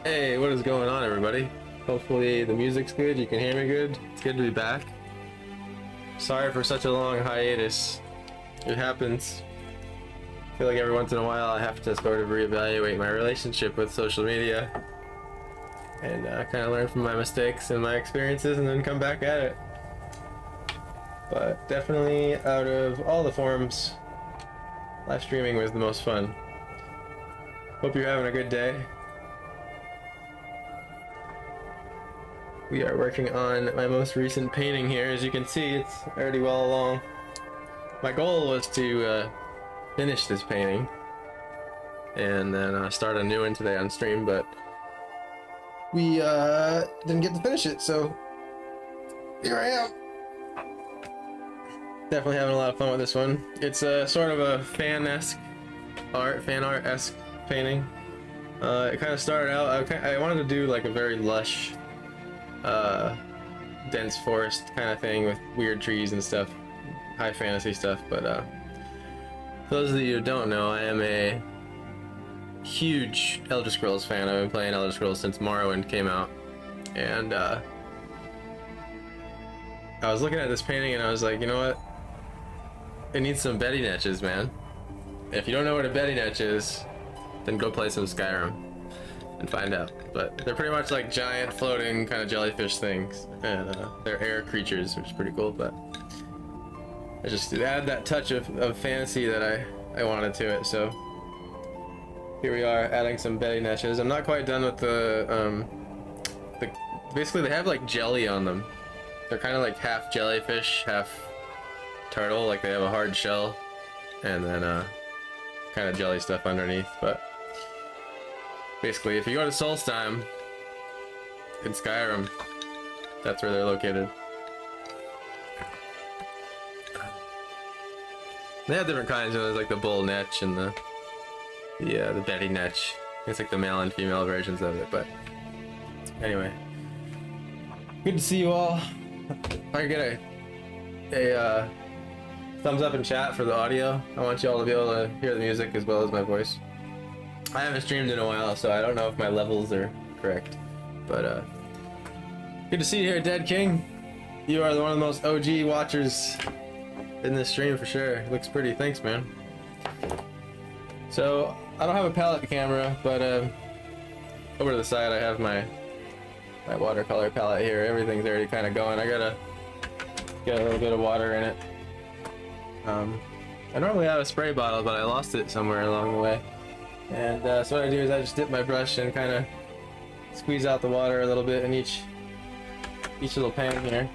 Hey, what is going on, everybody? Hopefully the music's good, you can hear me good. It's good to be back. Sorry for such a long hiatus. It happens. I feel like every once in a while I have to sort of reevaluate my relationship with social media and kind of learn from my mistakes and my experiences and then come back at it. But definitely, out of all the forms, live streaming was the most fun. Hope you're having a good day. We are working on my most recent painting here. As you can see, it's already well along. My goal was to finish this painting and then start a new one today on stream, but we didn't get to finish it, so here I am. Definitely having a lot of fun with this one. It's sort of a fan art-esque painting. It kind of started out, I wanted to do like a very lush dense forest kind of thing with weird trees and stuff, high fantasy stuff, but for those of you who don't know, I am a huge Elder Scrolls fan. I've been playing Elder Scrolls since Morrowind came out, and I was looking at this painting and I was like, you know what, it needs some Betty Netches, man. If you don't know what a Betty Netch is, then go play some Skyrim and find out. But they're pretty much like giant floating kind of jellyfish things, and they're air creatures, which is pretty cool. But I just add that touch of fantasy that I wanted to it. So here we are, adding some Betty Netches. I'm not quite done with the basically they have like jelly on them. They're kind of like half jellyfish, half turtle. Like they have a hard shell and then kind of jelly stuff underneath. But basically, if you go to Solstheim in Skyrim, that's where they're located. They have different kinds, you know, there's like the bull netch and the Betty netch. It's like the male and female versions of it, but anyway. Good to see you all. If I could get a thumbs up in chat for the audio. I want you all to be able to hear the music as well as my voice. I haven't streamed in a while, so I don't know if my levels are correct, but good to see you here, Dead King. You are one of the most OG watchers in this stream for sure. It looks pretty. Thanks, man. So I don't have a palette camera, but over to the side I have my watercolor palette here. Everything's already kind of going. I gotta get a little bit of water in it. I normally have a spray bottle, but I lost it somewhere along the way. And so what I do is I just dip my brush and kind of squeeze out the water a little bit in each little pan here.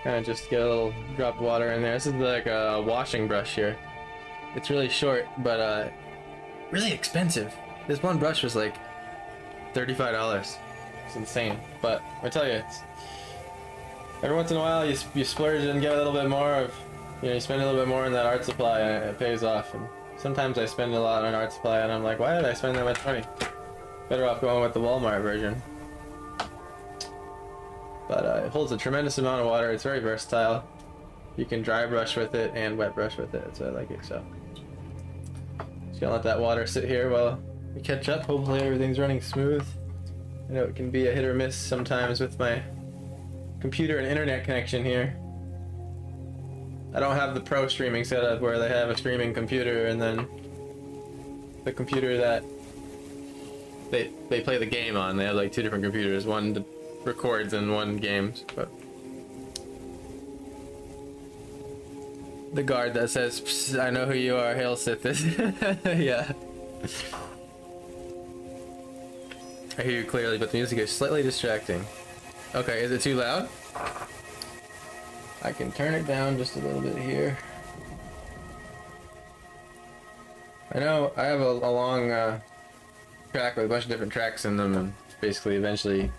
Kind of just get a little drop of water in there. This is like a washing brush here. It's really short, but really expensive. This one brush was like $35. It's insane. But I tell you, it's, every once in a while you splurge and get a little bit more of, you know, you spend a little bit more on that art supply and it pays off. And sometimes I spend a lot on art supply and I'm like, why did I spend that much money? Better off going with the Walmart version. But it holds a tremendous amount of water. It's very versatile. You can dry brush with it and wet brush with it, so I like it. So just gonna let that water sit here while we catch up. Hopefully everything's running smooth. I know it can be a hit or miss sometimes with my computer and internet connection here. I don't have the pro streaming setup where they have a streaming computer and then the computer that they play the game on. They have like two different computers, one that records and one games. But the guard that says, "Psst, I know who you are, hail Sithis." Yeah. I hear you clearly, but the music is slightly distracting. Okay, is it too loud? I can turn it down just a little bit here. I know I have a long track with a bunch of different tracks in them, and basically eventually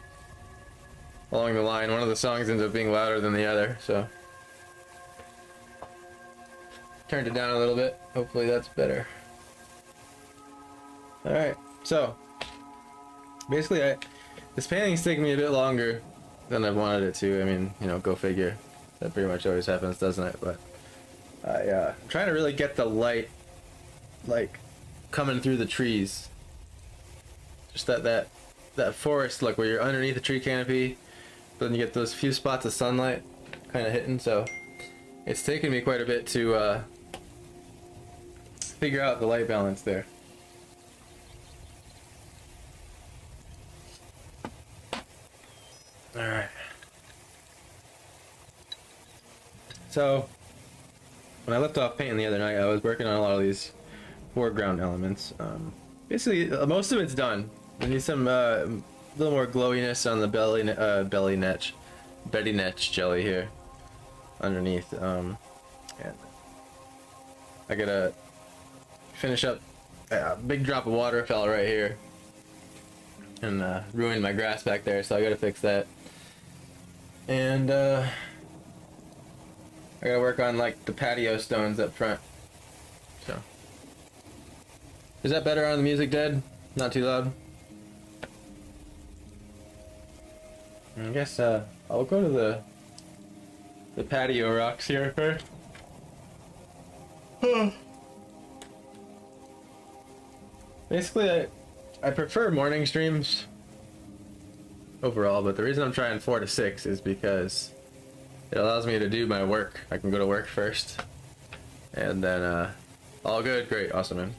along the line one of the songs ends up being louder than the other, so turned it down a little bit. Hopefully that's better. Alright, so basically this painting's taking me a bit longer than I wanted it to. I mean, you know, go figure. That pretty much always happens, doesn't it? But I'm trying to really get the light like coming through the trees. Just that forest look where you're underneath the tree canopy, but then you get those few spots of sunlight kind of hitting. So it's taken me quite a bit to figure out the light balance there. Alright. So when I left off painting the other night, I was working on a lot of these foreground elements. Basically, most of it's done. I need some little more glowiness on the Betty Netch jelly here underneath. And I gotta finish up. A big drop of water fell right here and ruined my grass back there, so I gotta fix that. And I gotta work on like the patio stones up front. So is that better on the music, Dead? Not too loud? I guess I'll go to the patio rocks here first. Basically, I prefer morning streams overall, but the reason I'm trying 4 to 6 is because it allows me to do my work. I can go to work first, and then all good, great, awesome, man.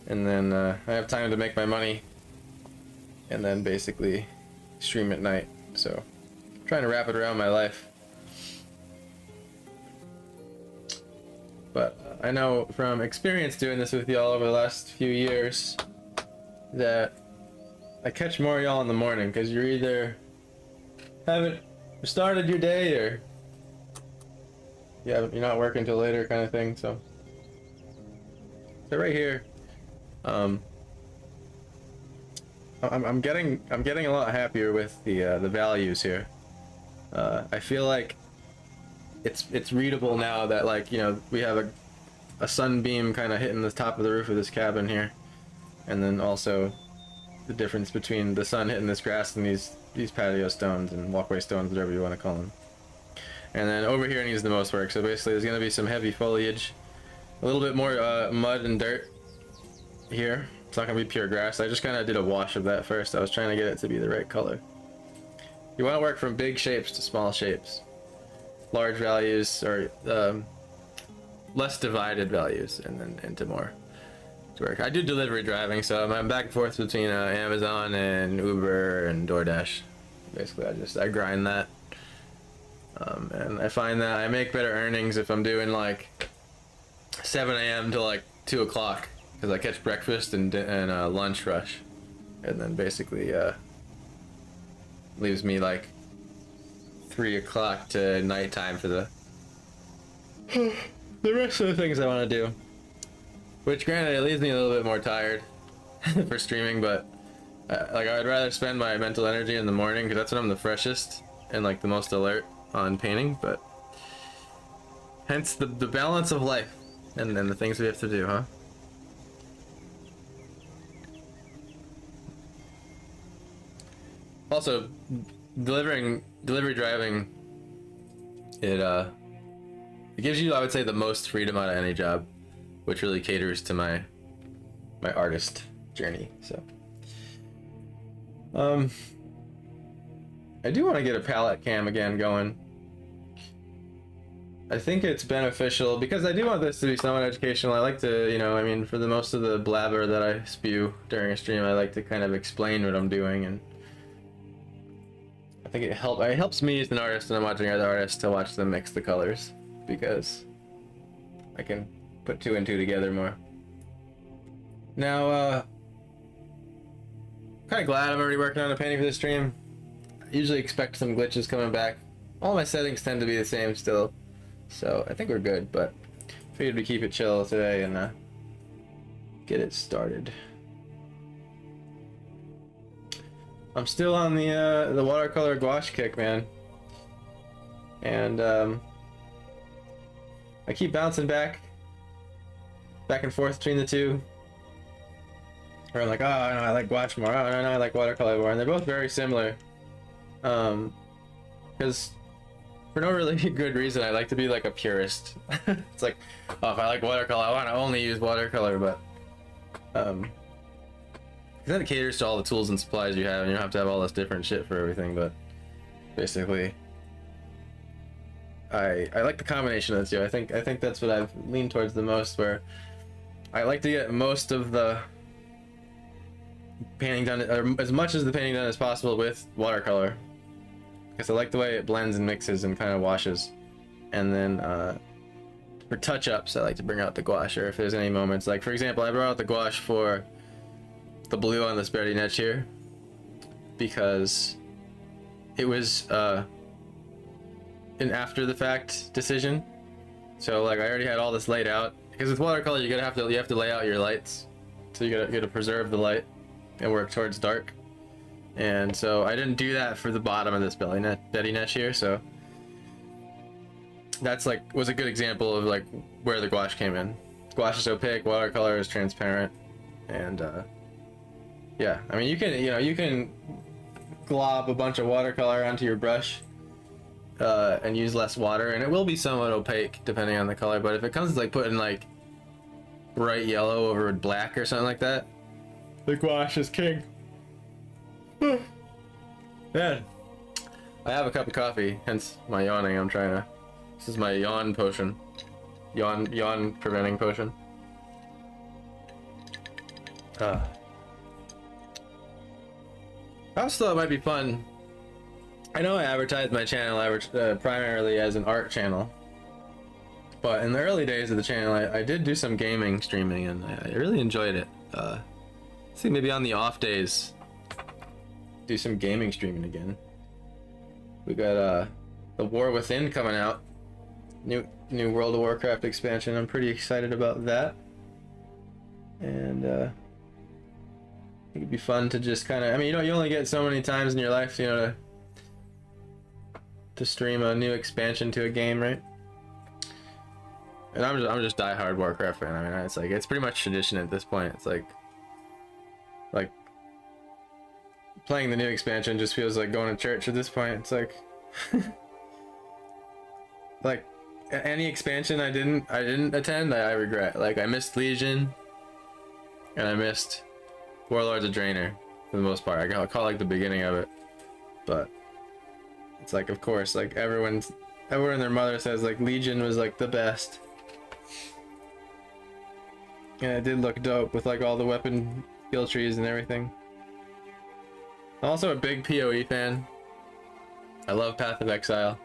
And then I have time to make my money, and then basically stream at night. So I'm trying to wrap it around my life. But I know from experience doing this with y'all over the last few years that I catch more of y'all in the morning, because you're either haven't started your day or you're not working till later, kind of thing. So right here, I'm getting a lot happier with the values here. I feel like it's readable now that, like, you know, we have a sunbeam kind of hitting the top of the roof of this cabin here, and then also the difference between the sun hitting this grass and these patio stones and walkway stones, whatever you want to call them. And then over here needs the most work. So basically there's going to be some heavy foliage, a little bit more mud and dirt here. It's not going to be pure grass. I just kind of did a wash of that first. I was trying to get it to be the right color. You want to work from big shapes to small shapes. Large values, or less divided values, and then into more to work. I do delivery driving, so I'm back and forth between Amazon and Uber and DoorDash. Basically, I grind that. And I find that I make better earnings if I'm doing like 7 a.m. to like 2 o'clock, because I catch breakfast and lunch rush, and then basically leaves me like 3 o'clock to nighttime for the rest of the things I want to do. Which, granted, it leaves me a little bit more tired for streaming, but like I would rather spend my mental energy in the morning, because that's when I'm the freshest and like the most alert on painting. But hence the balance of life and the things we have to do, huh? Also, delivery driving, it gives you, I would say, the most freedom out of any job, which really caters to my artist journey. So I do want to get a palette cam again going. I think it's beneficial because I do want this to be somewhat educational. I like to, you know, I mean, for the most of the blabber that I spew during a stream, I like to kind of explain what I'm doing, and I think it helps me as an artist when I'm watching other artists to watch them mix the colors, because I can put 2 and 2 together more. Now, kind kind of glad I'm already working on a painting for this stream. I usually expect some glitches coming back. All my settings tend to be the same still, so I think we're good, but figured we keep it chill today and get it started. I'm still on the watercolor gouache kick, man, and I keep bouncing back and forth between the two. Or I'm like, oh, no, I like gouache more. Oh, no, I like watercolor more, and they're both very similar. Because for no really good reason, I like to be like a purist. It's like, oh, if I like watercolor, I want to only use watercolor, but because that caters to all the tools and supplies you have, and you don't have to have all this different shit for everything. But basically, I like the combination of the two. I think that's what I've leaned towards the most, where I like to get most of the painting done, or as much of the painting done as possible with watercolor, because I like the way it blends and mixes and kind of washes. And then for touch-ups, I like to bring out the gouache, or if there's any moments, like for example, I brought out the gouache for the blue on this birdie niche here because it was an after the fact decision. So like I already had all this laid out, because with watercolor you have to lay out your lights, so you gotta preserve the light and work towards dark. And so I didn't do that for the bottom of this Betty niche here, so that's like was a good example of like where the gouache came in. Gouache is opaque, watercolor is transparent, and yeah, I mean you can glob a bunch of watercolor onto your brush and use less water, and it will be somewhat opaque depending on the color. But if it comes to like putting like bright yellow over black or something like that, the gouache is king. Man, I have a cup of coffee, hence my yawning. This is my yawn potion. Yawn preventing potion. I also thought it might be fun. I know I advertised my channel primarily as an art channel, but in the early days of the channel, I did do some gaming streaming, and I really enjoyed it. See, maybe on the off days, do some gaming streaming again. We got the War Within coming out, new World of Warcraft expansion. I'm pretty excited about that, and I think it'd be fun to just kind of, I mean, you only get so many times in your life, to stream a new expansion to a game, right? And I'm just diehard Warcraft fan. I mean, it's pretty much tradition at this point. It's like playing the new expansion just feels like going to church at this point. It's like like any expansion I didn't attend, I regret. Like I missed Legion and I missed Warlords of Draenor for the most part. I call like the beginning of it, but it's like, of course, like everyone and their mother says like Legion was like the best, and it did look dope with like all the weapon skill trees and everything. I'm also a big PoE fan. I love Path of Exile.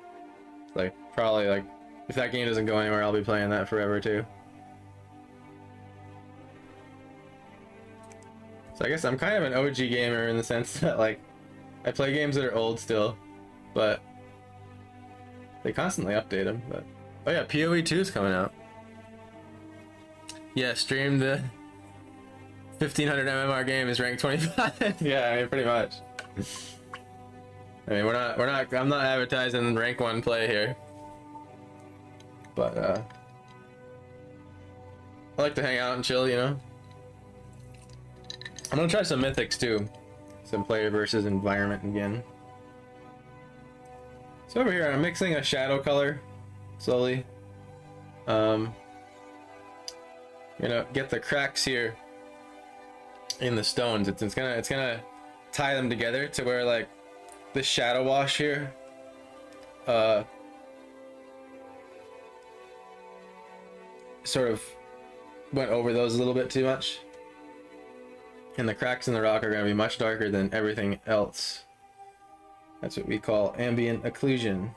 Like probably like if that game doesn't go anywhere, I'll be playing that forever too. So I guess I'm kind of an OG gamer in the sense that like I play games that are old still, but they constantly update them. But oh yeah, PoE 2 is coming out. Yeah, stream the 1500 MMR game is ranked 25. Yeah, I mean pretty much. I mean I'm not advertising rank 1 play here, but I like to hang out and chill, I'm gonna try some mythics too, some player versus environment again. So over here I'm mixing a shadow color slowly, get the cracks here in the stones. It's gonna tie them together to where like the shadow wash here sort of went over those a little bit too much, and the cracks in the rock are going to be much darker than everything else. That's what we call ambient occlusion,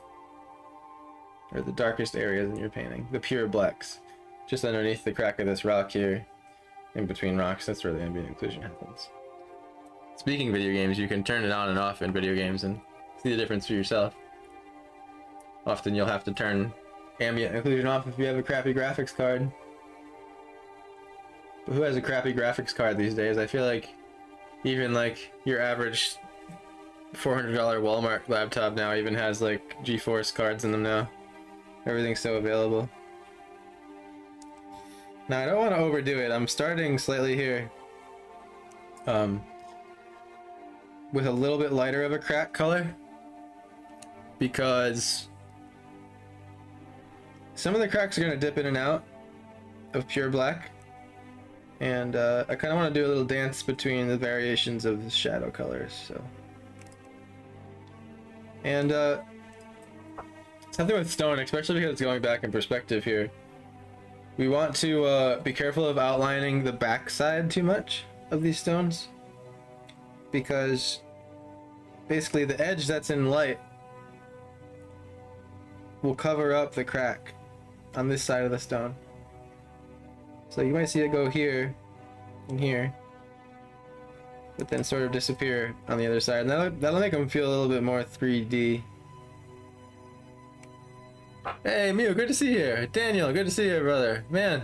or the darkest areas in your painting, the pure blacks, just underneath the crack of this rock here, in between rocks. That's where the ambient occlusion happens. Speaking of video games, you can turn it on and off in video games and see the difference for yourself. Often you'll have to turn ambient occlusion off if you have a crappy graphics card. But who has a crappy graphics card these days? I feel like even like your average $400 Walmart laptop now even has like GeForce cards in them now. Everything's so available. Now I don't want to overdo it. I'm starting slightly here with a little bit lighter of a crack color because some of the cracks are going to dip in and out of pure black, and I kind of want to do a little dance between the variations of the shadow colors. So, and something with stone, especially because it's going back in perspective here, we want to be careful of outlining the backside too much of these stones, because basically the edge that's in light will cover up the crack on this side of the stone. So you might see it go here and here, but then sort of disappear on the other side, and that'll make them feel a little bit more 3D. Hey Mew, good to see you here. Daniel, good to see you, brother. Man,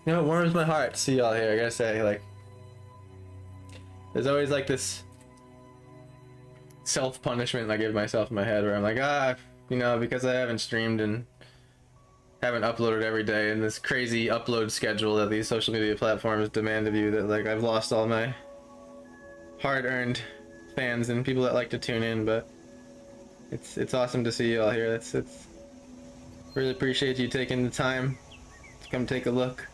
you know, it warms my heart to see y'all here. I gotta say, like, there's always like this self-punishment I give myself in my head where I'm like, you know, because I haven't streamed and haven't uploaded every day, and this crazy upload schedule that these social media platforms demand of you, that like I've lost all my hard-earned fans and people that like to tune in. But it's awesome to see you all here. It's really appreciate you taking the time to come take a look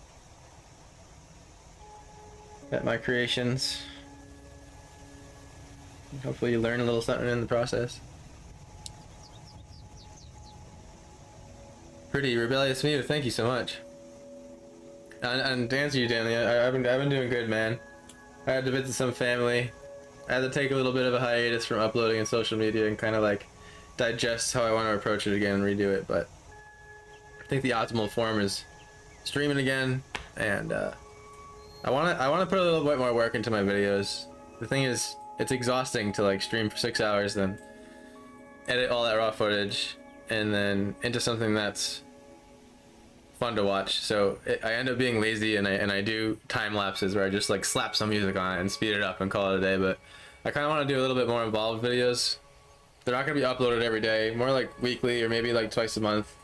at my creations. Hopefully you learn a little something in the process. Pretty rebellious Mew, thank you so much. And to answer you, Danny, I've been doing good, man. I had to visit some family. I had to take a little bit of a hiatus from uploading on social media and kind of like digest how I want to approach it again and redo it. But I think the optimal form is streaming again, and I want to put a little bit more work into my videos. The thing is, it's exhausting to like stream for 6 hours, then edit all that raw footage, and then into something that's fun to watch. So I end up being lazy, and I do time lapses where I just like slap some music on it and speed it up and call it a day. But I kind of want to do a little bit more involved videos. They're not going to be uploaded every day, more like weekly or maybe like twice a month,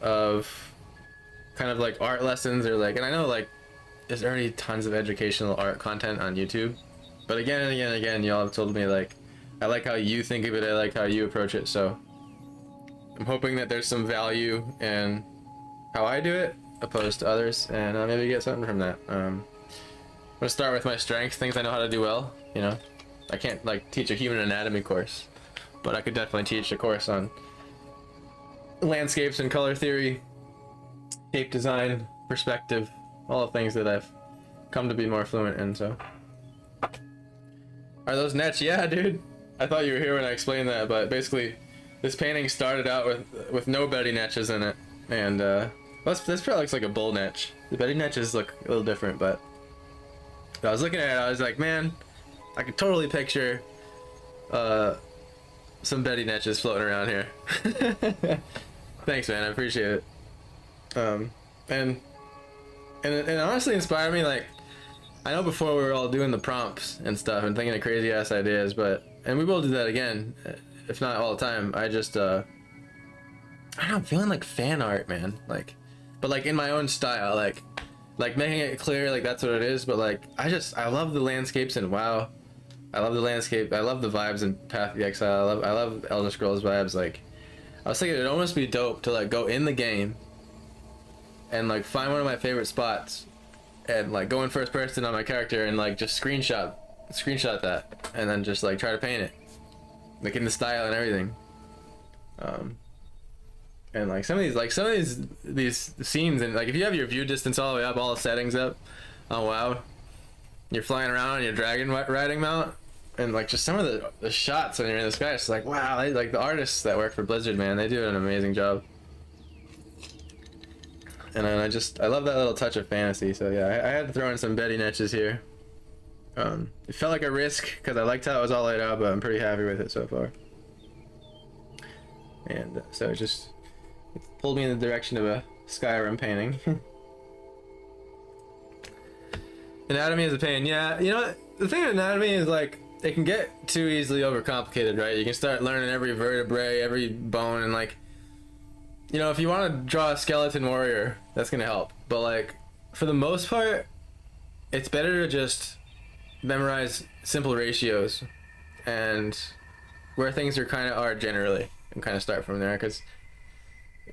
of kind of like art lessons, or like, and I know like there's already tons of educational art content on YouTube, but again and again and again, y'all have told me like, I like how you think of it, I like how you approach it. So I'm hoping that there's some value in how I do it opposed to others, and maybe get something from that. I'm gonna start with my strengths, things I know how to do well. You know, I can't like teach a human anatomy course, but I could definitely teach a course on landscapes and color theory, shape design, perspective, all the things that I've come to be more fluent in. So, are those nets? Yeah, dude. I thought you were here when I explained that, but basically, this painting started out with no Betty Netches in it, and this probably looks like a bull netch. The Betty Netches look a little different, but I was looking at it, I was like, man, I could totally picture some Betty Netches floating around here. Thanks, man, I appreciate it. And it honestly inspired me. Like, I know before we were all doing the prompts and stuff and thinking of crazy ass ideas, and we will do that again, if not all the time. I just I don't know, I'm feeling like fan art, man. Like, but like in my own style, like making it clear like that's what it is. But like I love the landscapes in WoW. I love the landscape. I love the vibes in Path of the Exile. I love Elder Scrolls vibes. Like, I was thinking it'd almost be dope to like go in the game and like find one of my favorite spots and like go in first person on my character and like just screenshot that and then just like try to paint it like in the style and everything. And like some of these scenes, and like if you have your view distance all the way up, all the settings up on WoW, you're flying around on your dragon riding mount, and like just some of the shots when you're in the sky, it's like, wow, like the artists that work for Blizzard, man, they do an amazing job. And I love that little touch of fantasy. So yeah, I had to throw in some Betty Netches here. It felt like a risk because I liked how it was all laid out, but I'm pretty happy with it so far. And so it pulled me in the direction of a Skyrim painting. Anatomy is a pain. Yeah, you know, the thing with anatomy is like, it can get too easily overcomplicated, right? You can start learning every vertebrae, every bone, and like, you know, if you want to draw a skeleton warrior, that's gonna help. But like, for the most part, it's better to just memorize simple ratios and where things are generally, and kind of start from there, because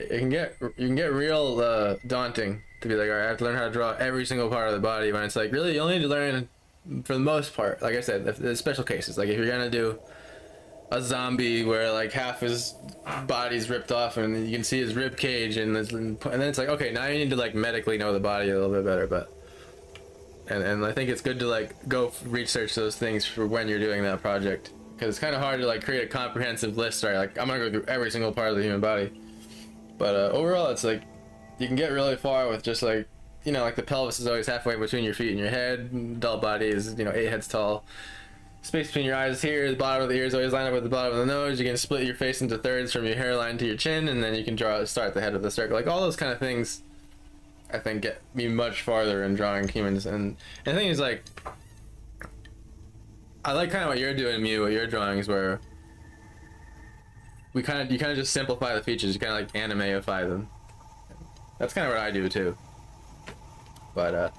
you can get real daunting to be like, all right, I have to learn how to draw every single part of the body, when it's like, really, you only need to learn, for the most part, like I said, if there's special cases, like if you're gonna do a zombie where like half his body's ripped off and you can see his rib cage, and then it's like, okay, now you need to like medically know the body a little bit better. But and I think it's good to like go research those things for when you're doing that project, because it's kind of hard to like create a comprehensive list, right? Like, I'm gonna go through every single part of the human body, but overall it's like you can get really far with just like, you know, like the pelvis is always halfway between your feet and your head. Adult body is, you know, 8 heads tall. Space between your eyes is here. The bottom of the ears always line up with the bottom of the nose. You can split your face into thirds from your hairline to your chin, and then you can start the head of the circle. Like, all those kind of things, I think, get me much farther in drawing humans. And the thing is, like, I like kind of what you're doing, Mew, what you're drawing is where you kind of just simplify the features. You kind of like animeify them. That's kind of what I do too. But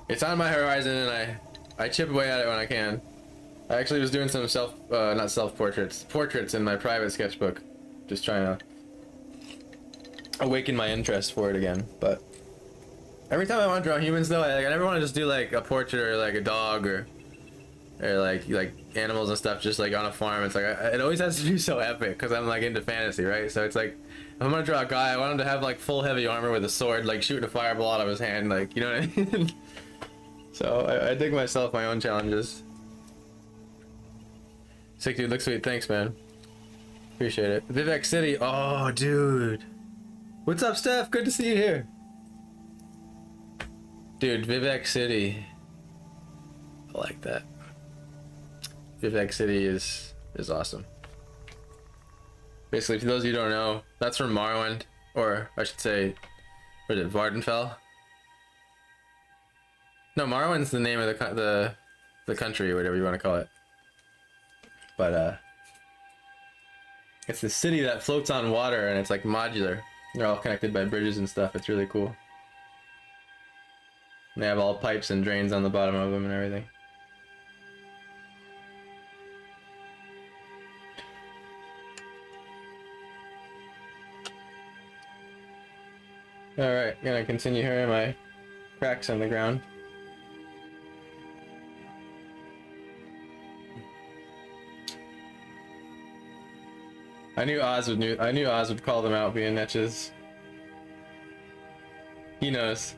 it's on my horizon, and I chip away at it when I can. I actually was doing some portraits in my private sketchbook, just trying to awaken my interest for it again. But every time I want to draw humans, though, I never want to just do like a portrait or like a dog or like animals and stuff just like on a farm. It's like it always has to be so epic because I'm like into fantasy, right? So it's like, if I'm gonna draw a guy, I want him to have like full heavy armor with a sword, like shooting a fireball out of his hand, like, you know what I mean? So I dig myself my own challenges. Sick, dude, looks sweet. Thanks, man. Appreciate it. Vivek City. Oh, dude. What's up, Steph? Good to see you here. Dude, Vivek City. I like that. Vivek City is awesome. Basically, for those of you who don't know, that's from Morrowind, or I should say, what is it, Vardenfell? No, Morrowind's the name of the country, or whatever you want to call it. But it's the city that floats on water, and it's like modular. They're all connected by bridges and stuff. It's really cool. And they have all pipes and drains on the bottom of them and everything. Alright, gonna continue here in my cracks on the ground. I knew Oz would call them out being netches. He knows.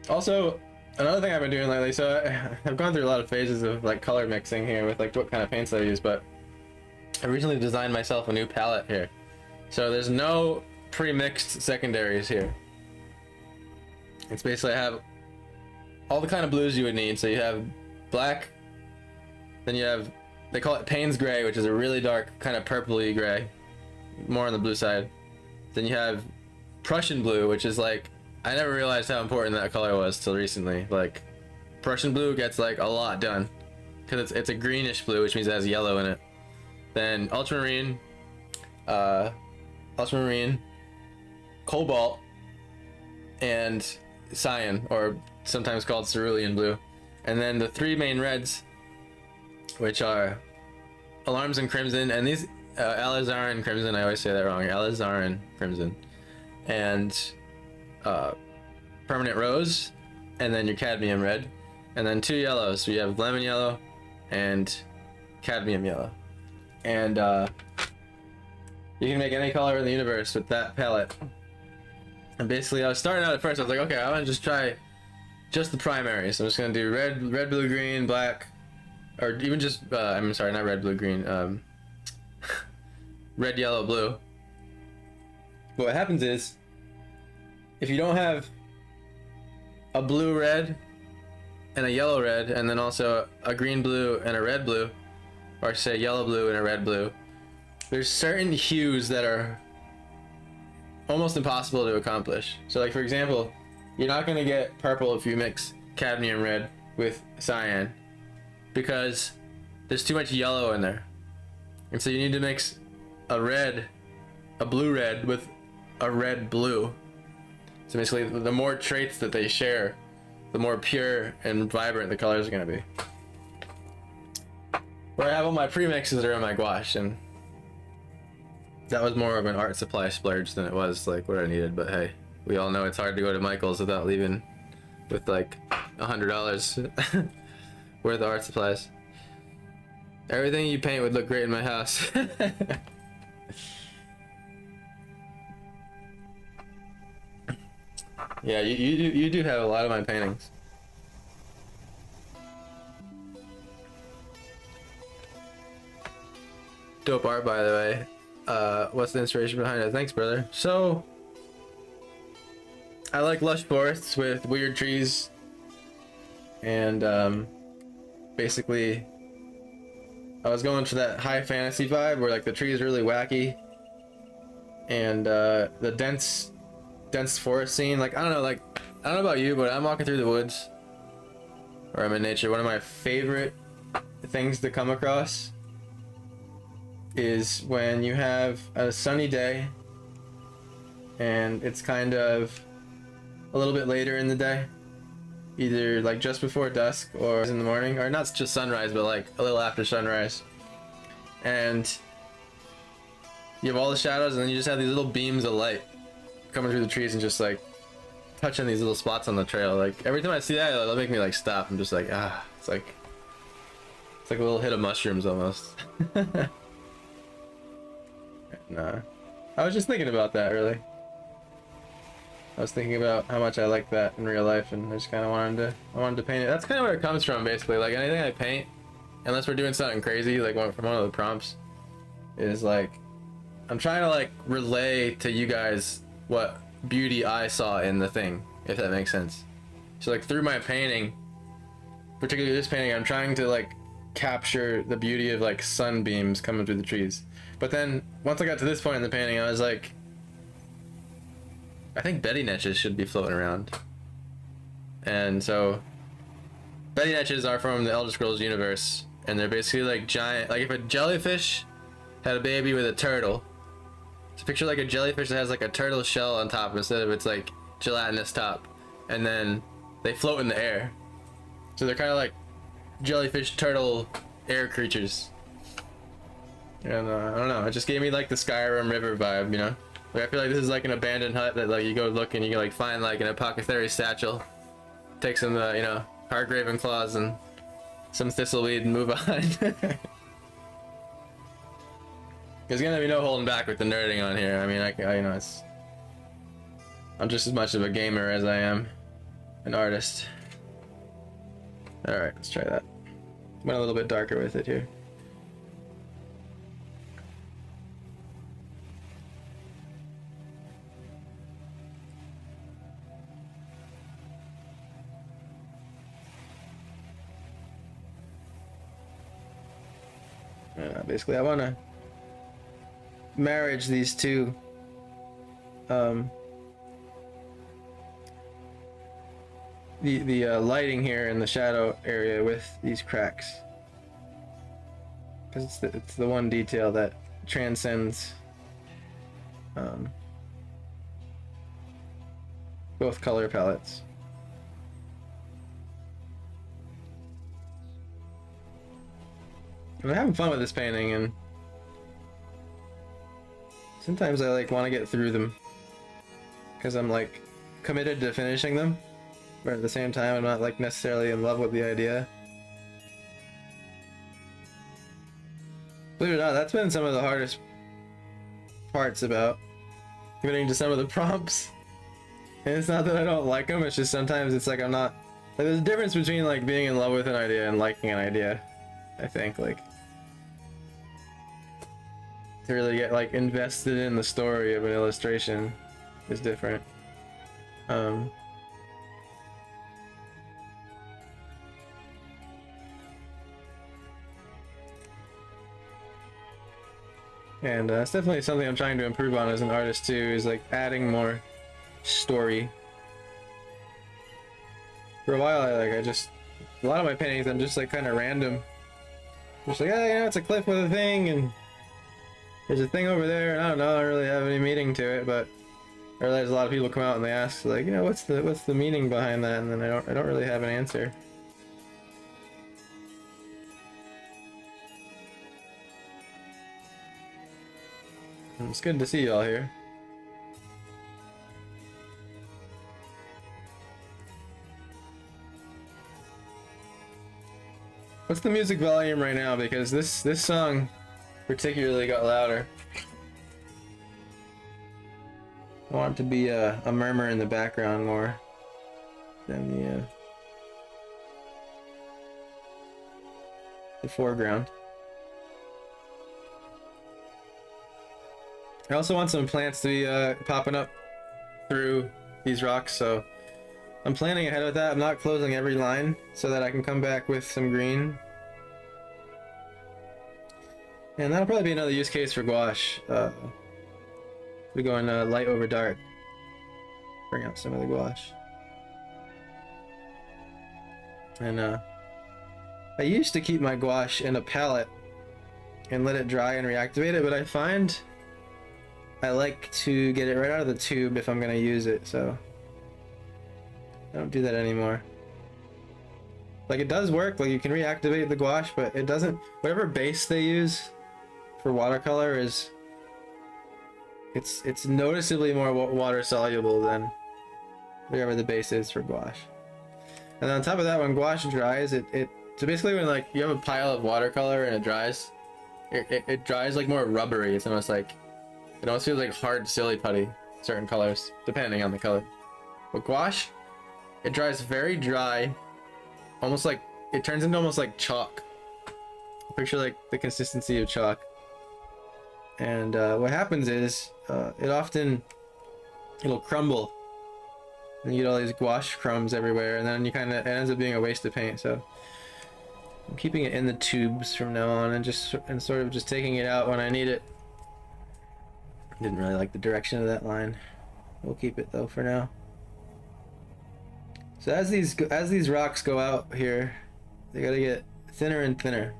Also, another thing I've been doing lately, so I've gone through a lot of phases of like color mixing here with like what kind of paints I use, but I recently designed myself a new palette here. So there's no pre-mixed secondaries here. It's basically, I have all the kind of blues you would need. So you have black, then you have, they call it Payne's gray, which is a really dark kind of purpley gray, more on the blue side. Then you have Prussian blue, which is like, I never realized how important that color was till recently. Like, Prussian blue gets like a lot done because it's a greenish blue, which means it has yellow in it. Then ultramarine, cobalt, and cyan, or sometimes called cerulean blue. And then the three main reds, which are alarms and crimson, and these alizarin crimson, I always say that wrong, alizarin crimson, and permanent rose, and then your cadmium red, and then two yellows. So you have lemon yellow and cadmium yellow. And you can make any color in the universe with that palette. And basically, I was starting out at first, I was like, okay, I want to just try just the primaries. I'm just going to do red, blue, green, black, or even just, I'm sorry, not red, blue, green, red, yellow, blue. But what happens is, if you don't have a blue red and a yellow red, and then also a green blue and a red blue, or say yellow blue and a red blue. There's certain hues that are almost impossible to accomplish. So like for example, you're not gonna get purple if you mix cadmium red with cyan, because there's too much yellow in there. And so you need to mix a blue red with a red blue. So basically the more traits that they share, the more pure and vibrant the colors are gonna be. Where I have all my premixes are in my gouache, and that was more of an art supply splurge than it was like what I needed, but hey, we all know it's hard to go to Michael's without leaving with like $100 worth of art supplies. Everything you paint would look great in my house. Yeah, you do have a lot of my paintings. Dope art, by the way. What's the inspiration behind it? Thanks, brother. So, I like lush forests with weird trees, and basically, I was going for that high fantasy vibe where like the trees are really wacky, and the dense forest scene. Like I don't know about you, but I'm walking through the woods, or I'm in nature. One of my favorite things to come across is when you have a sunny day and it's kind of a little bit later in the day, either like just before dusk or in the morning, or not just sunrise, but like a little after sunrise, and you have all the shadows, and then you just have these little beams of light coming through the trees and just like touching these little spots on the trail. Like every time I see that, it'll make me like stop. I'm just like, it's like a little hit of mushrooms almost. Nah, I was just thinking about that, really. I was thinking about how much I like that in real life, and I just kind of wanted to paint it. That's kind of where it comes from, basically. Like anything I paint, unless we're doing something crazy, like from one of the prompts, is like I'm trying to like relay to you guys what beauty I saw in the thing, if that makes sense. So like through my painting, particularly this painting, I'm trying to like capture the beauty of like sunbeams coming through the trees. But then once I got to this point in the painting, I was like, I think Betty Netches should be floating around. And so Betty Netches are from the Elder Scrolls universe, and they're basically like giant, like if a jellyfish had a baby with a turtle. So picture like a jellyfish that has like a turtle shell on top instead of its like gelatinous top, and then they float in the air. So they're kind of like jellyfish turtle air creatures. And I don't know, it just gave me like the Skyrim river vibe, you know? Like I feel like this is like an abandoned hut that like you go look and you can like find like an apothecary satchel, take some you know, Hargraven claws and some thistleweed and move on. There's gonna be no holding back with the nerding on here. I mean, I you know, I'm just as much of a gamer as I am an artist. All right, let's try that. Went a little bit darker with it here. Basically, I want to marriage these two the lighting here in the shadow area with these cracks, because it's the one detail that transcends both color palettes. I'm having fun with this painting, and sometimes I like want to get through them because I'm like committed to finishing them, but at the same time I'm not like necessarily in love with the idea. Believe it or not, that's been some of the hardest parts about committing to some of the prompts. And it's not that I don't like them, it's just sometimes it's like I'm not, like there's a difference between like being in love with an idea and liking an idea. I think like to really get like invested in the story of an illustration is different. And that's definitely something I'm trying to improve on as an artist too, is like adding more story. For a while, a lot of my paintings, I'm just like kind of random. Just like, oh, you know, it's a cliff with a thing, and there's a thing over there, and I don't know, I don't really have any meaning to it, but I realize a lot of people come out and they ask, like, you know, what's the meaning behind that, and then I don't really have an answer. It's good to see you all here. What's the music volume right now? Because this song particularly got louder. I want it to be a murmur in the background more than the foreground. I also want some plants to be popping up through these rocks, so I'm planning ahead with that. I'm not closing every line so that I can come back with some green. And that'll probably be another use case for gouache. We're going light over dark. Bring out some of the gouache. And I used to keep my gouache in a palette and let it dry and reactivate it, but I find I like to get it right out of the tube if I'm gonna use it, so I don't do that anymore. Like, it does work, like you can reactivate the gouache, but it doesn't, whatever base they use for watercolor is, it's noticeably more water soluble than whatever the base is for gouache. And on top of that, when gouache dries, so basically when like you have a pile of watercolor and it dries, it dries like more rubbery. It's almost like, it almost feels like hard silly putty, certain colors, depending on the color. But gouache, it dries very dry, almost like, it turns into almost like chalk. Picture like the consistency of chalk. And what happens is, it'll crumble. And you get all these gouache crumbs everywhere, and then it ends up being a waste of paint, so I'm keeping it in the tubes from now on and sort of just taking it out when I need it. Didn't really like the direction of that line. We'll keep it though for now. So as these rocks go out here, they gotta get thinner and thinner.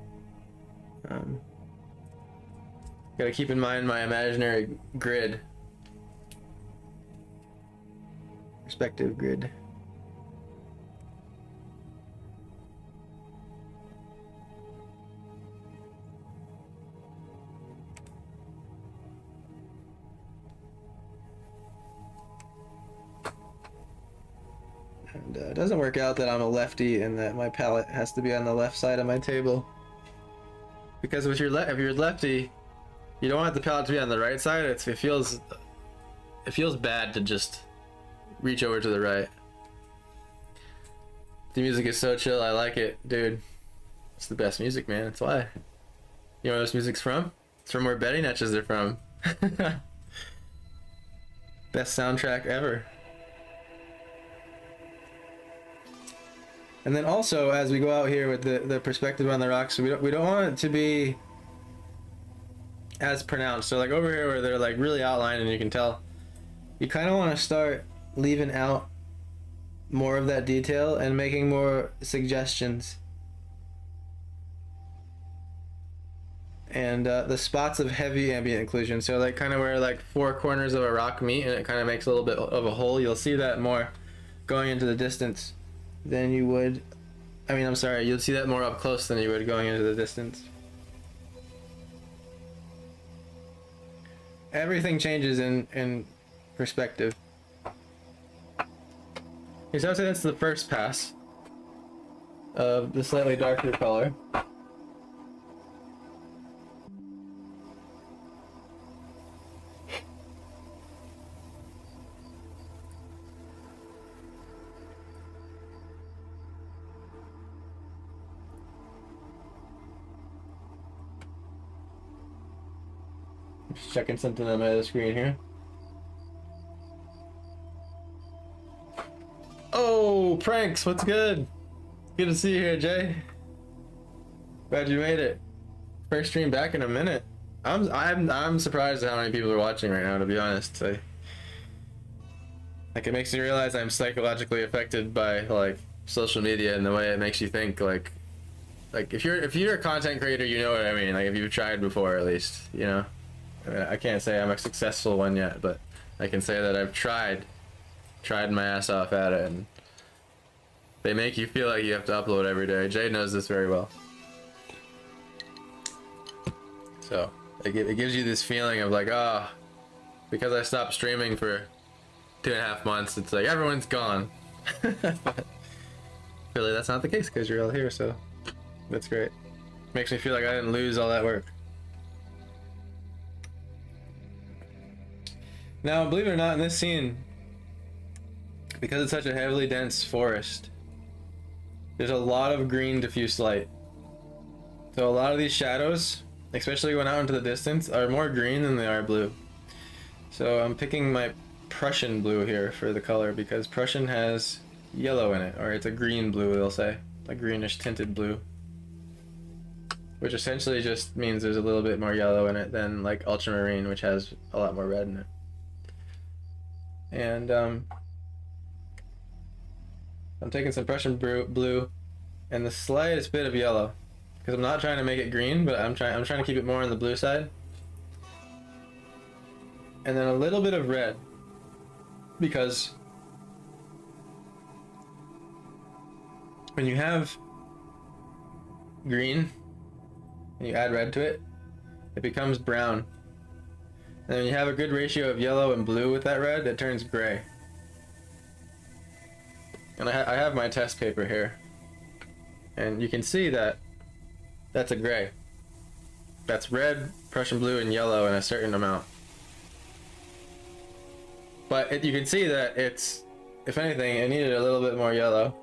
Gotta keep in mind my imaginary grid. Perspective grid. And it doesn't work out that I'm a lefty and that my palette has to be on the left side of my table. Because if you're lefty, you don't want the palette to be on the right side. It feels bad to just reach over to the right. The music is so chill. I like it, dude. It's the best music, man. That's why. You know where this music's from? It's from where Betty Netches are from. Best soundtrack ever. And then also, as we go out here with the perspective on the rocks, we don't want it to be as pronounced. So like over here where they're like really outlined and you can tell, you kind of want to start leaving out more of that detail and making more suggestions. And the spots of heavy ambient occlusion, so like kind of where like four corners of a rock meet and it kind of makes a little bit of a hole, you'll see that more going into the distance than you would, you'll see that more up close than you would going into the distance. Everything changes in perspective. Okay, so I would say that's the first pass of the slightly darker color. Just checking something on my other screen here. Oh, Pranks, what's good? Good to see you here, Jay. Glad you made it. First stream back in a minute. I'm surprised at how many people are watching right now, to be honest. Like it makes me realize I'm psychologically affected by like social media and the way it makes you think. Like if you're a content creator, you know what I mean. Like if you've tried before, at least, you know. I mean, I can't say I'm a successful one yet, but I can say that I've tried my ass off at it, and they make you feel like you have to upload every day. Jay knows this very well. So it gives you this feeling of like, oh, because I stopped streaming for 2.5 months, it's like everyone's gone. But really, that's not the case because you're all here, so that's great. Makes me feel like I didn't lose all that work. Now, believe it or not, in this scene, because it's such a heavily dense forest, there's a lot of green diffuse light. So a lot of these shadows, especially when out into the distance, are more green than they are blue. So I'm picking my Prussian blue here for the color because Prussian has yellow in it, or it's a green blue, they'll say, a greenish tinted blue, which essentially just means there's a little bit more yellow in it than like ultramarine, which has a lot more red in it. And I'm taking some Prussian blue and the slightest bit of yellow, because I'm not trying to make it green, but I'm trying to keep it more on the blue side. And then a little bit of red, because when you have green and you add red to it, it becomes brown. And when you have a good ratio of yellow and blue with that red, it turns gray. And I have my test paper here, and you can see that that's a gray. That's red, Prussian blue, and yellow in a certain amount. But you can see that it's, if anything, it needed a little bit more yellow.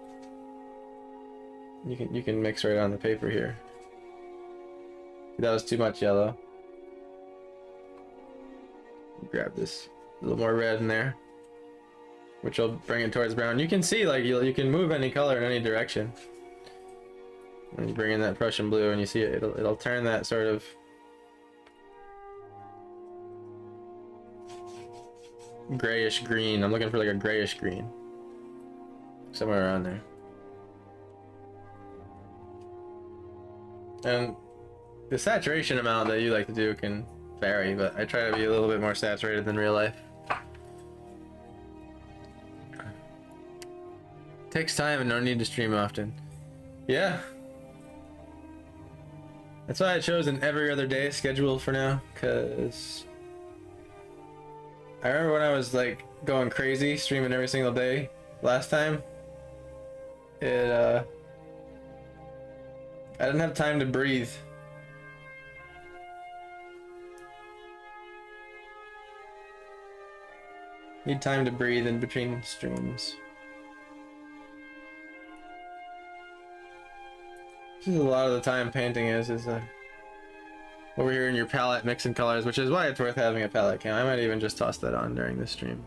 You can mix right on the paper here. That was too much yellow. Grab this, a little more red in there, which will bring it towards brown. You can see like you can move any color in any direction. And you bring in that Prussian blue and you see it'll turn that sort of grayish green. I'm looking for like a grayish green, somewhere around there. And the saturation amount that you like to do can vary, but I try to be a little bit more saturated than real life. Takes time and no need to stream often. Yeah. That's why I chose an every other day schedule for now, because I remember when I was like going crazy, streaming every single day last time, I didn't have time to breathe. Need time to breathe in between streams. This is a lot of the time painting is over here in your palette mixing colors, which is why it's worth having a palette cam. I might even just toss that on during this stream.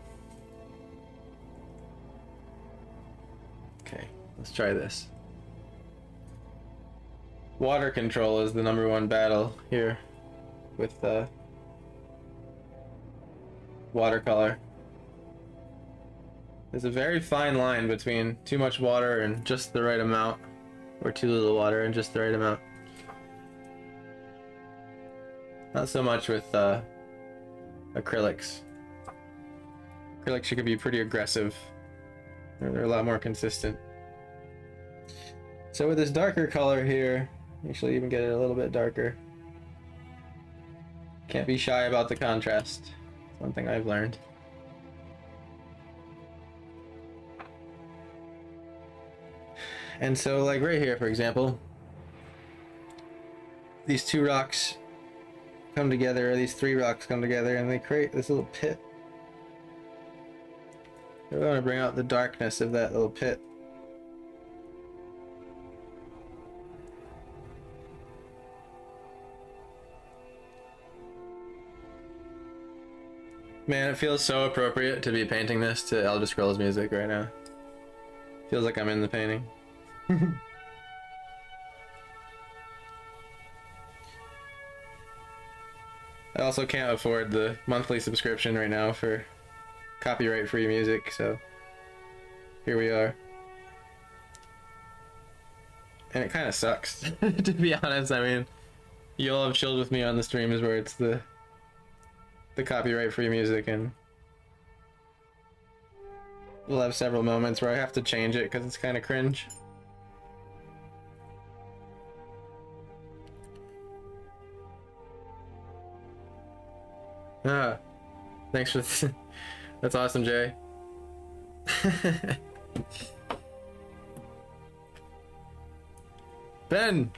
Okay, let's try this. Water control is the #1 battle here with watercolor. There's a very fine line between too much water and just the right amount, or too little water and just the right amount. Not so much with acrylics. Acrylics, you can be pretty aggressive. They're a lot more consistent. So with this darker color here, actually even get it a little bit darker. Can't be shy about the contrast. It's one thing I've learned. And so like right here, for example, these two rocks come together, or these three rocks come together, and they create this little pit. I want to bring out the darkness of that little pit. Man, it feels so appropriate to be painting this to Elder Scrolls music right now. Feels like I'm in the painting. I also can't afford the monthly subscription right now for copyright-free music, so here we are. And it kind of sucks, to be honest. I mean, you'll have chilled with me on the streams where it's the copyright-free music, and we'll have several moments where I have to change it because it's kind of cringe. Ah, thanks for this. That's awesome, Jay. Ben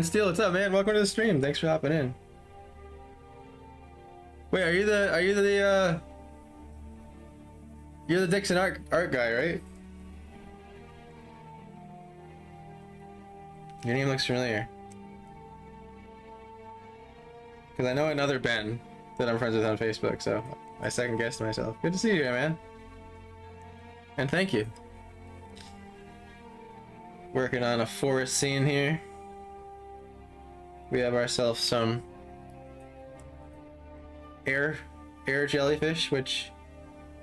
Steele, what's up, man? Welcome to the stream. Thanks for hopping in. Wait, are you the you're the Dixon art guy, right? Your name looks familiar. Because I know another Ben that I'm friends with on Facebook, so I second guessed myself. Good to see you, man. And thank you. Working on a forest scene here. We have ourselves some air jellyfish, which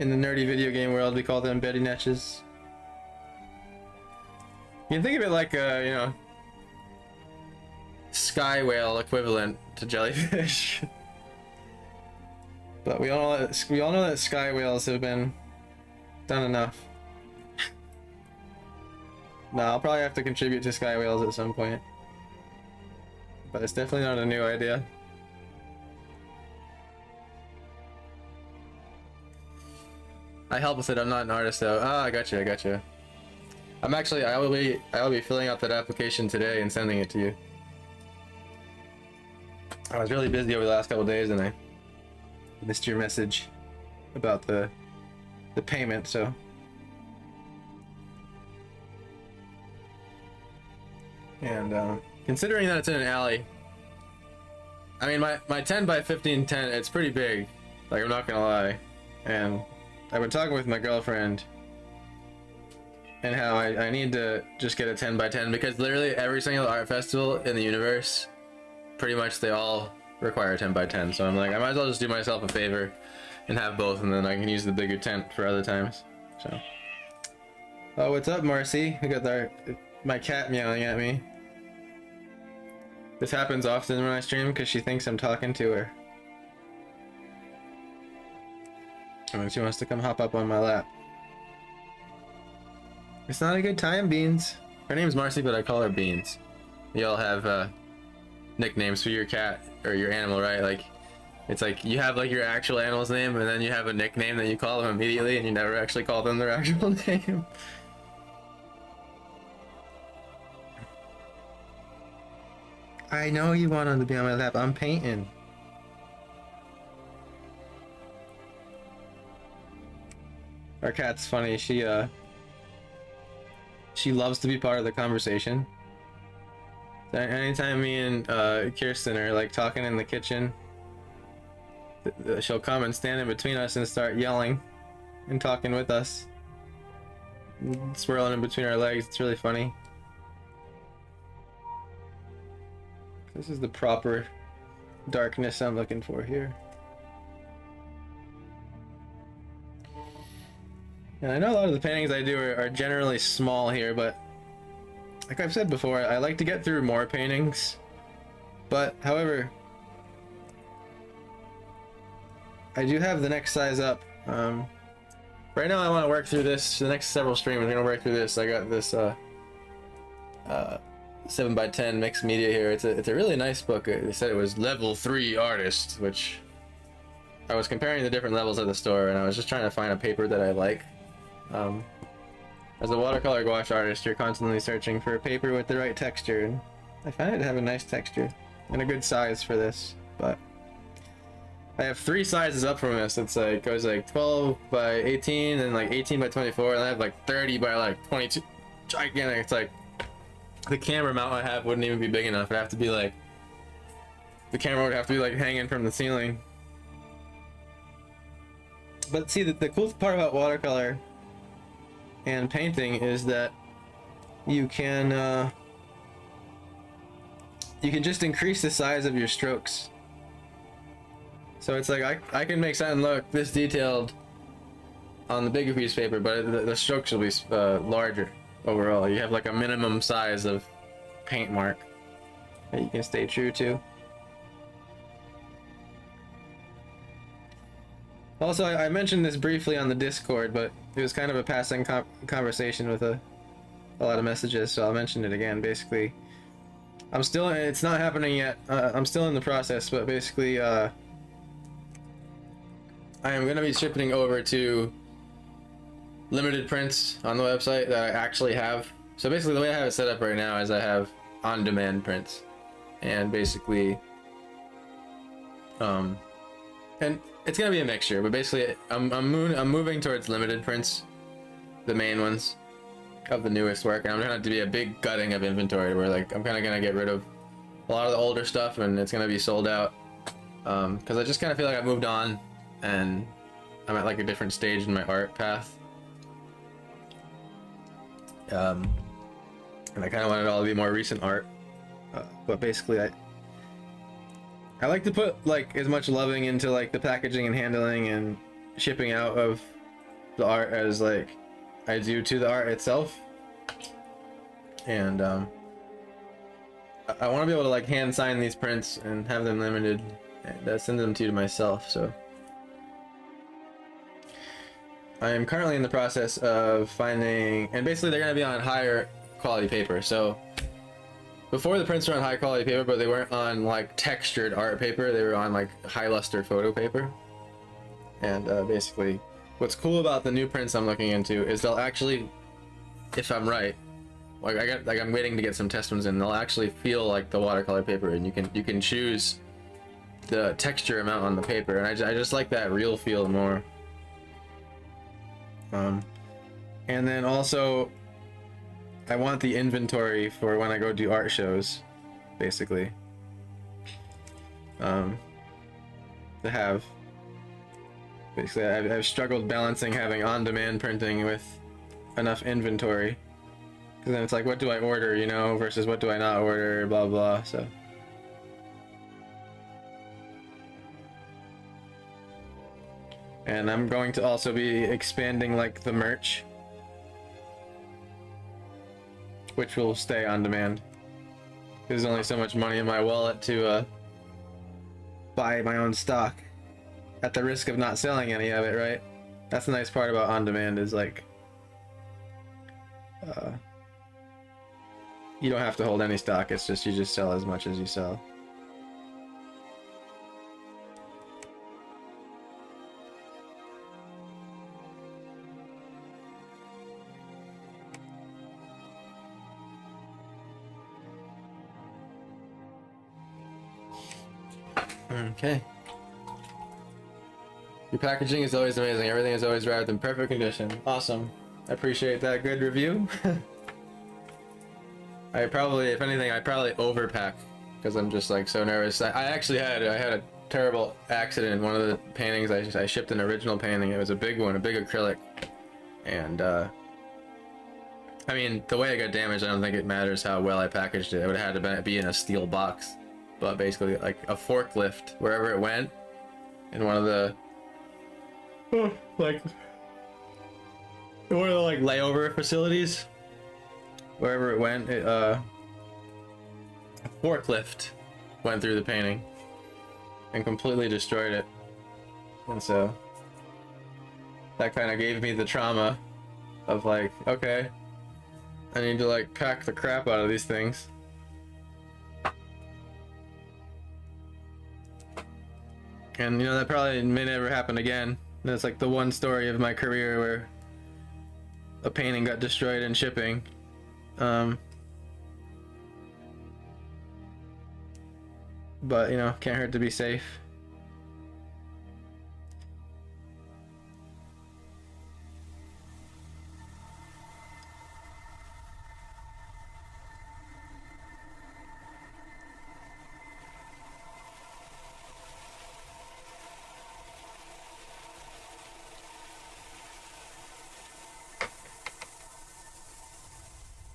in the nerdy video game world we call them Betty Netches. You can think of it like a, you know, sky whale equivalent to jellyfish. But we all know that sky whales have been done enough. No, I'll probably have to contribute to sky whales at some point. But it's definitely not a new idea. I help with it, I'm not an artist though. Ah, I got you. I will be filling out that application today and sending it to you. I was really busy over the last couple of days and I missed your message about the payment, so. And considering that it's in an alley, I mean my 10 by 15 tent, it's pretty big, like I'm not gonna lie. And I've been talking with my girlfriend and how I need to just get a 10 by 10 because literally every single art festival in the universe, pretty much they all require a 10 by 10. So I'm like, I might as well just do myself a favor and have both, and then I can use the bigger tent for other times. So, oh, what's up, Marcy? I got my cat meowing at me. This happens often when I stream because she thinks I'm talking to her. And then she wants to come hop up on my lap. It's not a good time, Beans. Her name's Marcy, but I call her Beans. Y'all have nicknames for your cat or your animal, right? Like, it's like you have like your actual animal's name and then you have a nickname that you call them immediately and you never actually call them their actual name. I know you want him to be on my lap. I'm painting. Our cat's funny. She loves to be part of the conversation. Anytime me and Kirsten are like talking in the kitchen, she'll come and stand in between us and start yelling and talking with us, swirling in between our legs. It's really funny. This is the proper darkness I'm looking for here. And I know a lot of the paintings I do are generally small here, but like I've said before, I like to get through more paintings. But, however, I do have the next size up. Right now I want to work through this. The next several streams, I'm going to work through this. I got this 7x10 mixed media here. It's a really nice book. They said it was level 3 artist, which I was comparing the different levels at the store, and I was just trying to find a paper that I like. As a watercolor gouache artist, you're constantly searching for a paper with the right texture, and I found it to have a nice texture and a good size for this. But I have 3 sizes up from this. It's like goes like 12 by 18 and like 18 by 24, and I have like 30 by like 22. Gigantic. It's like the camera mount I have wouldn't even be big enough. It'd have to be like, the camera would have to be like hanging from the ceiling. But see, the cool part about watercolor and painting is that you can just increase the size of your strokes. So it's like I can make something look this detailed on the bigger piece of paper, but the strokes will be larger overall. You have like a minimum size of paint mark that you can stay true to. Also, I mentioned this briefly on the Discord, but it was kind of a passing conversation with a lot of messages, so I'll mention it again. Basically, it's not happening yet. I'm still in the process, but basically, I am going to be shifting over to limited prints on the website that I actually have. So basically, the way I have it set up right now is I have on-demand prints, and basically, and it's gonna be a mixture, but basically, I'm moving towards limited prints, the main ones of the newest work, and I'm gonna have to be a big gutting of inventory where like I'm kind of gonna get rid of a lot of the older stuff, and it's gonna be sold out, because I just kind of feel like I've moved on, and I'm at like a different stage in my art path, and I kind of want it all to be more recent art, but basically I like to put like as much loving into like the packaging and handling and shipping out of the art as like I do to the art itself. And I want to be able to like hand sign these prints and have them limited and send them to myself. So I am currently in the process of finding, and basically they're going to be on higher quality paper. So before, the prints were on high quality paper, but they weren't on like textured art paper. They were on like high luster photo paper. And basically, what's cool about the new prints I'm looking into is they'll actually, if I'm right, like I'm waiting to get some test ones in. They'll actually feel like the watercolor paper, and you can choose the texture amount on the paper. And I just like that real feel more. And then also, I want the inventory for when I go do art shows, basically. To have. Basically, I've struggled balancing having on-demand printing with enough inventory. Because then it's like, what do I order, you know, versus what do I not order, blah blah, so. And I'm going to also be expanding like the merch, which will stay on demand. There's only so much money in my wallet to buy my own stock at the risk of not selling any of it, right? That's the nice part about on demand is like you don't have to hold any stock. It's just you just sell as much as you sell. Okay. Your packaging is always amazing. Everything is always arrived in perfect condition. Awesome. I appreciate that good review. I probably, if anything, I probably overpack because I'm just like so nervous. I actually had a terrible accident. One of the paintings I shipped an original painting. It was a big one, a big acrylic, and I mean the way it got damaged, I don't think it matters how well I packaged it. It would have had to be in a steel box. But basically, like a forklift, wherever it went, in one of the like layover facilities, wherever it went, a forklift went through the painting and completely destroyed it. And so that kind of gave me the trauma of like, okay, I need to like pack the crap out of these things. And you know, that probably may never happen again. That's like the one story of my career where a painting got destroyed in shipping. But you know, can't hurt to be safe.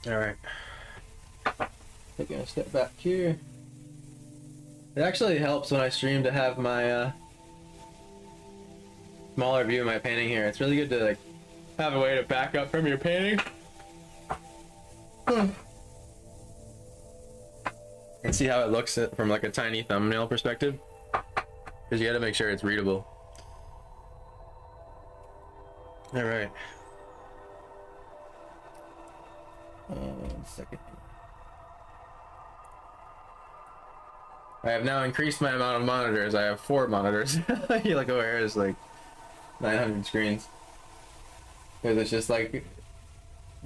Alright. Taking a step back here. It actually helps when I stream to have my smaller view of my painting here. It's really good to like have a way to back up from your painting. And see how it looks from like a tiny thumbnail perspective. Because you gotta make sure it's readable. Alright. 1 second. I have now increased my amount of monitors. I have 4 monitors. You look over here, it's like 900 screens. Because it's just like,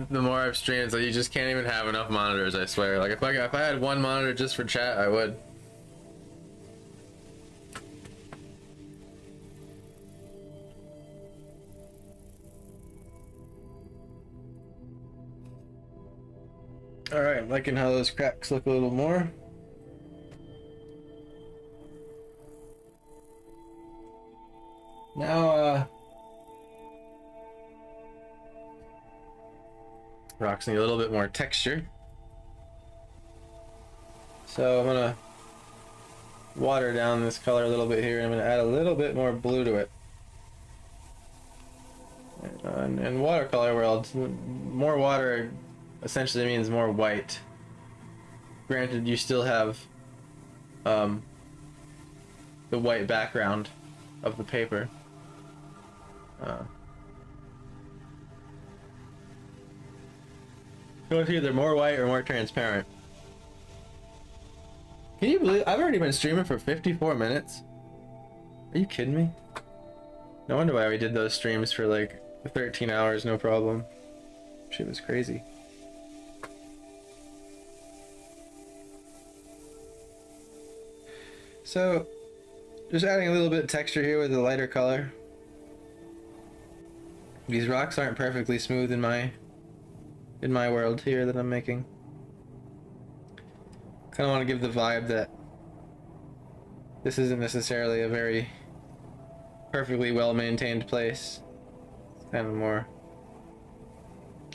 the more I've streamed, so you just can't even have enough monitors, I swear. Like if I had 1 monitor just for chat, I would. Alright, I'm liking how those cracks look a little more. Now, rocks need a little bit more texture. So I'm gonna water down this color a little bit here, and I'm gonna add a little bit more blue to it. In watercolor world, more water essentially means more white. Granted, you still have the white background of the paper. So it's either more white or more transparent. Can you believe I've already been streaming for 54 minutes? Are you kidding me? No wonder why we did those streams for like 13 hours, no problem. Shit was crazy. So, just adding a little bit of texture here with a lighter color. These rocks aren't perfectly smooth in my world here that I'm making. Kind of want to give the vibe that this isn't necessarily a very perfectly well-maintained place. It's kind of more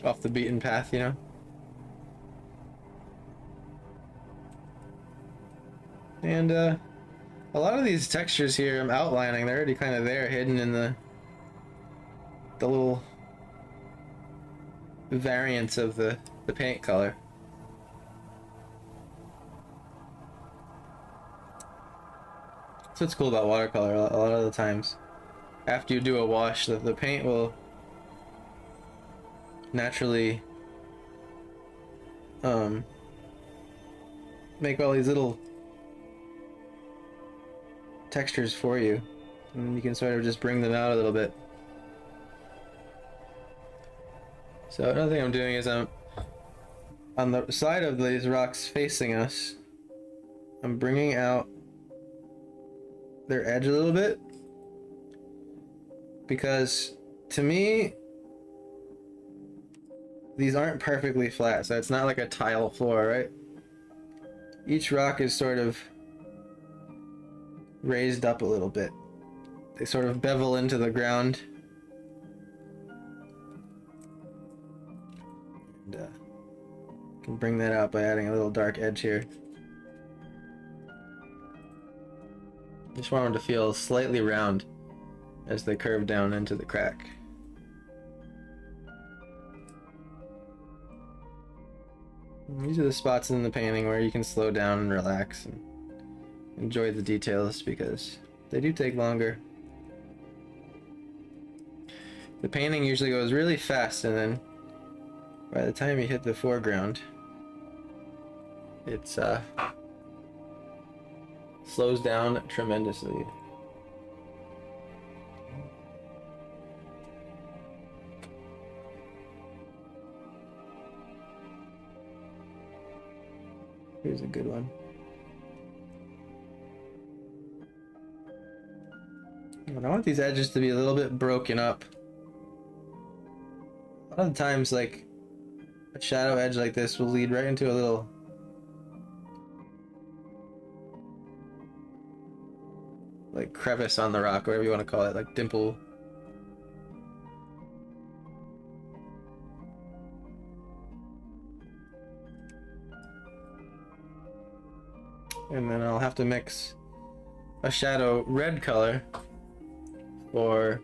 off the beaten path, you know? And a lot of these textures here I'm outlining, they're already kind of there, hidden in the little variants of the paint color. That's what's cool about watercolor. A lot of the times after you do a wash, the paint will naturally make all these little textures for you, and you can sort of just bring them out a little bit. So another thing I'm doing is I'm on the side of these rocks facing us, I'm bringing out their edge a little bit, because to me these aren't perfectly flat, so it's not like a tile floor, right? Each rock is sort of raised up a little bit. They sort of bevel into the ground. And can bring that out by adding a little dark edge here. Just want them to feel slightly round as they curve down into the crack. And these are the spots in the painting where you can slow down and relax and enjoy the details, because they do take longer. The painting usually goes really fast, and then by the time you hit the foreground, it's slows down tremendously. Here's a good one. And I want these edges to be a little bit broken up. A lot of the times, like, a shadow edge like this will lead right into a little like crevice on the rock, whatever you want to call it, like dimple. And then I'll have to mix a shadow red color for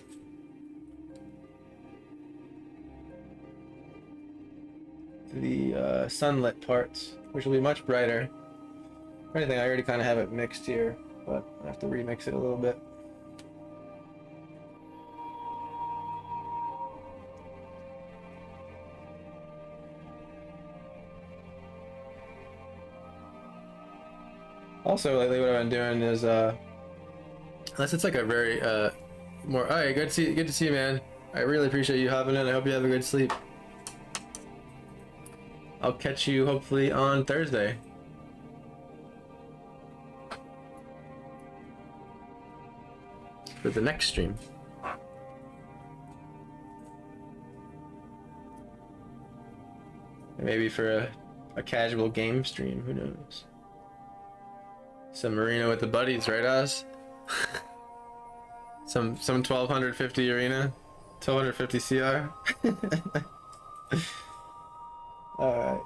the sunlit parts, which will be much brighter. If anything, I already kind of have it mixed here, but I have to remix it a little bit. Also, lately, what I've been doing is, unless it's like a very, more. Oh, hey, good to see you, man. I really appreciate you hopping in. I hope you have a good sleep. I'll catch you hopefully on Thursday. For the next stream. Maybe for a casual game stream, who knows? Some arena with the buddies, right, Oz? some 1250 arena, 1250 CR. All right.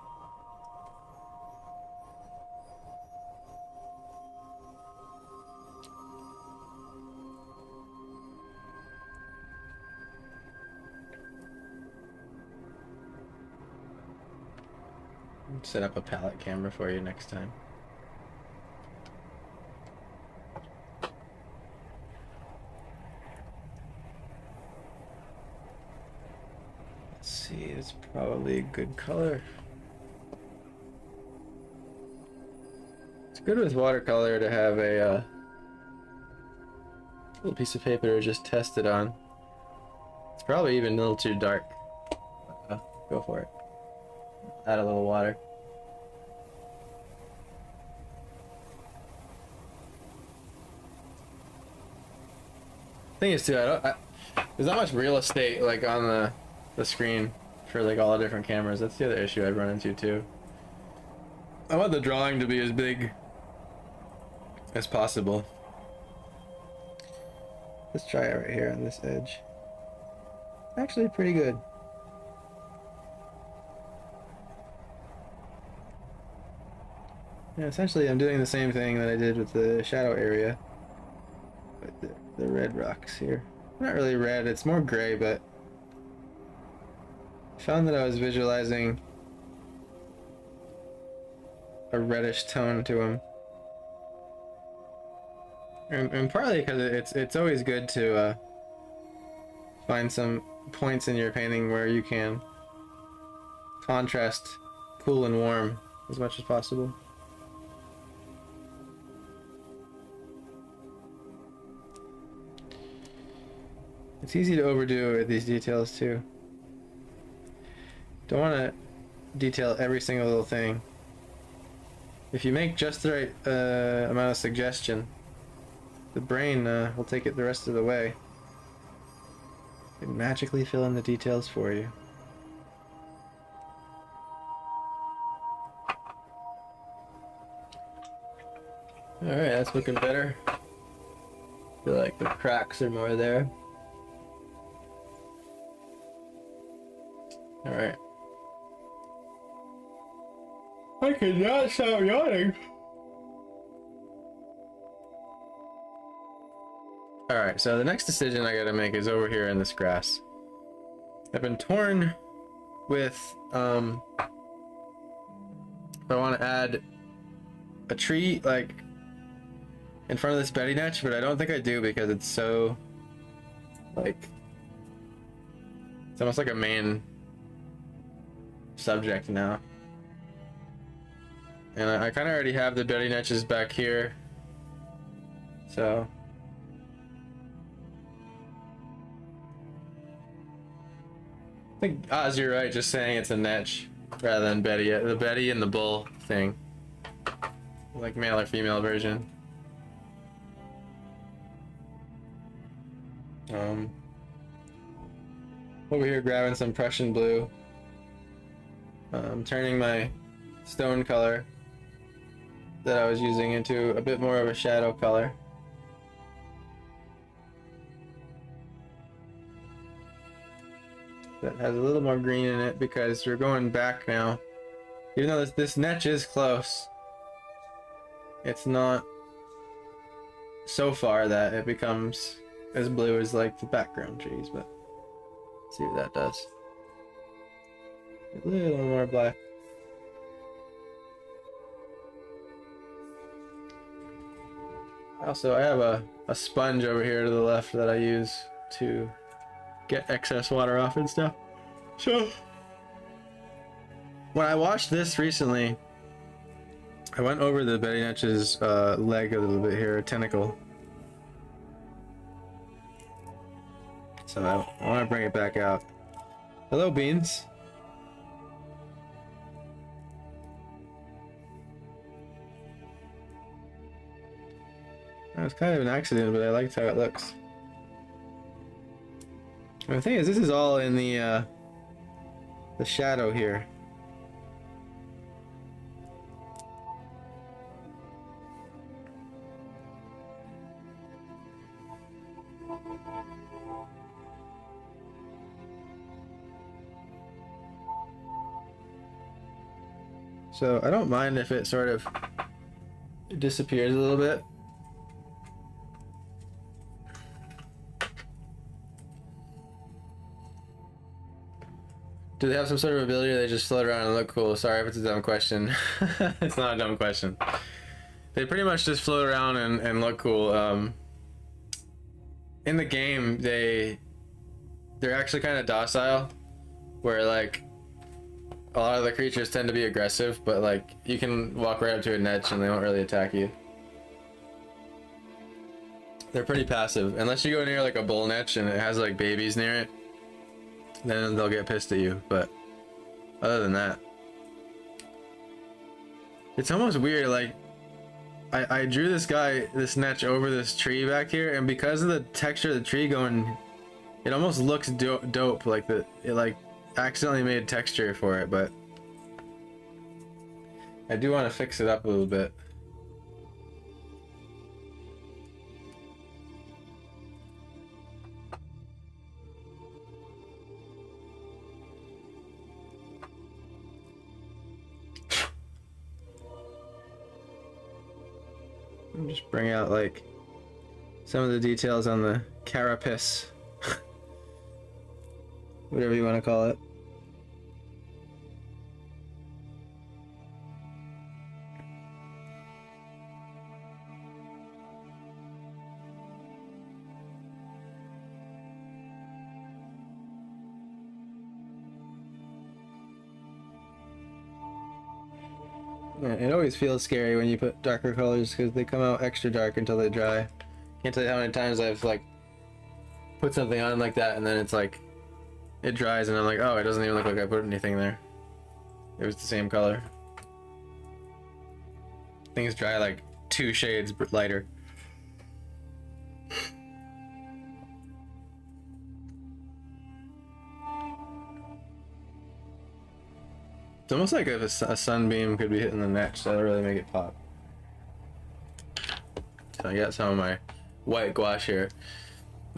Set up a palette camera for you next time. Let's see, it's probably a good color. It's good with watercolor to have a little piece of paper to just test it on. It's probably even a little too dark. Go for it. Add a little water. Thing is too, there's not much real estate like on the screen for like all the different cameras. That's the other issue I'd run into too. I want the drawing to be as big as possible. Let's try it right here on this edge. Actually pretty good. Yeah, essentially I'm doing the same thing that I did with the shadow area. With the red rocks here. Not really red, it's more gray, but I found that I was visualizing a reddish tone to them. And partly because it's always good to find some points in your painting where you can contrast cool and warm as much as possible. It's easy to overdo with these details too. Don't want to detail every single little thing. If you make just the right amount of suggestion, the brain will take it the rest of the way. It can magically fill in the details for you. Alright, that's looking better. I feel like the cracks are more there. Alright. I cannot stop yawning. Alright, so the next decision I gotta make is over here in this grass. I've been torn with, if I want to add a tree, like, in front of this Betty Netch, but I don't think I do because it's so, like, it's almost like a main subject now. And I kind of already have the Betty Netches back here, so I think Oz, you're right, just saying it's a Netch rather than Betty. The Betty and the bull thing, like male or female version. Over here grabbing some Prussian blue. Turning my stone color that I was using into a bit more of a shadow color. That has a little more green in it because we're going back now. Even though this Netch is close, it's not so far that it becomes as blue as like the background trees, but let's see what that does. A little more black. Also, I have a sponge over here to the left that I use to get excess water off and stuff. So, when I watched this recently, I went over the Betty Netch's leg a little bit here, a tentacle. So I want to bring it back out. Hello, Beans. That was kind of an accident, but I liked how it looks. And the thing is, this is all in the shadow here. So I don't mind if it sort of disappears a little bit. Do they have some sort of ability or they just float around and look cool? Sorry if it's a dumb question. It's not a dumb question. They pretty much just float around and look cool. In the game, they're actually kind of docile, where like a lot of the creatures tend to be aggressive, but like you can walk right up to a netch and they won't really attack you. They're pretty passive, unless you go near like a bull netch and it has like babies near it, then they'll get pissed at you. But other than that, it's almost weird. Like I drew this netch over this tree back here, and because of the texture of the tree going, it almost looks dope. Like it like accidentally made texture for it, but I do want to fix it up a little bit. Just bring out like some of the details on the carapace, whatever you want to call it. Yeah, it always feels scary when you put darker colors because they come out extra dark until they dry. Can't tell you how many times I've like put something on like that and then it's like it dries and I'm like, oh, it doesn't even look like I put anything there. It was the same color. Things dry like 2 shades lighter. It's almost like if a sunbeam could be hitting the netch, that'll really make it pop. So I got some of my white gouache here.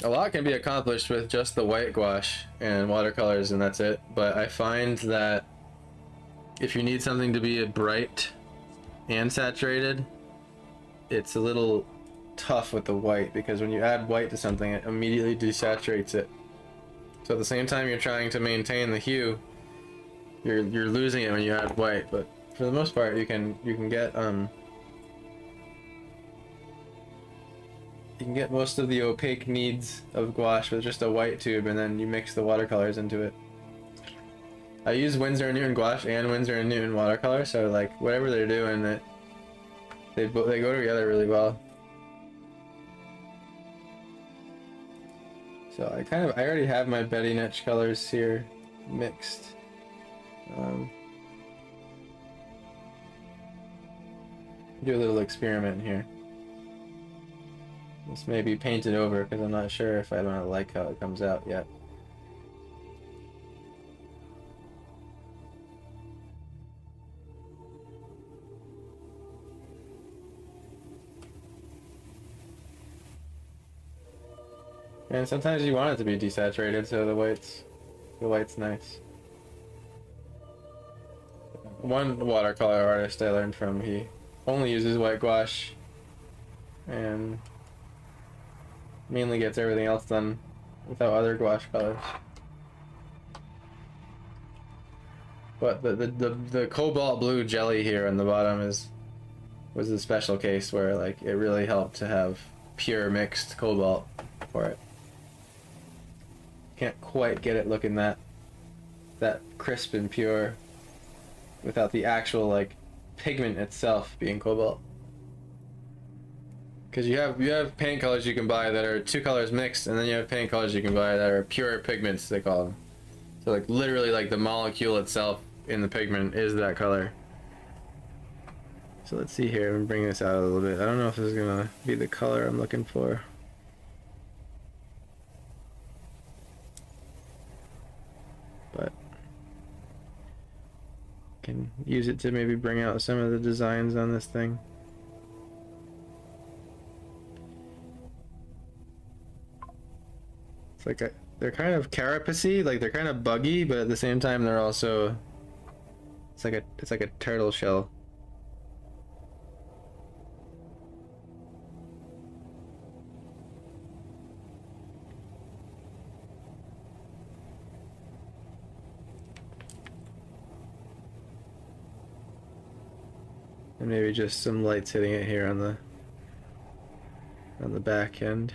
A lot can be accomplished with just the white gouache and watercolors and that's it, but I find that if you need something to be bright and saturated, it's a little tough with the white, because when you add white to something, it immediately desaturates it. So at the same time you're trying to maintain the hue, you're losing it when you add white. But for the most part, you can get most of the opaque needs of gouache with just a white tube, and then you mix the watercolors into it. I use Winsor & Newton gouache and Winsor & Newton watercolor, so like whatever they're doing, they go together really well. So I already have my Betty Netch colors here mixed. Do a little experiment here. This may be painted over because I'm not sure if I don't like how it comes out yet. And sometimes you want it to be desaturated, so the white's nice. One watercolor artist I learned from, he only uses white gouache and mainly gets everything else done without other gouache colors. But the cobalt blue jelly here on the bottom is was the special case where like it really helped to have pure mixed cobalt for it. Can't quite get it looking that crisp and pure without the actual like pigment itself being cobalt. Because you have paint colors you can buy that are two colors mixed, and then you have paint colors you can buy that are pure pigments, they call them. So like literally like the molecule itself in the pigment is that color. So let's see here, I'm gonna bring this out a little bit. I don't know if this is gonna be the color I'm looking for. But can use it to maybe bring out some of the designs on this thing. It's like they're kind of carapacey, like they're kind of buggy, but at the same time they're also it's like a turtle shell. And maybe just some lights hitting it here on the back end.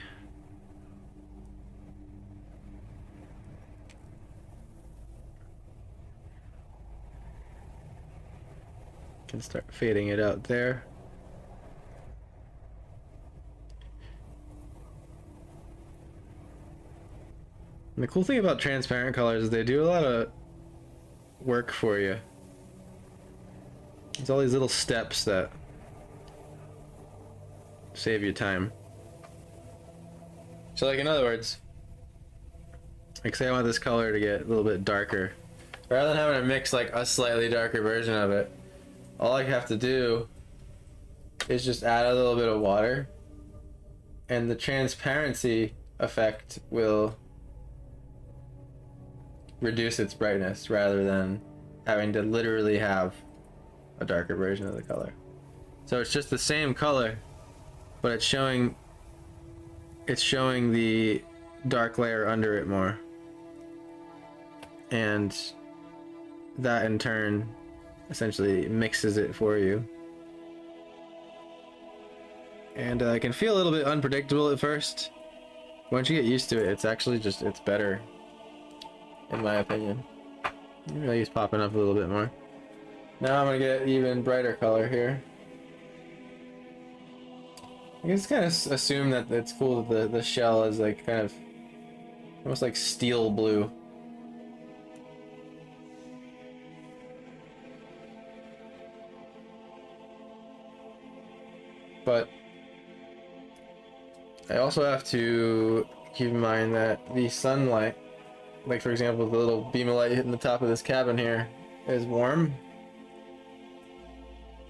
Can start fading it out there. And the cool thing about transparent colors is they do a lot of work for you. There's all these little steps that save you time. So like in other words, like say I want this color to get a little bit darker. Rather than having to mix like a slightly darker version of it, all I have to do is just add a little bit of water, and the transparency effect will reduce its brightness rather than having to literally have a darker version of the color. So it's just the same color, but it's showing the dark layer under it more, and that in turn essentially mixes it for you. And it can feel a little bit unpredictable at first. Once you get used to it, it's actually just, it's better, in my opinion. Maybe he's popping up a little bit more. Now I'm gonna get even brighter color here. I guess kind of assume that it's cool that the shell is like kind of almost like steel blue. But I also have to keep in mind that the sunlight, like for example the little beam of light hitting the top of this cabin here, is warm.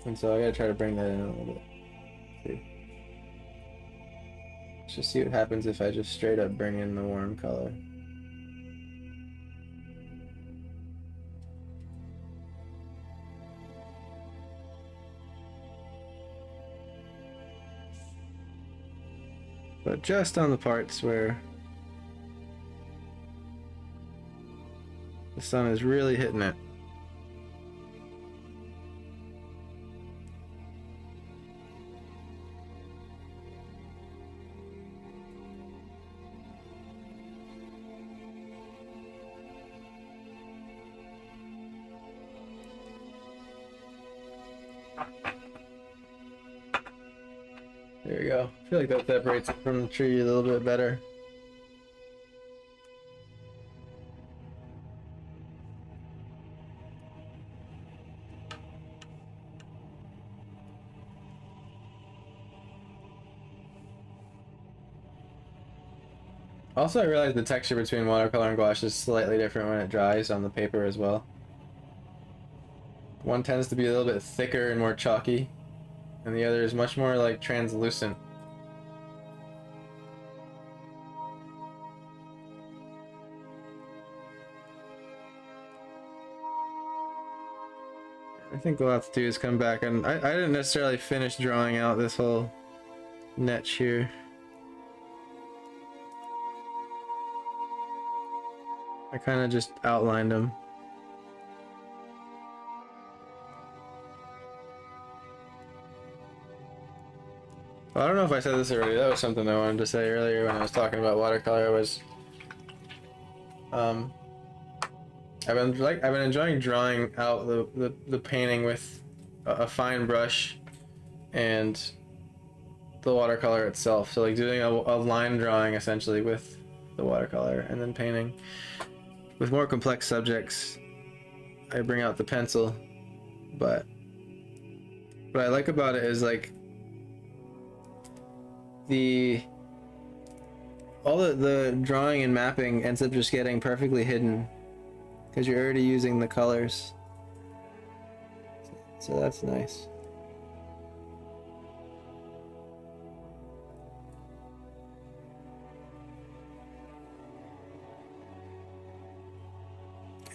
And so I gotta try to bring that in a little bit. See. Let's just see what happens if I just straight up bring in the warm color. But just on the parts where the sun is really hitting it. There we go. I feel like that separates it from the tree a little bit better. Also, I realized the texture between watercolor and gouache is slightly different when it dries on the paper as well. One tends to be a little bit thicker and more chalky, and the other is much more like translucent. I think we'll have to do is come back, and I didn't necessarily finish drawing out this whole niche here. I kind of just outlined them. Well, I don't know if I said this already. That was something I wanted to say earlier when I was talking about watercolor. Was um, I've been enjoying drawing out the painting with a fine brush and the watercolor itself. So like doing a line drawing essentially with the watercolor and then painting. With more complex subjects, I bring out the pencil, but what I like about it is like all the drawing and mapping ends up just getting perfectly hidden because you're already using the colors. So that's nice.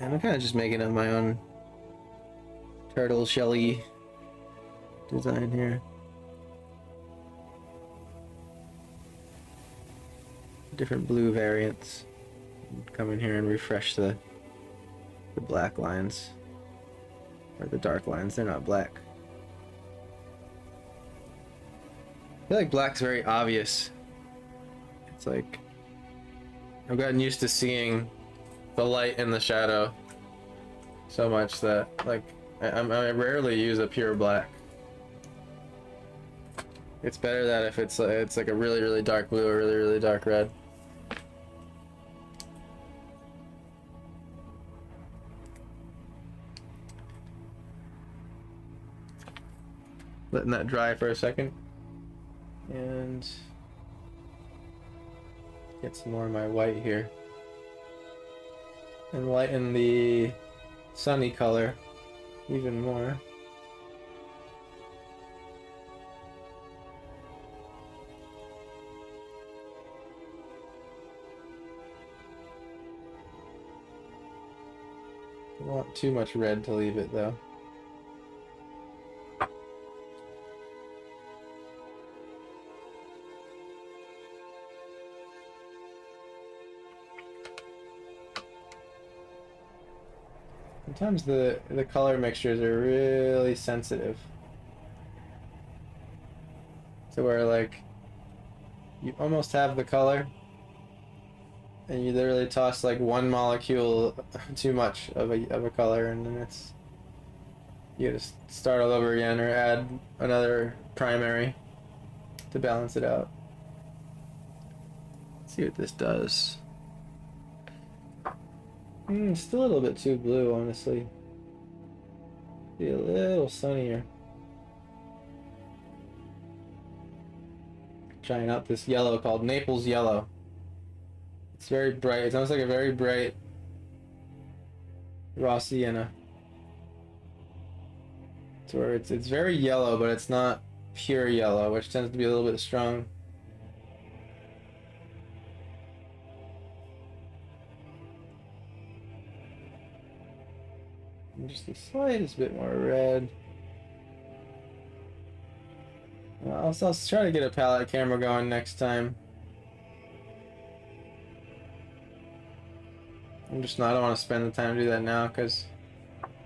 And I'm kind of just making up my own turtle shelly design here. Different blue variants. Come in here and refresh the black lines. Or the dark lines, they're not black. I feel like black's very obvious. It's like I've gotten used to seeing the light and the shadow so much that like I rarely use a pure black. It's better that if it's like a really dark blue or really dark red. Letting that dry for a second and get some more of my white here and lighten the sunny color even more. Don't want too much red to leave it though. Sometimes the color mixtures are really sensitive to where like you almost have the color and you literally toss like one molecule too much of a color and then you just start all over again or add another primary to balance it out. Let's see what this does. Still a little bit too blue, honestly. Be a little sunnier. Trying out this yellow called Naples Yellow. It's very bright. It's almost like a very bright raw sienna. It's where it's very yellow, but it's not pure yellow, which tends to be a little bit strong. Just the slightest bit more red. I'll try to get a palette camera going next time. I don't want to spend the time to do that now because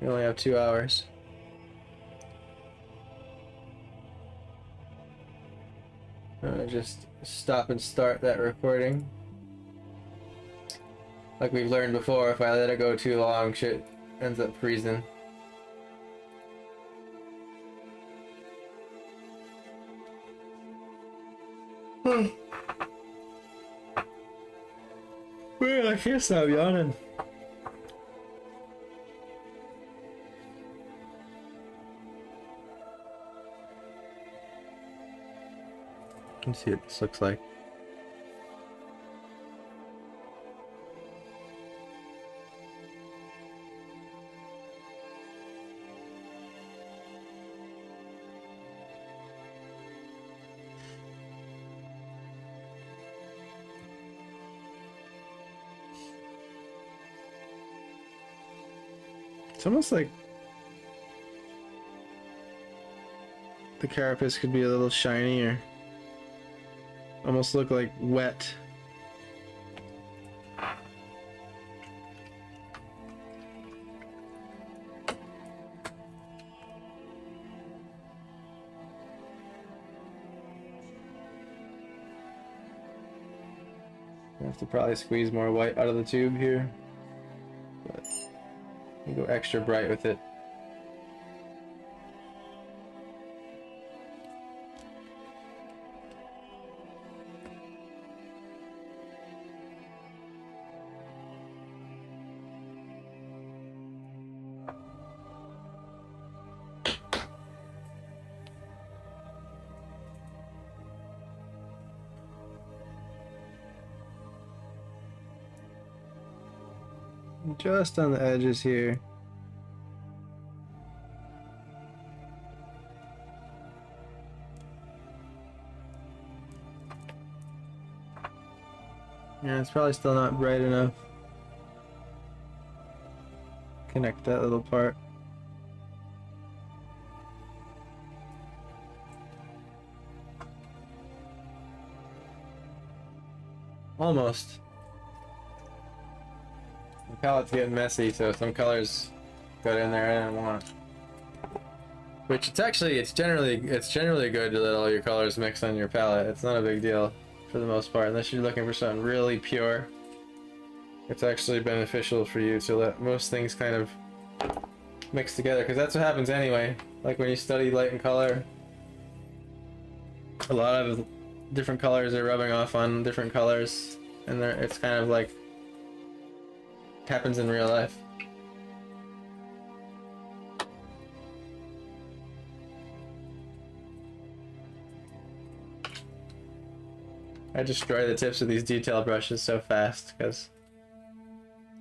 we only have 2 hours. I'm gonna just stop and start that recording. Like we've learned before, if I let it go too long, shit ends up freezing. Well, I can't stop yawning. Let's see what this looks like. It's almost like the carapace could be a little shinier. Almost look like wet. I have to probably squeeze more white out of the tube here, but you go extra bright with it. Just on the edges here. Yeah, it's probably still not bright enough. Connect that little part. Almost. The palette's getting messy, so some colors got in there I didn't want. Which it's generally good to let all your colors mix on your palette. It's not a big deal for the most part, unless you're looking for something really pure. It's actually beneficial for you to let most things kind of mix together, because that's what happens anyway. Like when you study light and color, a lot of different colors are rubbing off on different colors, and it's kind of like happens in real life. I destroy the tips of these detail brushes so fast because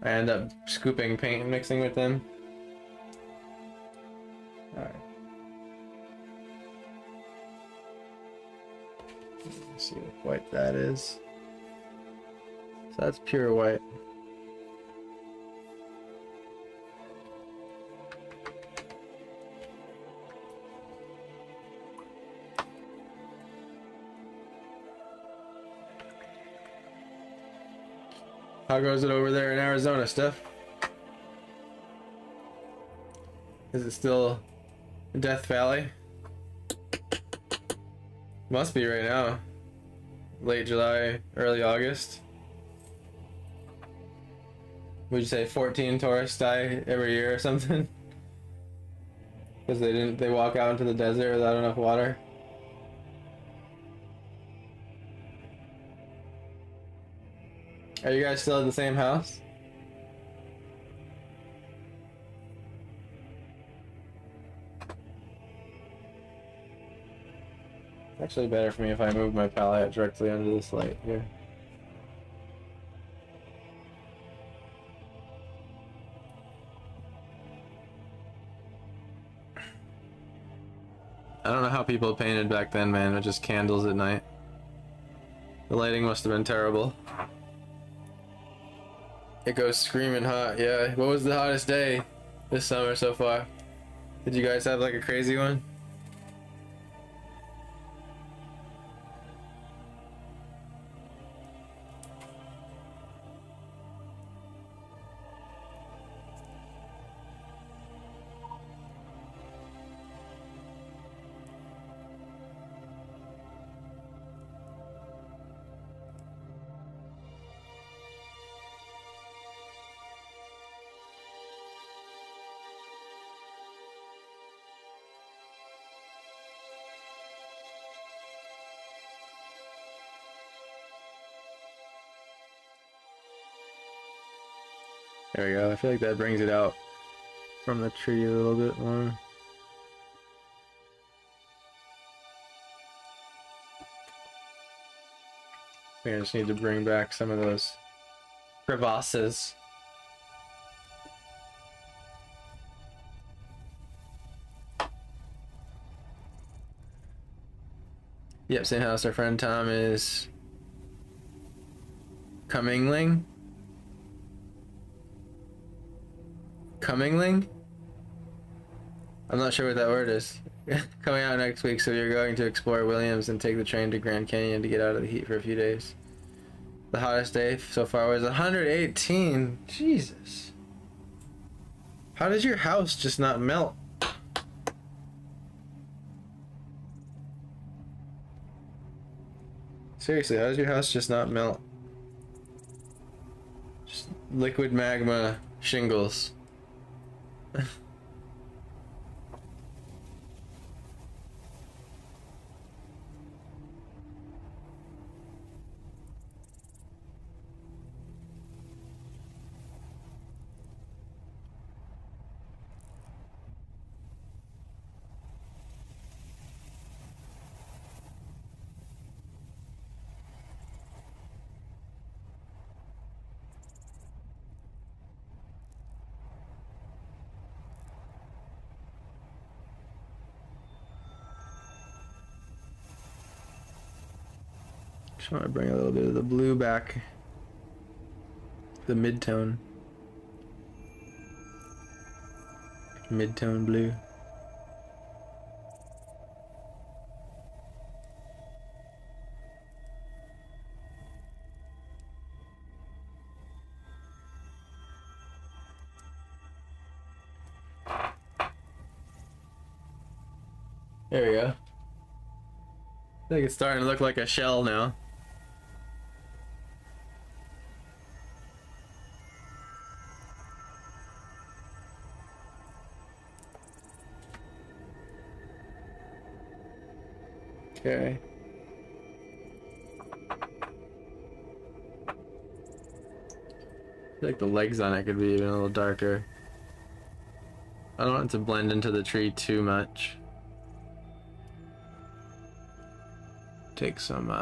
I end up scooping paint and mixing with them. Alright. Let's see what white that is. So that's pure white. How goes it over there in Arizona, Steph? Is it still Death Valley? Must be right now. Late July, early August. Would you say 14 tourists die every year or something? Because they walk out into the desert without enough water? Are you guys still at the same house? It's actually better for me if I move my palette directly under this light here. I don't know how people painted back then, man, with just candles at night. The lighting must have been terrible. It goes screaming hot, yeah. What was the hottest day this summer so far? Did you guys have like a crazy one? There we go. I feel like that brings it out from the tree a little bit more. I think I just need to bring back some of those crevasses. Yep, same house. Our friend Tom is Cummingling. Cummingling? I'm not sure what that word is. Coming out next week, so you're going to explore Williams and take the train to Grand Canyon to get out of the heat for a few days. The hottest day so far was 118. Jesus. How does your house just not melt? Seriously, how does your house just not melt? liquid magma shingles. Just want to bring a little bit of the blue back. The mid-tone. Mid-tone blue. There we go. I think it's starting to look like a shell now. Okay. I feel like the legs on it could be even a little darker. I don't want it to blend into the tree too much. Take some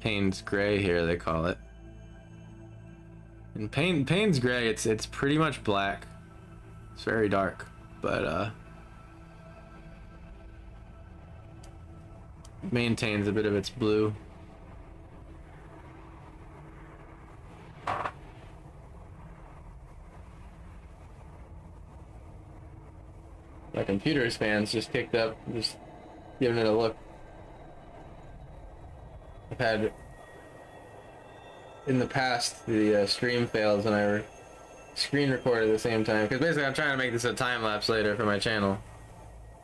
Payne's Gray here, they call it. And Payne's Gray, it's pretty much black. It's very dark, but maintains a bit of its blue. My computer's fans just kicked up, just giving it a look. I've had in the past the stream fails when I screen record at the same time, because basically I'm trying to make this a time lapse later for my channel,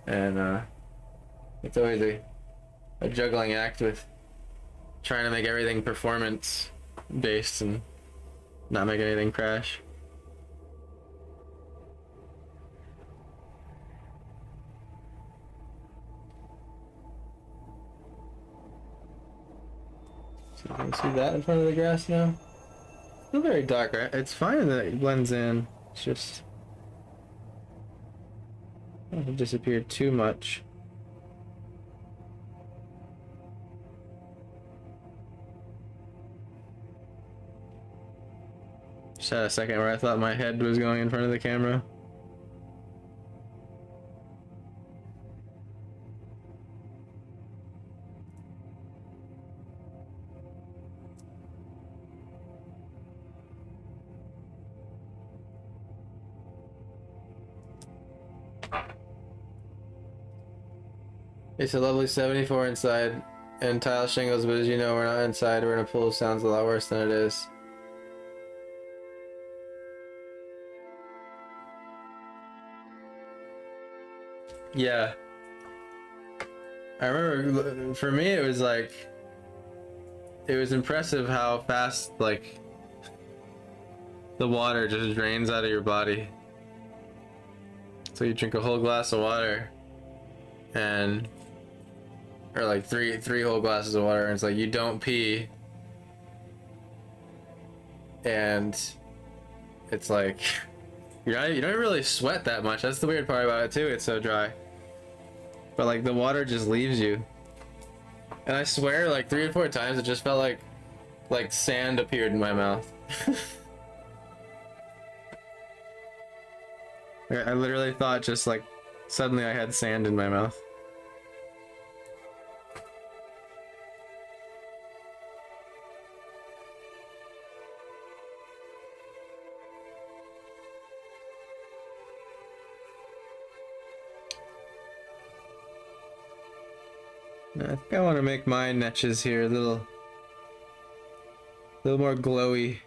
and it's always a juggling act with trying to make everything performance based and not make anything crash. So you can see that in front of the grass now. Still very dark, right? It's fine that it blends in. It's just it disappeared too much. Just had a second where I thought my head was going in front of the camera. It's a lovely 74 inside and tile shingles, but as you know, we're not inside. We're in a pool. Sounds a lot worse than it is. Yeah. I remember for me it was like, it was impressive how fast like the water just drains out of your body. So you drink a whole glass of water and or like three whole glasses of water, and it's like you don't pee, and it's like you don't really sweat that much. That's the weird part about it too. It's so dry, but like the water just leaves you. And I swear, like 3 or 4 times, it just felt like sand appeared in my mouth. I literally thought just like suddenly I had sand in my mouth. I think I want to make my niches here a little more glowy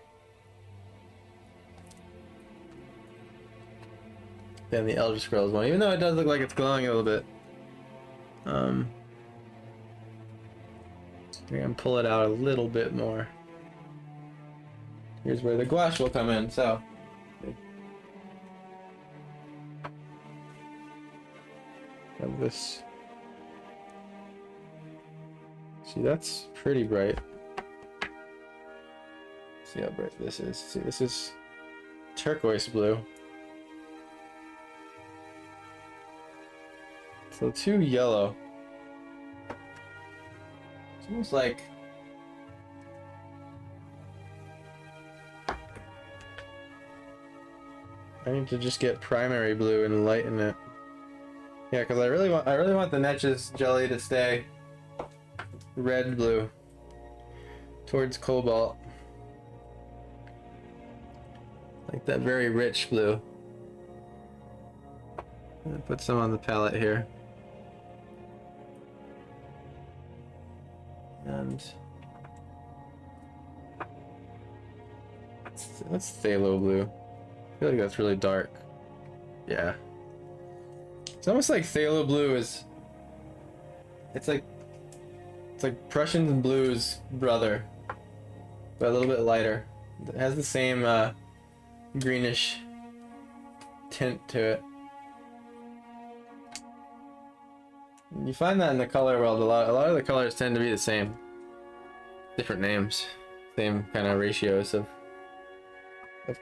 than the Elder Scrolls one, even though it does look like it's glowing a little bit. I'm gonna pull it out a little bit more. here's where the gouache will come in. So have this. See, that's pretty bright. See how bright this is. See, this is turquoise blue. So too yellow. It's almost like I need to just get primary blue and lighten it. Yeah, because I really want the Netches jelly to stay red blue towards cobalt. Like that very rich blue. I'm gonna put some on the palette here. And that's phthalo blue. I feel like that's really dark. Yeah. It's almost like phthalo blue is. It's like Prussian blue's brother, but a little bit lighter. It has the same greenish tint to it. You find that in the color world a lot of the colors tend to be the same. Different names. Same kind of ratios of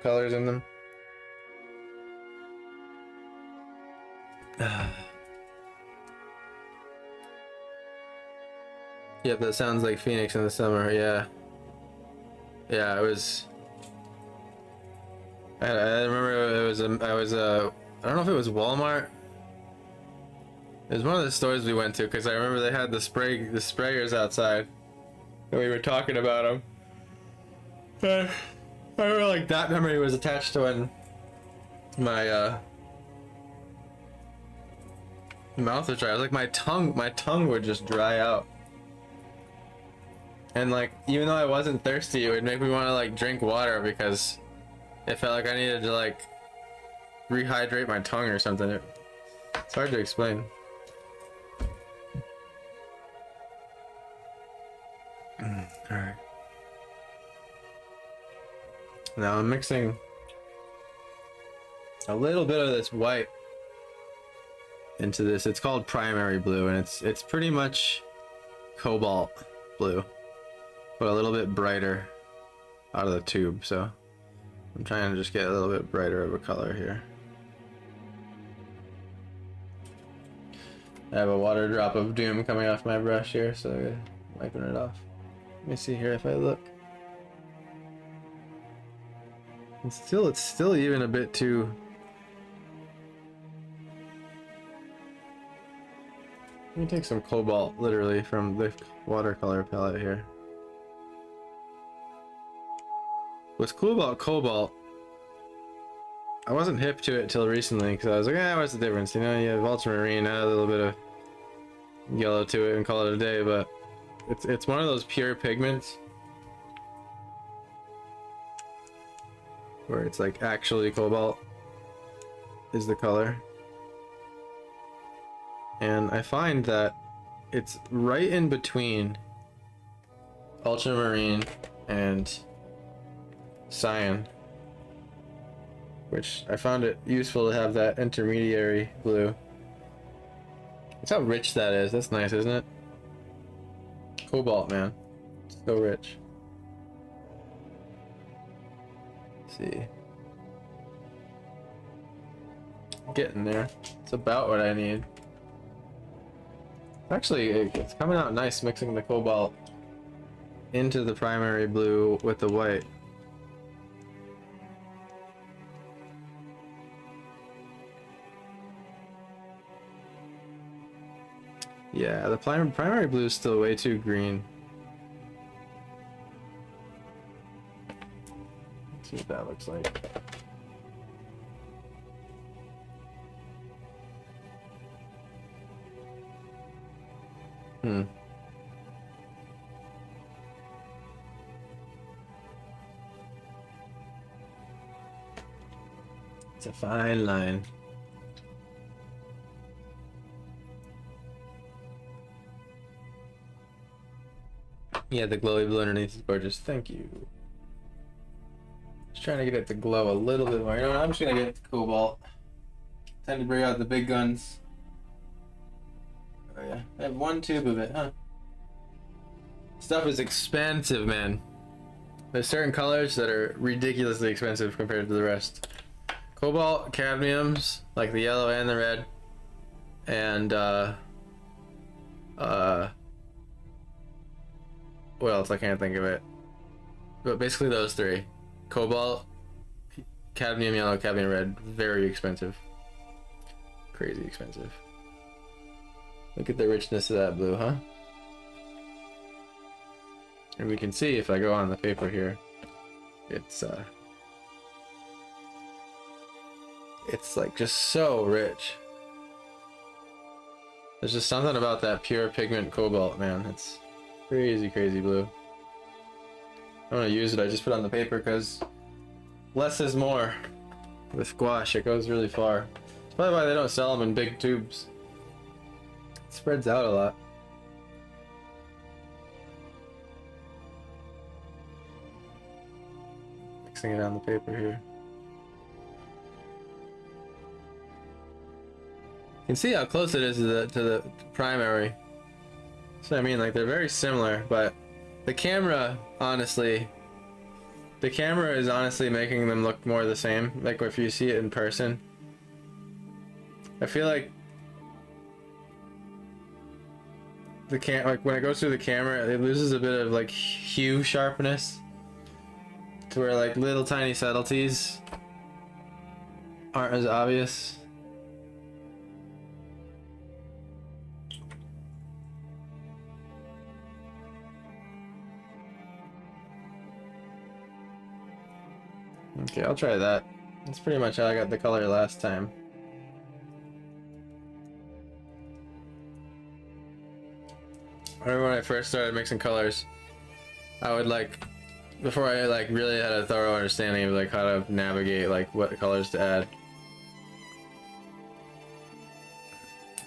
colors in them. Yep, that sounds like Phoenix in the summer, yeah. Yeah, it was... I remember it was I don't know if it was Walmart. It was one of the stores we went to, because I remember they had the sprayers outside. And we were talking about them. I remember like that memory was attached to when my mouth was dry. I was like my tongue would just dry out. And like even though I wasn't thirsty, it would make me want to like drink water because it felt like I needed to like rehydrate my tongue or something. It's hard to explain. Alright. Now I'm mixing a little bit of this white into this. It's called primary blue, and it's pretty much cobalt blue, but a little bit brighter out of the tube. So I'm trying to just get a little bit brighter of a color here. I have a water drop of doom coming off my brush here, so I'm wiping it off. Let me see here if I look. It's still even a bit too. Let me take some cobalt literally from the watercolor palette here. What's cool about cobalt, I wasn't hip to it till recently because I was like, what's the difference? You know, you have ultramarine, add a little bit of yellow to it and call it a day, but it's one of those pure pigments where it's like actually cobalt is the color. And I find that it's right in between ultramarine and cyan, which I found it useful to have that intermediary blue. That's how rich that is. That's nice, isn't it? Cobalt, man. So rich. Let's see. Getting there. It's about what I need. Actually, it's coming out nice mixing the cobalt into the primary blue with the white. Yeah, the primary blue is still way too green. Let's see what that looks like. It's a fine line. Yeah, the glowy blue underneath is gorgeous. Thank you. trying to get it to glow a little bit more. You know what? I'm just gonna get cobalt. Time to bring out the big guns. Oh yeah, I have one tube of it, huh? Stuff is expensive, man. There's certain colors that are ridiculously expensive compared to the rest. Cobalt, cadmiums, like the yellow and the red, and what else? I can't think of it. But basically those three. Cobalt, cadmium yellow, cadmium red. Very expensive. Crazy expensive. Look at the richness of that blue, huh? And we can see if I go on the paper here, it's like just so rich. There's just something about that pure pigment cobalt, man. It's crazy, crazy blue. I don't want to use it, I just put it on the paper because less is more. With gouache, it goes really far. That's probably why they don't sell them in big tubes. It spreads out a lot. Mixing it on the paper here. You can see how close it is to the primary. That's what I mean, like they're very similar, but the camera is honestly making them look more the same. Like if you see it in person, I feel like like when it goes through the camera, it loses a bit of like hue sharpness to where like little tiny subtleties aren't as obvious. Okay, I'll try that. That's pretty much how I got the color last time. I remember when I first started mixing colors, I would like, before I like really had a thorough understanding of like how to navigate like what colors to add.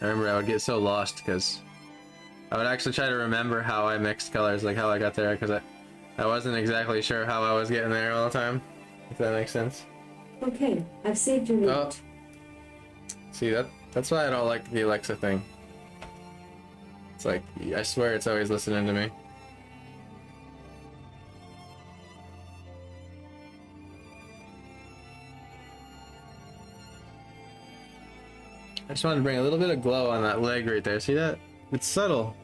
I remember I would get so lost because I would actually try to remember how I mixed colors, like how I got there, because I wasn't exactly sure how I was getting there all the time. If that makes sense. Okay, I've saved your note. Oh. See, that's why I don't like the Alexa thing. It's like, I swear it's always listening to me. I just wanted to bring a little bit of glow on that leg right there. See that? It's subtle.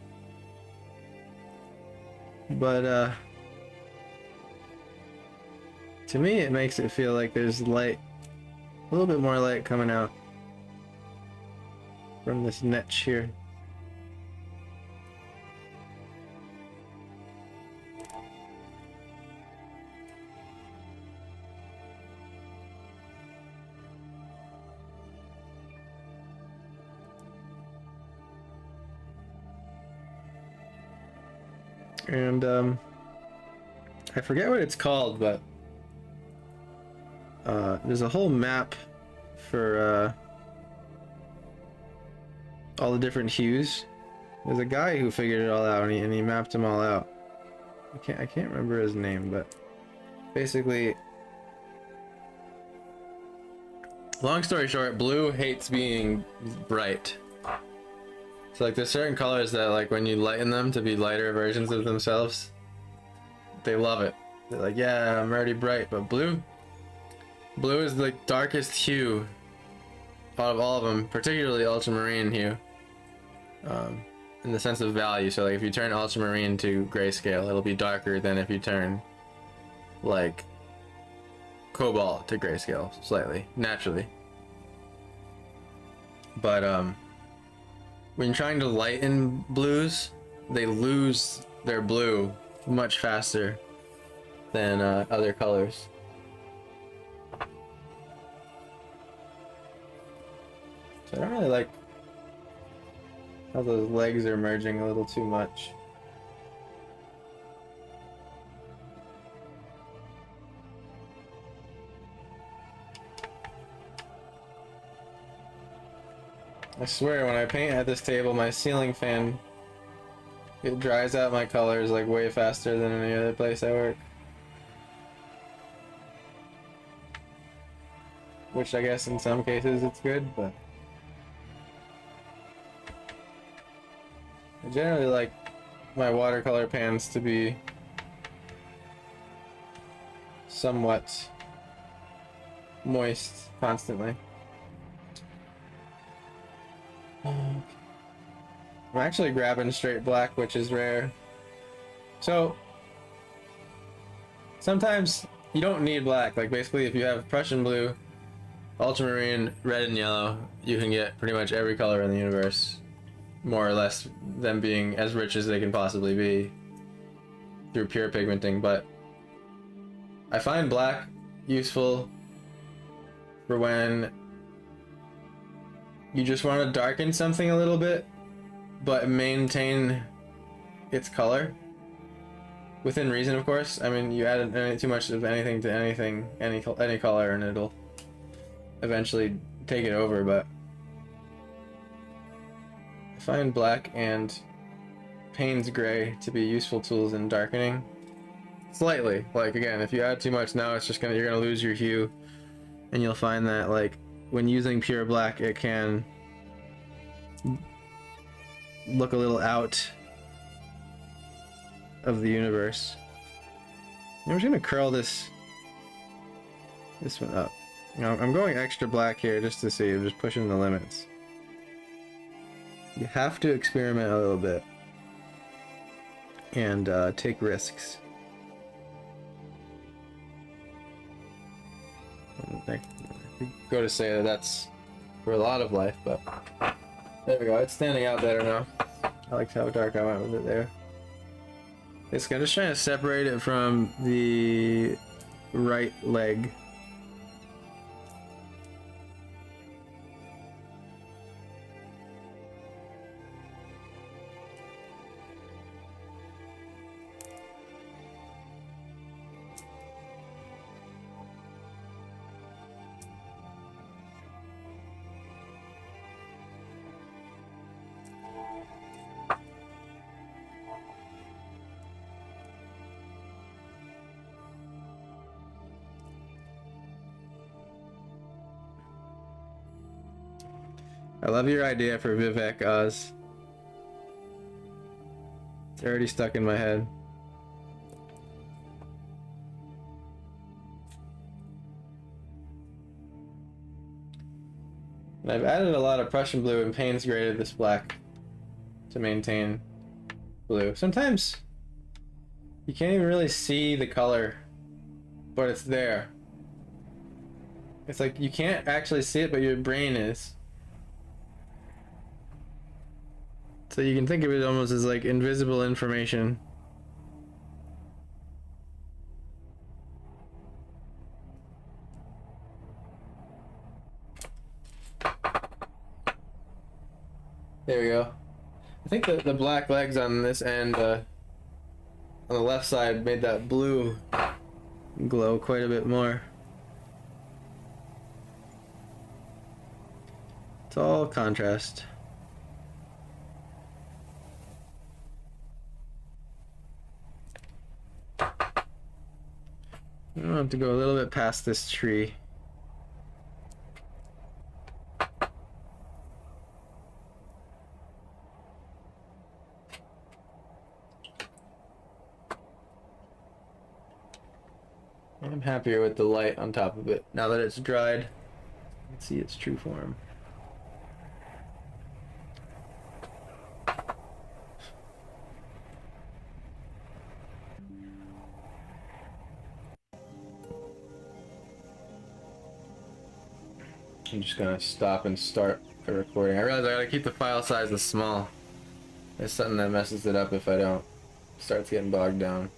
But, to me, it makes it feel like there's light, a little bit more light coming out from this niche here. And, I forget what it's called, but there's a whole map for all the different hues. There's a guy who figured it all out, and he mapped them all out. I can't remember his name, but basically, long story short, blue hates being bright. So like there's certain colors that like when you lighten them to be lighter versions of themselves, they love it. They're like, yeah, I'm already bright, but blue is the darkest hue out of all of them, particularly ultramarine hue, in the sense of value. So like if you turn ultramarine to grayscale, it'll be darker than if you turn like cobalt to grayscale slightly, naturally. But when trying to lighten blues, they lose their blue much faster than other colors. So I don't really like how those legs are merging a little too much. I swear, when I paint at this table, my ceiling fan, it dries out my colors like way faster than any other place I work. which I guess in some cases it's good, but I generally like my watercolor pans to be somewhat moist constantly. I'm actually grabbing straight black, which is rare. So sometimes you don't need black. Like basically if you have Prussian blue, ultramarine, red, and yellow, you can get pretty much every color in the universe, more or less them being as rich as they can possibly be through pure pigmenting. But I find black useful for when you just want to darken something a little bit but maintain its color within reason, of course. I mean, you add too much of anything to anything, any color, and it'll eventually take it over. But I find black and Payne's gray to be useful tools in darkening slightly. Like again, if you add too much now, it's just you're gonna lose your hue, and you'll find that like when using pure black, it can look a little out of the universe. I'm just gonna curl this one up. Now, I'm going extra black here just to see. I'm just pushing the limits. You have to experiment a little bit and take risks. I could go to say that that's for a lot of life, but there we go. It's standing out better now. I liked how dark I went with it there. Basically, I'm just trying to separate it from the right leg. I love your idea for Vivek, Oz. It's already stuck in my head. And I've added a lot of Prussian blue and Payne's gray to this black to maintain blue. Sometimes you can't even really see the color, but it's there. It's like you can't actually see it, but your brain is. So you can think of it almost as like invisible information. There we go. I think the black legs on this end, on the left side, made that blue glow quite a bit more. It's all contrast. I'm gonna have to go a little bit past this tree. I'm happier with the light on top of it now that it's dried. Let's see its true form. I'm just gonna stop and start the recording. I realize I gotta keep the file size this small. It's something that messes it up if I don't. It starts getting bogged down.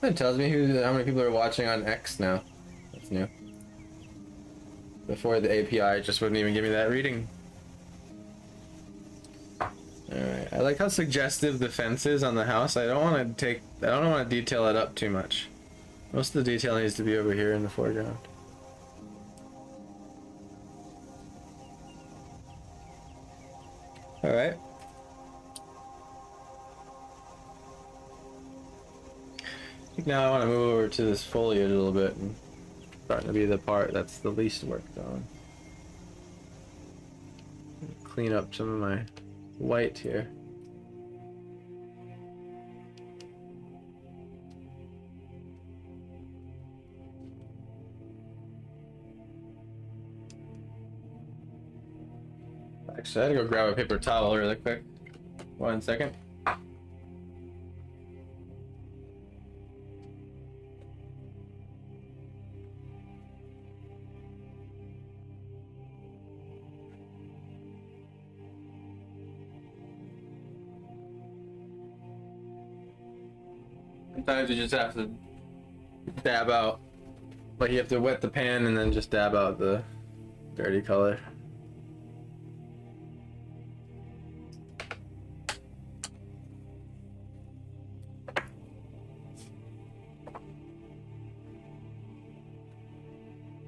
It tells me how many people are watching on X now. That's new. Before the API just wouldn't even give me that reading. Alright, I like how suggestive the fence is on the house. I don't want to detail it up too much. Most of the detail needs to be over here in the foreground. Alright. I think now I want to move over to this foliage a little bit and starting to be the part that's the least worked on. Clean up some of my white here. Actually, I had to go grab a paper towel really quick. 1 second. Sometimes you just have to dab out, like you have to wet the pan and then just dab out the dirty color.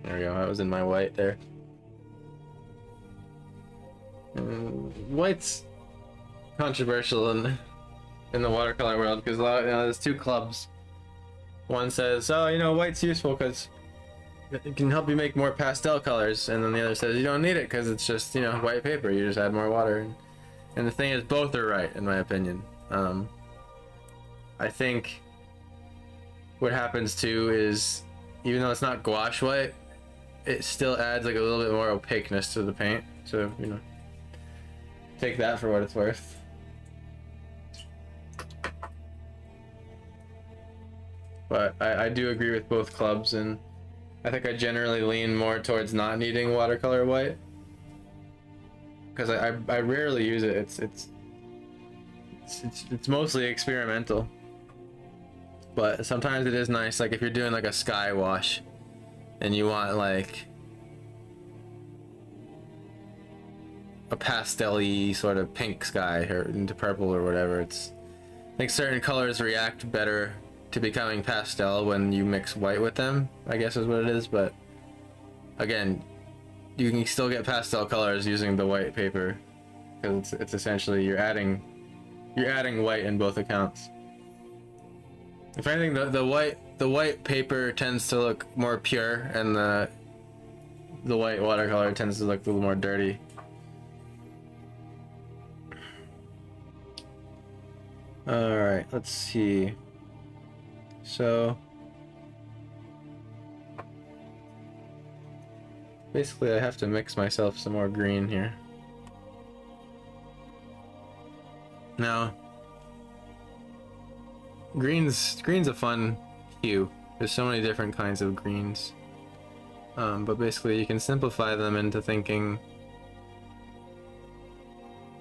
There we go, that was in my white there. White's controversial in the watercolor world because a lot, there's two clubs. One says, oh, white's useful because it can help you make more pastel colors, and then the other says you don't need it because it's just white paper, you just add more water. And the thing is, both are right in my opinion. I think what happens too is, even though it's not gouache white, it still adds like a little bit more opaqueness to the paint, so take that for what it's worth. But I do agree with both clubs, and I think I generally lean more towards not needing watercolor white because I rarely use it. It's mostly experimental, but sometimes it is nice, like if you're doing like a sky wash and you want like a pastel-y sort of pink sky or into purple or whatever. I think certain colors react better to becoming pastel when you mix white with them, I guess is what it is. But again, you can still get pastel colors using the white paper because it's essentially you're adding white in both accounts. If anything, the white paper tends to look more pure, and the white watercolor tends to look a little more dirty. All right, let's see. So basically I have to mix myself some more green here. Now, green's a fun hue. There's so many different kinds of greens. But basically you can simplify them into thinking,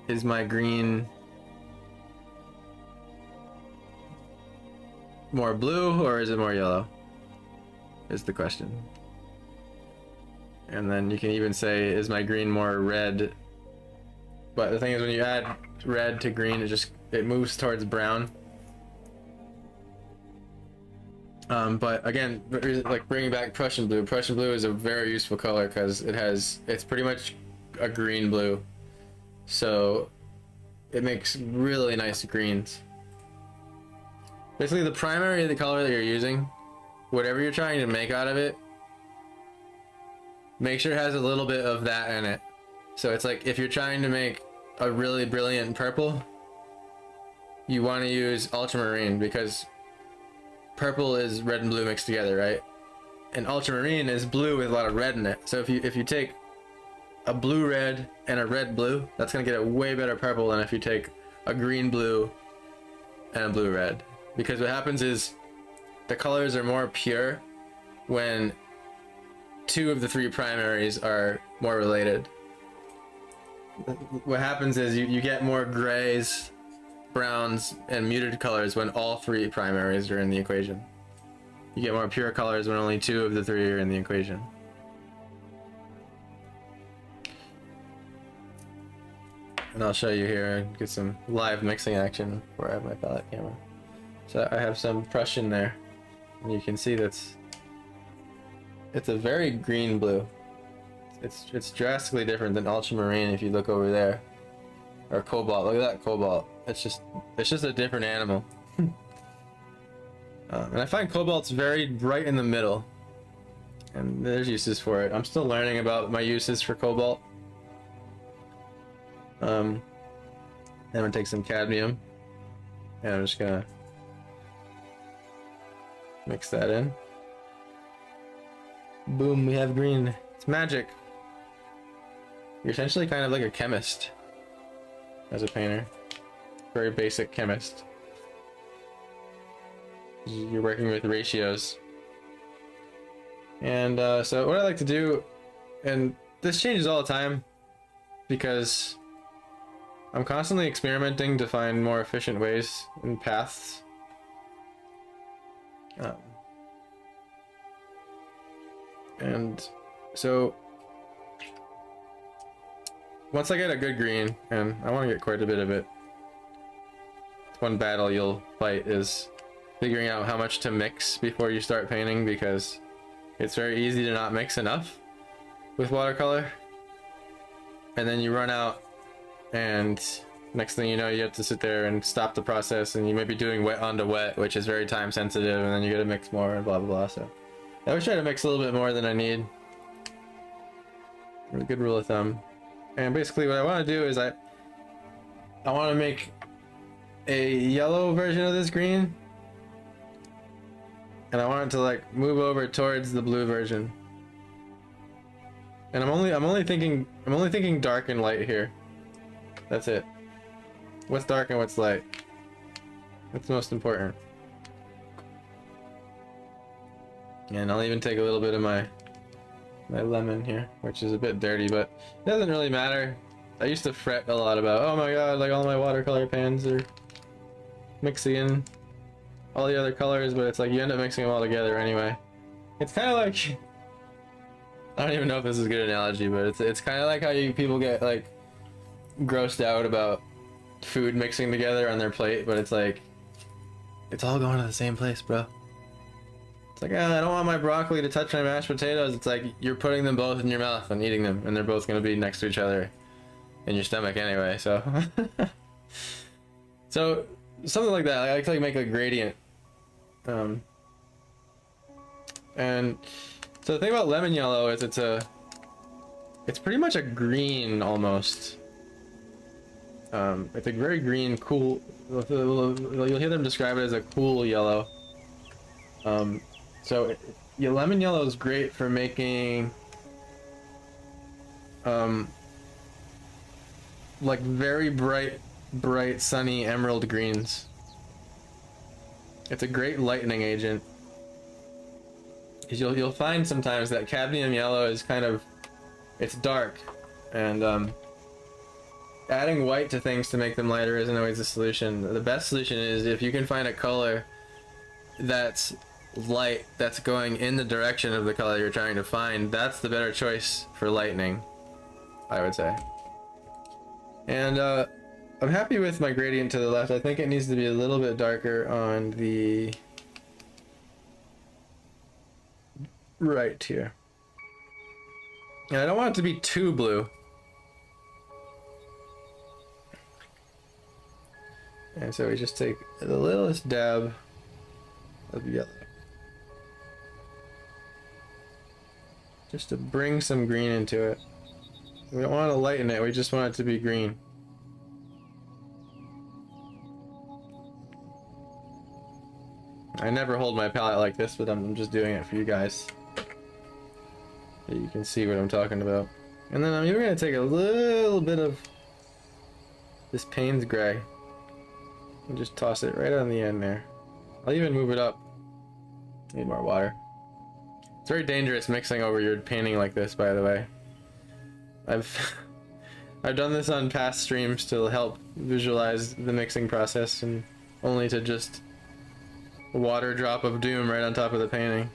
is my green more blue or is it more yellow? Is the question. And then you can even say, is my green more red? But the thing is, when you add red to green, it moves towards brown. But again, like bringing back Prussian blue. Prussian blue is a very useful color because it's pretty much a green blue. So it makes really nice greens. Basically, the primary of the color that you're using, whatever you're trying to make out of it, make sure it has a little bit of that in it. So it's like if you're trying to make a really brilliant purple, you want to use ultramarine because purple is red and blue mixed together, right? And ultramarine is blue with a lot of red in it. So if you take a blue red and a red blue, that's gonna get a way better purple than if you take a green blue and a blue red. Because what happens is the colors are more pure when two of the three primaries are more related. What happens is you get more grays, browns, and muted colors when all three primaries are in the equation. You get more pure colors when only two of the three are in the equation. And I'll show you here and get some live mixing action before I have my palette camera. So I have some Prussian there, and you can see it's a very green blue. It's drastically different than ultramarine if you look over there, or cobalt. Look at that cobalt. It's just a different animal. And I find cobalt's very right in the middle. And there's uses for it. I'm still learning about my uses for cobalt. I'm gonna take some cadmium, and I'm just gonna mix that in. Boom, we have green. It's magic. You're essentially kind of like a chemist as a painter. Very basic chemist. You're working with ratios. And so what I like to do, and this changes all the time because I'm constantly experimenting to find more efficient ways and paths. And so once I get a good green, and I want to get quite a bit of it, one battle you'll fight is figuring out how much to mix before you start painting, because it's very easy to not mix enough with watercolor, and then you run out, and next thing you know you have to sit there and stop the process, and you may be doing wet onto wet, which is very time sensitive, and then you gotta mix more and blah blah blah. So I always try to mix a little bit more than I need. A good rule of thumb. And basically what I want to do is I want to make a yellow version of this green, and I want it to like move over towards the blue version. And I'm only thinking dark and light here. That's it. What's dark and what's light? That's most important. And I'll even take a little bit of my lemon here, which is a bit dirty, but it doesn't really matter. I used to fret a lot about, oh my god, like all my watercolor pans are mixing in all the other colors, but it's like you end up mixing them all together anyway. It's kind of like, I don't even know if this is a good analogy, but it's kind of like how people get like grossed out about food mixing together on their plate, but it's like, it's all going to the same place, bro. It's like, I don't want my broccoli to touch my mashed potatoes. It's like you're putting them both in your mouth and eating them, and they're both going to be next to each other in your stomach anyway, so so something like that. I like to make a gradient, and so the thing about lemon yellow is it's pretty much a green almost. It's a very green, cool, you'll hear them describe it as a cool yellow. So your lemon yellow is great for making like very bright sunny emerald greens. It's a great lightening agent. You'll find sometimes that cadmium yellow is kind of, it's dark, and adding white to things to make them lighter isn't always the solution. The best solution is if you can find a color that's light, that's going in the direction of the color you're trying to find. That's the better choice for lightening, I would say. And I'm happy with my gradient to the left. I think it needs to be a little bit darker on the right here. And I don't want it to be too blue. And so we just take the littlest dab of yellow, just to bring some green into it. We don't want to lighten it, we just want it to be green. I never hold my palette like this, but I'm just doing it for you guys, so you can see what I'm talking about. And then I'm even going to take a little bit of this Payne's gray and just toss it right on the end there. I'll even move it up. Need more water. It's very dangerous mixing over your painting like this, by the way. I've done this on past streams to help visualize the mixing process, and only to just water drop of doom right on top of the painting.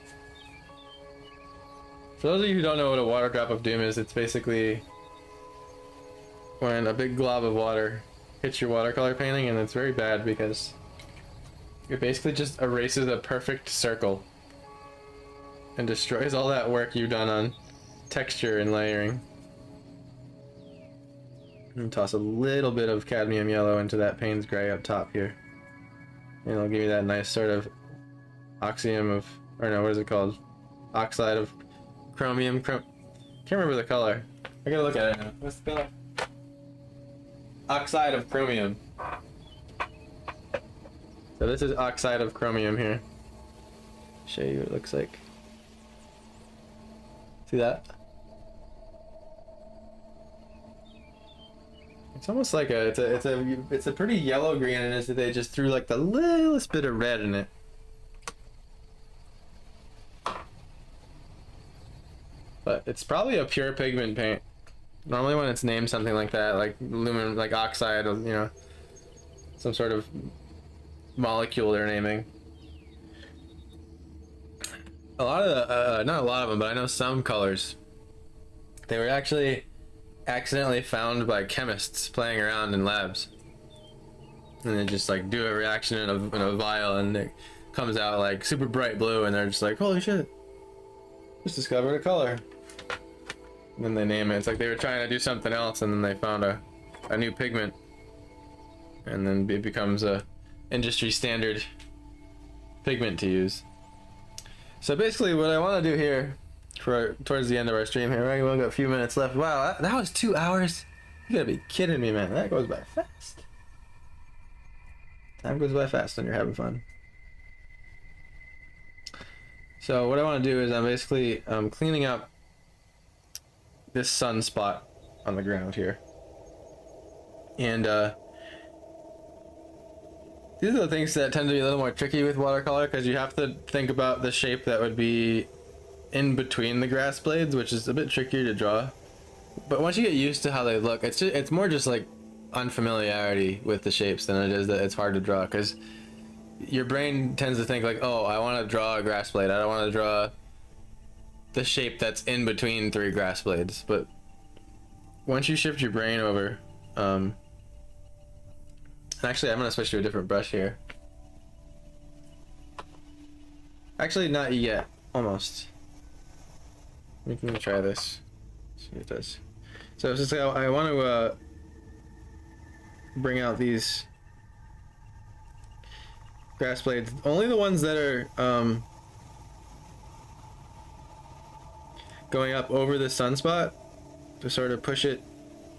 For those of you who don't know what a water drop of doom is, it's basically when a big glob of water hits your watercolor painting, and it's very bad because it basically just erases a perfect circle and destroys all that work you've done on texture and layering. And toss a little bit of cadmium yellow into that Payne's gray up top here, and it'll give you that nice sort of oxium of, or no, what is it called? Oxide of Chromium. Can't remember the color. I gotta look at it now. What's the color? Oxide of chromium. So this is oxide of chromium here. Show you what it looks like. See that? It's almost like it's a pretty yellow green, and they just threw like the littlest bit of red in it. But it's probably a pure pigment paint. Normally when it's named something like that, like lumen, like oxide, you know, some sort of molecule they're naming. A lot of the, not a lot of them, but I know some colors, they were actually accidentally found by chemists playing around in labs. And they just like do a reaction in a vial, and it comes out like super bright blue, and they're just like, holy shit, just discovered a color. And then they name it. It's like they were trying to do something else, and then they found a new pigment, and then it becomes a industry standard pigment to use. So basically what I want to do here for towards the end of our stream here, we've only got a few minutes left. Wow, that was 2 hours. You gotta be kidding me, man. That goes by fast. Time goes by fast when you're having fun. So what I want to do is I'm basically cleaning up this sunspot on the ground here, and these are the things that tend to be a little more tricky with watercolor, because you have to think about the shape that would be in between the grass blades, which is a bit trickier to draw. But once you get used to how they look, it's more just like unfamiliarity with the shapes than it is that it's hard to draw, because your brain tends to think like, oh, I want to draw a grass blade, I don't want to draw the shape that's in between 3 grass blades. But once you shift your brain over, actually I'm gonna switch to a different brush here. Actually, not yet. Almost. Let me try this. See what it does. So it's just like I want to bring out these grass blades. Only the ones that are going up over the sunspot, to sort of push it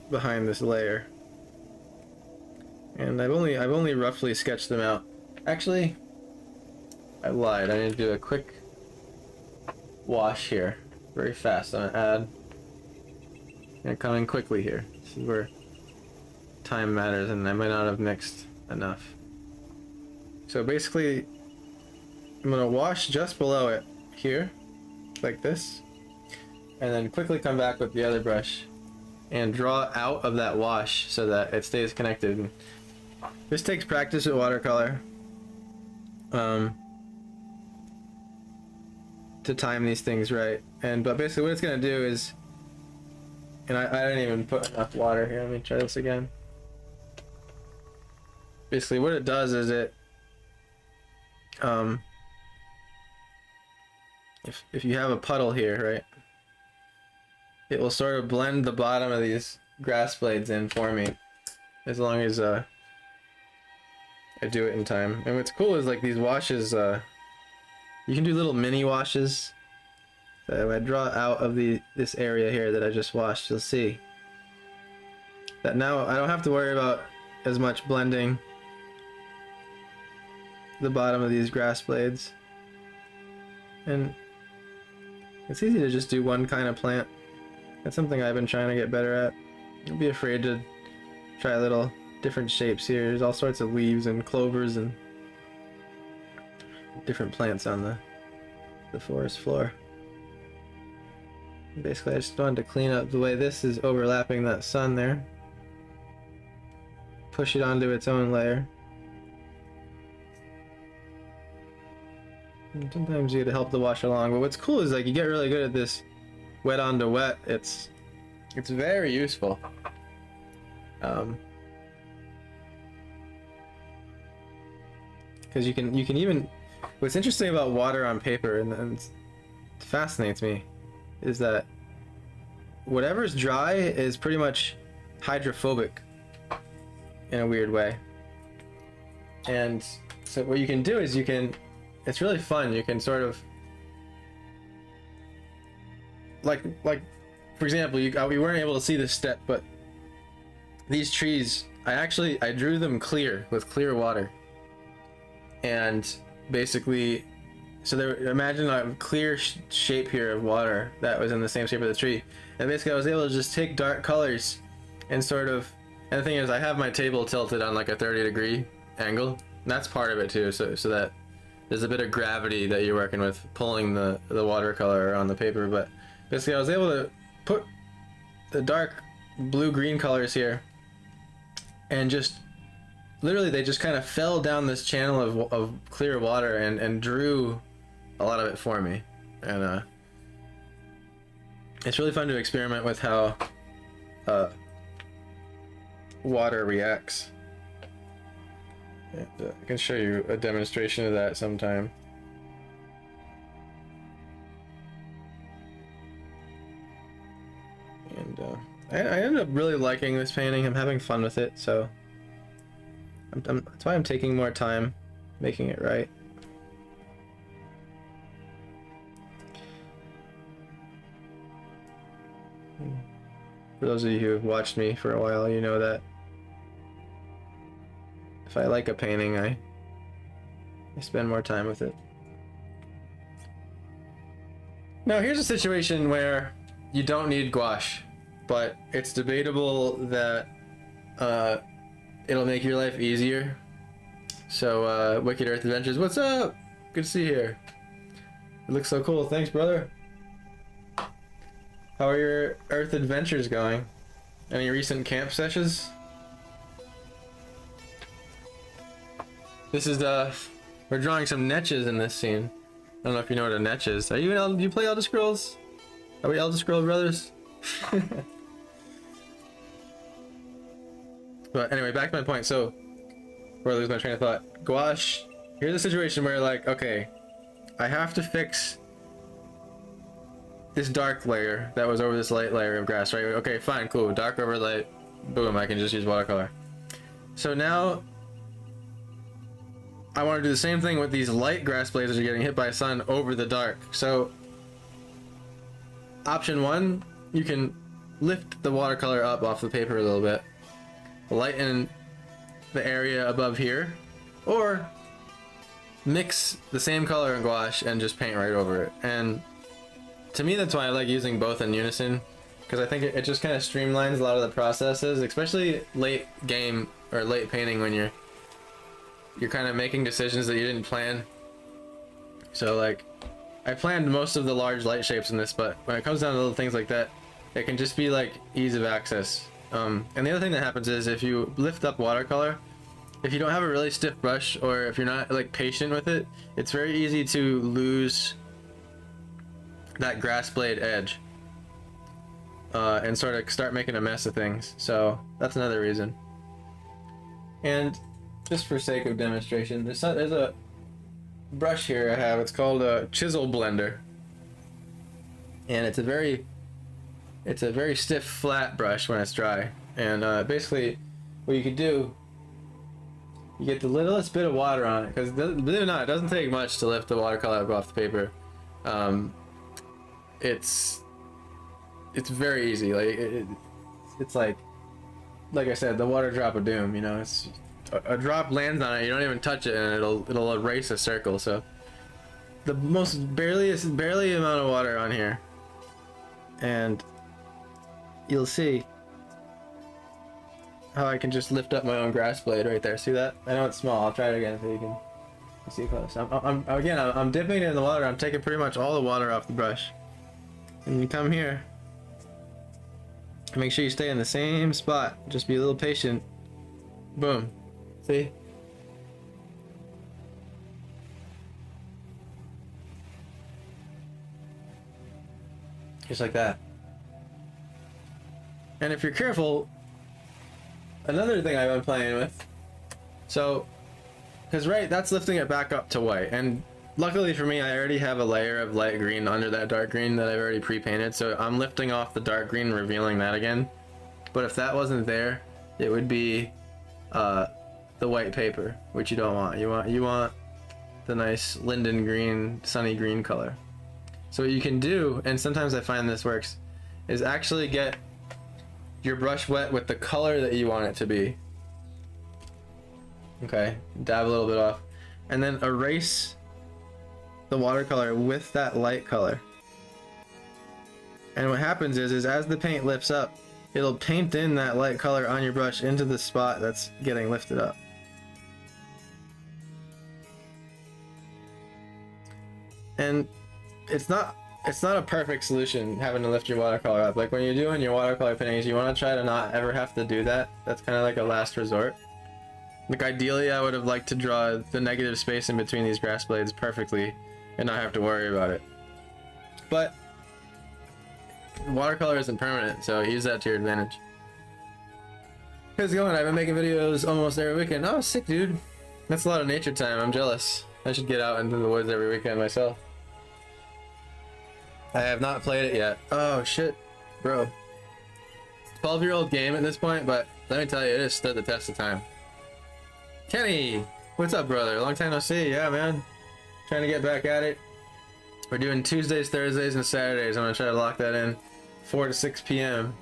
behind this layer. And I've only roughly sketched them out. Actually, I lied. I need to do a quick wash here, very fast. I'm gonna come in quickly here. This is where time matters, and I might not have mixed enough. So basically, I'm gonna wash just below it here, like this, and then quickly come back with the other brush and draw out of that wash so that it stays connected. This takes practice with watercolor, to time these things right. But basically what it's gonna do is, and I didn't even put enough water here. Let me try this again. Basically what it does is it, if you have a puddle here, right, it will sort of blend the bottom of these grass blades in for me, as long as I do it in time. And what's cool is like these washes, you can do little mini washes. So if I draw out of this area here that I just washed, you'll see that now I don't have to worry about as much blending the bottom of these grass blades. And it's easy to just do one kind of plant. That's something I've been trying to get better at. Don't be afraid to try little different shapes here. There's all sorts of leaves and clovers and different plants on the forest floor. Basically, I just wanted to clean up the way this is overlapping that sun there. Push it onto its own layer. And sometimes you get to help the wash along, but what's cool is like you get really good at this wet onto wet. It's very useful. Because you can even, what's interesting about water on paper, and it fascinates me, is that whatever's dry is pretty much hydrophobic in a weird way. And so what you can do is it's really fun. You can sort of like for example, we weren't able to see this step, but these trees, I drew them clear with clear water, and basically, so imagine a clear shape here of water that was in the same shape of the tree, and basically I was able to just take dark colors and sort of, and the thing is I have my table tilted on like a 30-degree angle, and that's part of it too, so that there's a bit of gravity that you're working with, pulling the watercolor on the paper. But basically I was able to put the dark blue-green colors here, and just literally they just kind of fell down this channel of clear water and drew a lot of it for me. And it's really fun to experiment with how water reacts. And, I can show you a demonstration of that sometime. And I ended up really liking this painting. I'm having fun with it, so that's why I'm taking more time making it right. For those of you who have watched me for a while, you know that if I like a painting, I spend more time with it. Now here's a situation where you don't need gouache, but it's debatable that it'll make your life easier. So Wicked Earth Adventures, what's up? Good to see you here. It looks so cool. Thanks, brother. How are your Earth adventures going? Any recent camp sessions? This is we're drawing some netches in this scene. I don't know if you know what a netch is. Are you do you play Elder Scrolls? Are we Elder Scrolls brothers? But anyway, back to my point. So, before I lose my train of thought, gouache. Here's a situation where, like, okay, I have to fix this dark layer that was over this light layer of grass, right? Okay, fine, cool. Dark over light. Boom, I can just use watercolor. So now I want to do the same thing with these light grass blades that are getting hit by sun over the dark. So option one, you can lift the watercolor up off the paper a little bit, lighten the area above here, or mix the same color in gouache and just paint right over it. And to me, that's why I like using both in unison, because I think it just kind of streamlines a lot of the processes, especially late game or late painting when you're kind of making decisions that you didn't plan. So like, I planned most of the large light shapes in this, but when it comes down to little things like that, it can just be like ease of access. And the other thing that happens is if you lift up watercolor, if you don't have a really stiff brush, or if you're not like patient with it, it's very easy to lose that grass blade edge and sort of start making a mess of things. So that's another reason. And just for sake of demonstration, there's a brush here I have. It's called a chisel blender, and it's a very stiff, flat brush when it's dry. And basically, what you could do, you get the littlest bit of water on it, because believe it or not, it doesn't take much to lift the watercolor up off the paper. It's very easy. Like it's like I said, the water drop of doom. You know, it's a drop lands on it, you don't even touch it, and it'll erase a circle. So the most barely amount of water on here, and you'll see how I can just lift up my own grass blade right there. See that? I know it's small. I'll try it again so you can see it close. I'm dipping it in the water. I'm taking pretty much all the water off the brush, and you come here. Make sure you stay in the same spot. Just be a little patient. Boom. See? Just like that. And if you're careful, another thing I've been playing with, so, because right, that's lifting it back up to white, and luckily for me, I already have a layer of light green under that dark green that I've already pre-painted, so I'm lifting off the dark green, revealing that again. But if that wasn't there, it would be the white paper, which you don't want. You want the nice linden green, sunny green color. So what you can do, and sometimes I find this works, is actually get your brush wet with the color that you want it to be. Okay, dab a little bit off, and then erase the watercolor with that light color. And what happens is as the paint lifts up, it'll paint in that light color on your brush into the spot that's getting lifted up. And it's not a perfect solution having to lift your watercolor up. Like when you're doing your watercolor paintings, you want to try to not ever have to do that. That's kind of like a last resort. Like ideally I would have liked to draw the negative space in between these grass blades perfectly and not have to worry about it. But watercolor isn't permanent, so use that to your advantage. How's it going? I've been making videos almost every weekend. Oh, sick, dude. That's a lot of nature time. I'm jealous. I should get out into the woods every weekend myself. I have not played it yet. Oh shit, bro. 12-year-old game at this point, but let me tell you, it has stood the test of time. Kenny, what's up, brother? Long time no see. Yeah, man. Trying to get back at it. We're doing Tuesdays, Thursdays, and Saturdays. I'm gonna try to lock that in 4 to 6 p.m.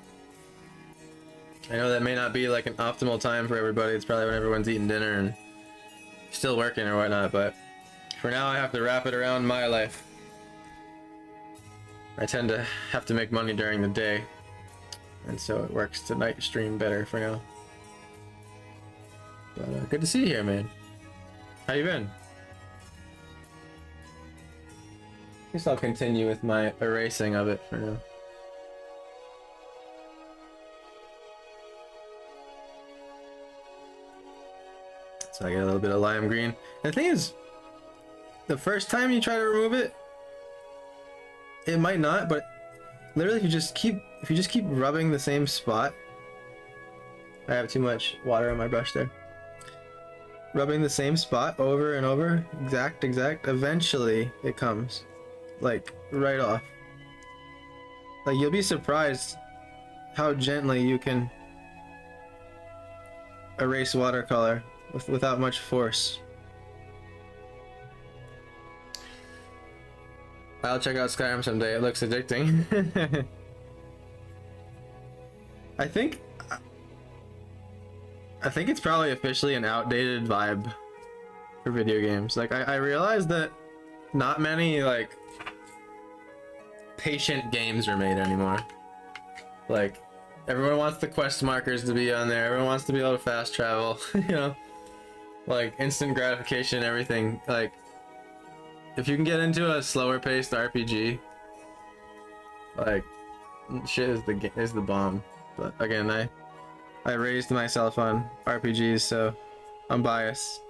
I know that may not be like an optimal time for everybody. It's probably when everyone's eating dinner and still working or whatnot, but for now I have to wrap it around my life. I tend to have to make money during the day, and so it works to night stream better for now. But good to see you here, man. How you been? Guess I'll continue with my erasing of it for now. So I get a little bit of lime green. And the thing is, the first time you try to remove it, it might not, but literally if you just keep rubbing the same spot. I have too much water on my brush there. Rubbing the same spot over and over, exact, eventually it comes. Like, right off. Like, you'll be surprised how gently you can erase watercolor without much force. I'll check out Skyrim someday. It looks addicting. I think it's probably officially an outdated vibe for video games. Like I realized that not many like patient games are made anymore. Like everyone wants the quest markers to be on there. Everyone wants to be able to fast travel. You know, like instant gratification, everything. Like if you can get into a slower paced RPG, like shit is the bomb. But again, I raised myself on RPGs, so I'm biased.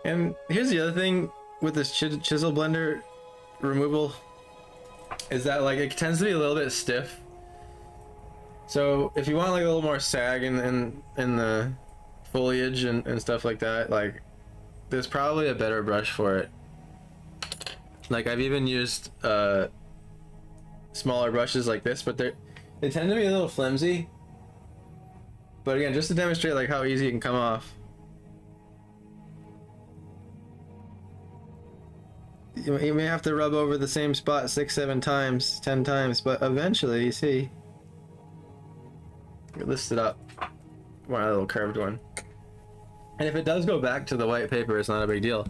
And here's the other thing with this chisel blender removal is that like it tends to be a little bit stiff. So if you want like a little more sag in the foliage and stuff like that, like there's probably a better brush for it. Like I've even used smaller brushes like this, but they tend to be a little flimsy. But again, just to demonstrate like how easy it can come off. You may have to rub over the same spot 6, 7 times, 10 times, but eventually, you see, it lifts it up. One little curved one. And if it does go back to the white paper, it's not a big deal,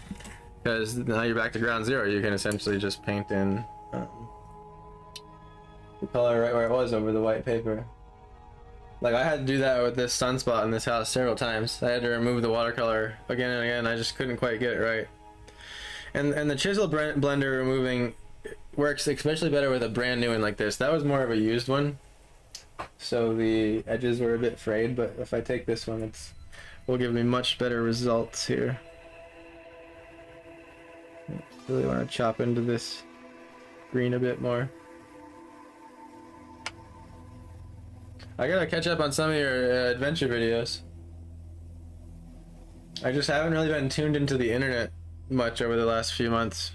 because now you're back to ground zero. You can essentially just paint in the color right where it was over the white paper. Like I had to do that with this sunspot in this house several times. I had to remove the watercolor again and again. I just couldn't quite get it right. And the chisel blender removing works especially better with a brand new one like this. That was more of a used one, so the edges were a bit frayed, but if I take this one, it will give me much better results here. Really want to chop into this green a bit more. I gotta catch up on some of your adventure videos. I just haven't really been tuned into the internet much over the last few months.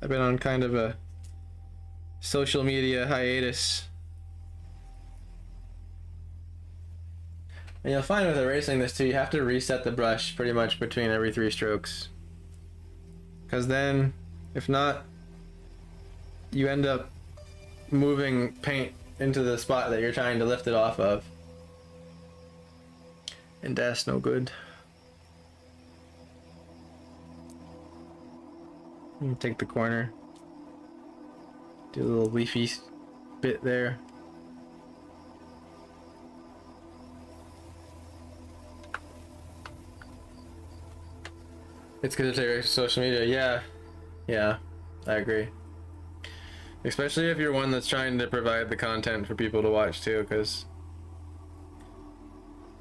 I've been on kind of a social media hiatus. And you'll find with erasing this too, you have to reset the brush pretty much between every 3 strokes. Because then, if not, you end up moving paint into the spot that you're trying to lift it off of. And that's no good. Take the corner. Do a little leafy bit there. It's good to take social media. Yeah, I agree. Especially if you're one that's trying to provide the content for people to watch too, because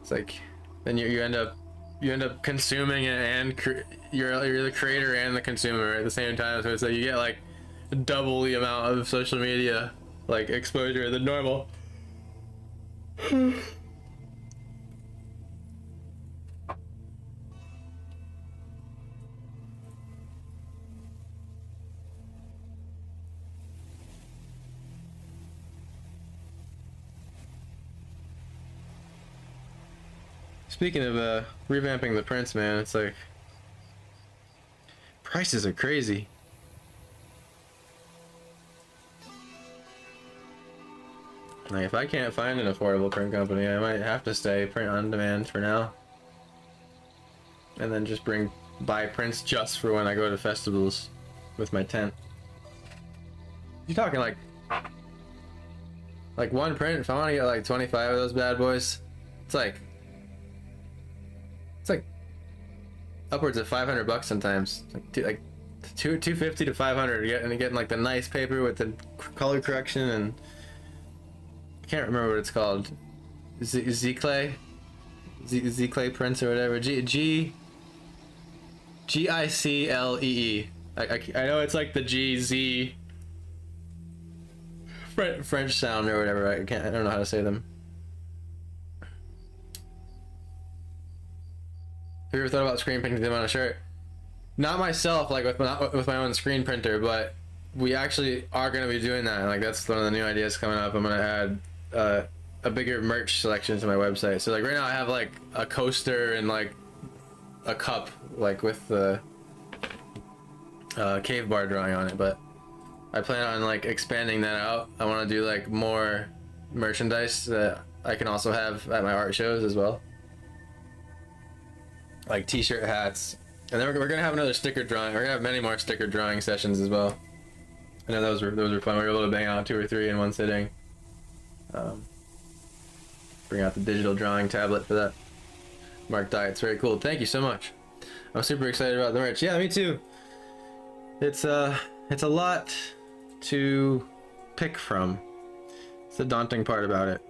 it's like then you end up consuming it, and you're the creator and the consumer at the same time. So it's like you get like double the amount of social media like exposure than normal. Speaking of revamping the prints, man, it's like prices are crazy. Like if I can't find an affordable print company, I might have to stay print on demand for now. And then just buy prints just for when I go to festivals with my tent. You're talking like one print, if I want to get like 25 of those bad boys, it's like upwards of $500 sometimes, like 250 to 500, and getting like the nice paper with the color correction, and I can't remember what it's called, Z-Clay prints or whatever, Giclee. I know it's like the GZ French sound or whatever. I don't know how to say them. Have you ever thought about screen printing them on a shirt? Not myself, like with my own screen printer, but we actually are going to be doing that. Like that's one of the new ideas coming up. I'm going to add a bigger merch selection to my website. So like right now I have like a coaster and like a cup, like with the cave bar drawing on it, but I plan on like expanding that out. I want to do like more merchandise that I can also have at my art shows as well. Like t-shirt, hats, and then we're gonna have another sticker drawing. We're gonna have many more sticker drawing sessions as well. I know those were fun. We were able to bang out 2 or 3 in one sitting. Bring out the digital drawing tablet for that. Mark Diet's very cool. Thank you so much. I'm super excited about the merch. Yeah, me too. It's a lot to pick from. It's the daunting part about it.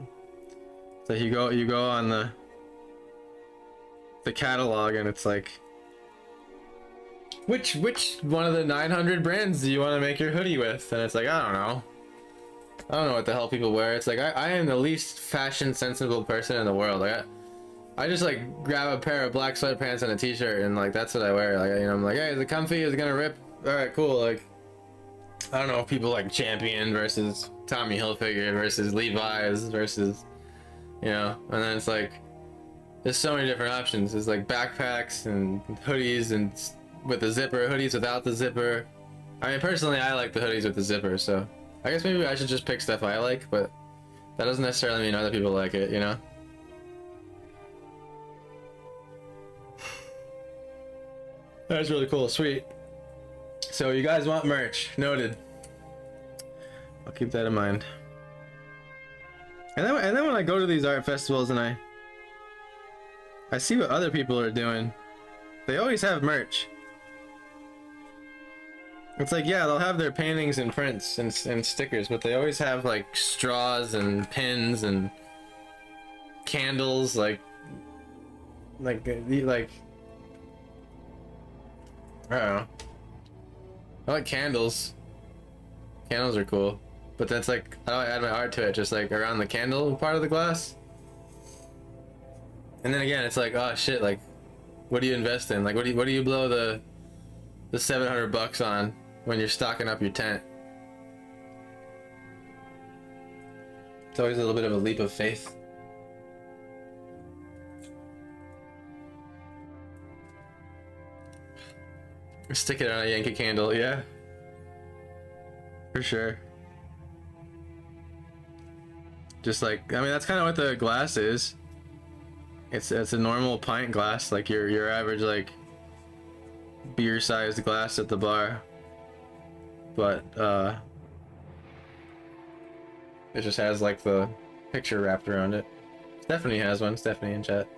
So you go on the catalog, and it's like, which one of the 900 brands do you want to make your hoodie with? And it's like, I don't know what the hell people wear. It's like I am the least fashion sensible person in the world. Like I just like grab a pair of black sweatpants and a t-shirt, and like that's what I wear. Like, you know, I'm like, hey, is it comfy? Is it gonna rip? All right, cool. Like I don't know, people like Champion versus Tommy Hilfiger versus Levi's versus, you know, and then it's like there's so many different options. There's like backpacks and hoodies and with the zipper, hoodies without the zipper. I mean, personally, I like the hoodies with the zipper, so I guess maybe I should just pick stuff I like, but that doesn't necessarily mean other people like it, you know? That's really cool. Sweet. So you guys want merch. Noted. I'll keep that in mind. And then when I go to these art festivals and I see what other people are doing, they always have merch. It's like, yeah, they'll have their paintings and prints and stickers, but they always have like straws and pins and candles, like I don't know. I like candles. Candles are cool, but that's like, how do I add my art to it? Just like around the candle part of the glass. And then again, it's like, oh shit, like, what do you invest in? Like, what do you blow the $700 on when you're stocking up your tent? It's always a little bit of a leap of faith. Stick it on a Yankee Candle, yeah. For sure. Just like, I mean, that's kind of what the glass is. It's a normal pint glass, like your average like beer-sized glass at the bar. But it just has like the picture wrapped around it. Stephanie has one. Stephanie in chat.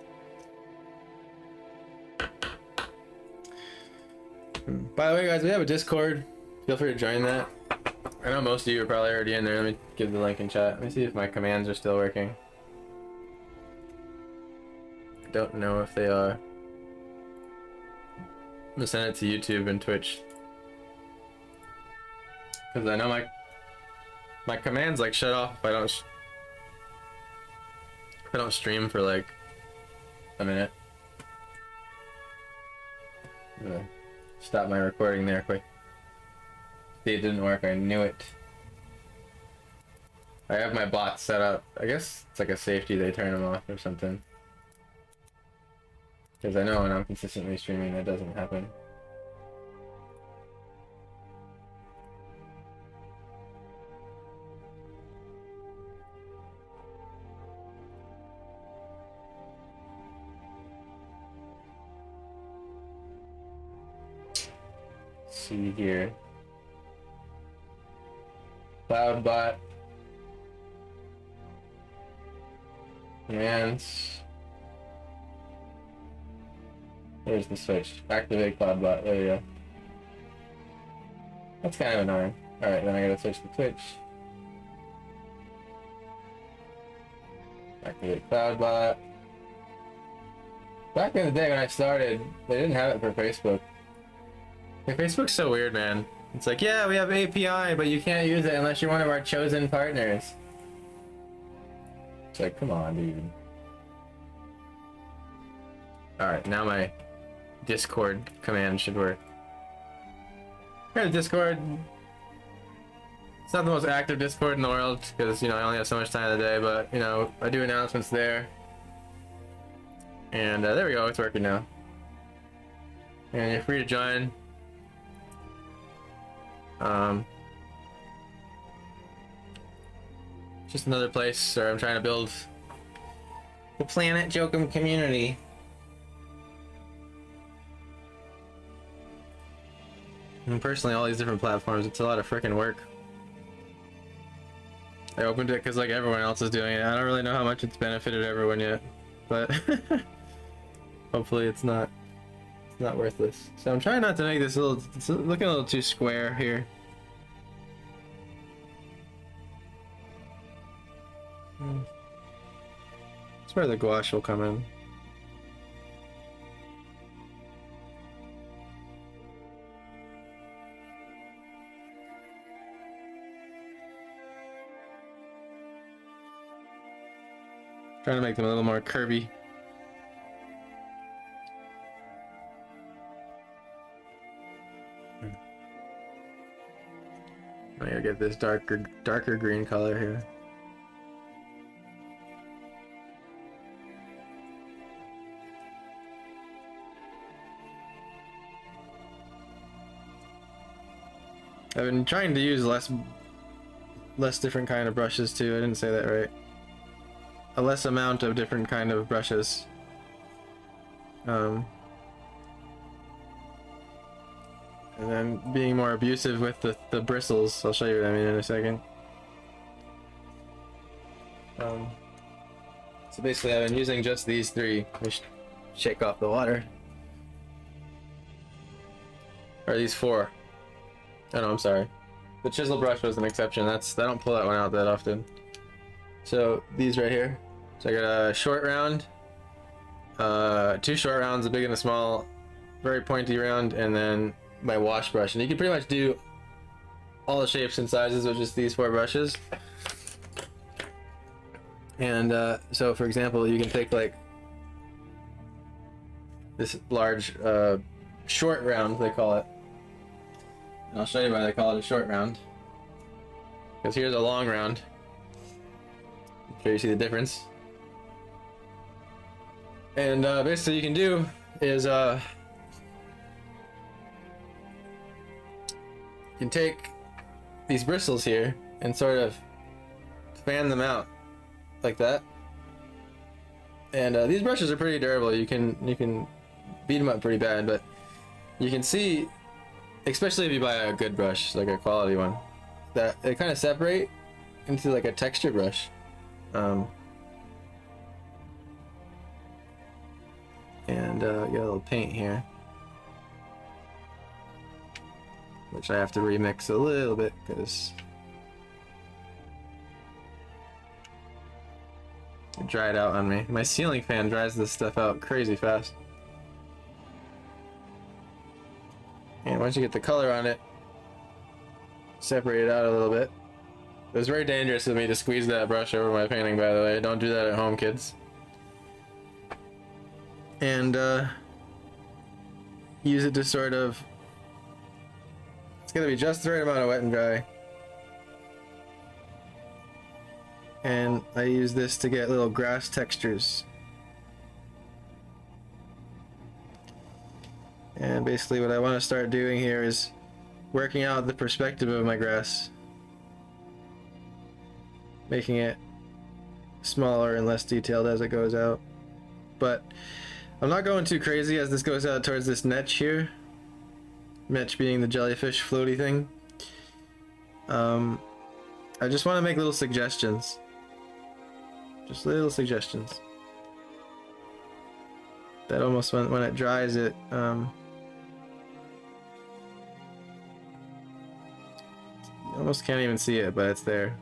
By the way, guys, we have a Discord. Feel free to join that. I know most of you are probably already in there. Let me give the link in chat. Let me see if my commands are still working. I don't know if they are. I'm gonna send it to YouTube and Twitch. Because I know my commands like shut off if I don't stream for like a minute. I'm gonna stop my recording there quick. See, it didn't work. I knew it. I have my bots set up. I guess it's like a safety. They turn them off or something. Because I know when I'm consistently streaming, that doesn't happen. See here. CloudBot. Commands. There's the switch. Activate CloudBot. There you go. That's kind of annoying. Alright, then I gotta switch to Twitch. Activate CloudBot. Back in the day when I started, they didn't have it for Facebook. Like, Facebook's so weird, man. It's like, yeah, we have API, but you can't use it unless you're one of our chosen partners. It's like, come on, dude. Alright, now my Discord command should work. Here's Discord. It's not the most active Discord in the world, because, you know, I only have so much time in the day, but, you know, I do announcements there. And there we go, it's working now. And you're free to join. Just another place where I'm trying to build the Planet Jokum community. And personally, all these different platforms, it's a lot of freaking work. I opened it because like everyone else is doing it. I don't really know how much it's benefited everyone yet, but hopefully it's not worthless. So I'm trying not to make this it's looking a little too square here. That's where the gouache will come in. Trying to make them a little more curvy. I gotta get this darker green color here. I've been trying to use less different kind of brushes too. I didn't say that right. A less amount of different kind of brushes. And then being more abusive with the bristles. I'll show you what I mean in a second. So basically I've been using just these three. Let me shake off the water. Or these four. Oh no, I'm sorry. The chisel brush was an exception. I don't pull that one out that often. So these right here. So I got a short round, two short rounds, a big and a small, very pointy round, and then my wash brush. And you can pretty much do all the shapes and sizes with just these four brushes. And so for example, you can take like this large short round, they call it. And I'll show you why they call it a short round. Because here's a long round. Okay, you see the difference. And basically you can do is can take these bristles here and sort of fan them out like that. And these brushes are pretty durable. You can beat them up pretty bad, but you can see, especially if you buy a good brush, like a quality one, that they kind of separate into like a texture brush. And get a little paint here, which I have to remix a little bit because it dried out on me. My ceiling fan dries this stuff out crazy fast. And once you get the color on it, separate it out a little bit. It was very dangerous of me to squeeze that brush over my painting, by the way. Don't do that at home, kids. And use it to sort of, it's gonna be just the right amount of wet and dry. And I use this to get little grass textures. And basically what I want to start doing here is working out the perspective of my grass, making it smaller and less detailed as it goes out. But I'm not going too crazy as this goes out towards this netch here. Netch being the jellyfish floaty thing. I just want to make little suggestions. Just little suggestions. That almost, when it dries, it you almost can't even see it, but it's there.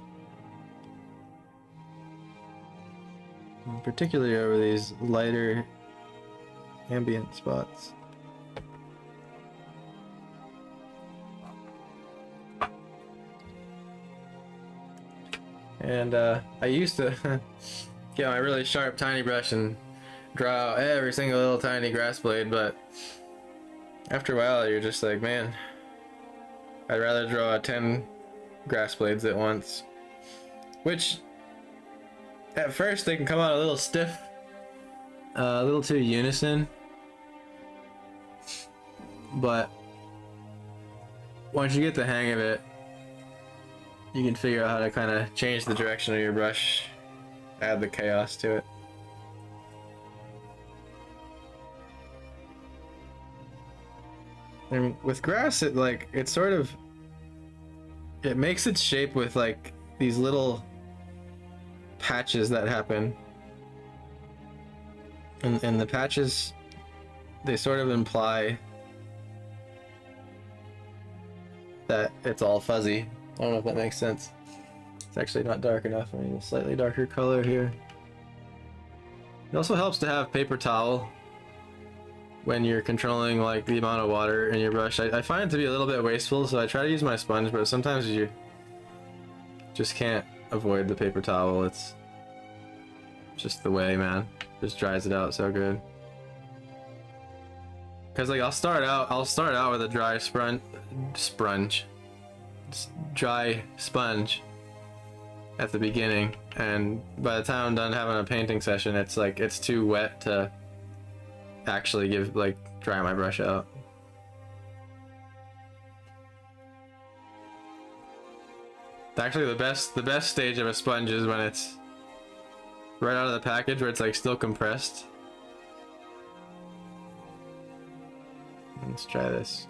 And particularly over these lighter ambient spots. And I used to get my really sharp tiny brush and draw out every single little tiny grass blade, but after a while you're just like, man, I'd rather draw 10 grass blades at once. Which at first they can come out a little stiff, a little too unison, but once you get the hang of it, you can figure out how to kind of change the direction of your brush, add the chaos to it. And with grass, it makes its shape with like these little patches that happen. And the patches, they sort of imply that it's all fuzzy. I don't know if that makes sense. It's actually not dark enough. I need a slightly darker color here. It also helps to have paper towel when you're controlling like the amount of water in your brush. I find it to be a little bit wasteful, so I try to use my sponge, but sometimes you just can't avoid the paper towel. It's just the way, man. Just dries it out so good. Cause like I'll start out with a dry dry sponge at the beginning, and by the time I'm done having a painting session, it's like it's too wet to actually dry my brush out. Actually, the best stage of a sponge is when it's right out of the package, where it's like still compressed. Let's try this.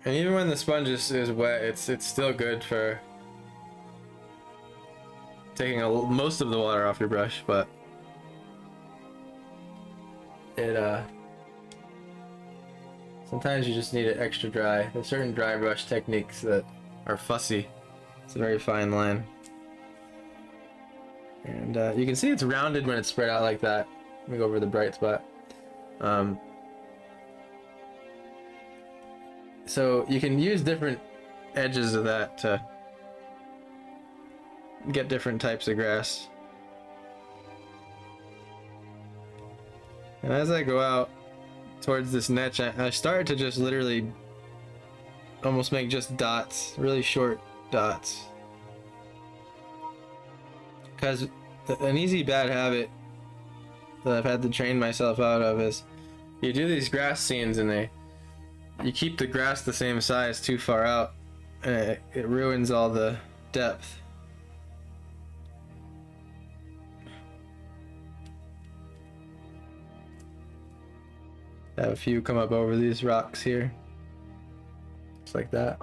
And even when the sponge is wet, it's still good for taking most of the water off your brush, but it sometimes you just need it extra dry. There's certain dry brush techniques that are fussy. It's a very fine line. And you can see it's rounded when it's spread out like that. Let me go over the bright spot. So you can use different edges of that to get different types of grass. And as I go out towards this niche, I start to just literally almost make just dots, really short dots. Because an easy bad habit that I've had to train myself out of is you do these grass scenes and you keep the grass the same size too far out, and it ruins all the depth. Have a few come up over these rocks here, just like that.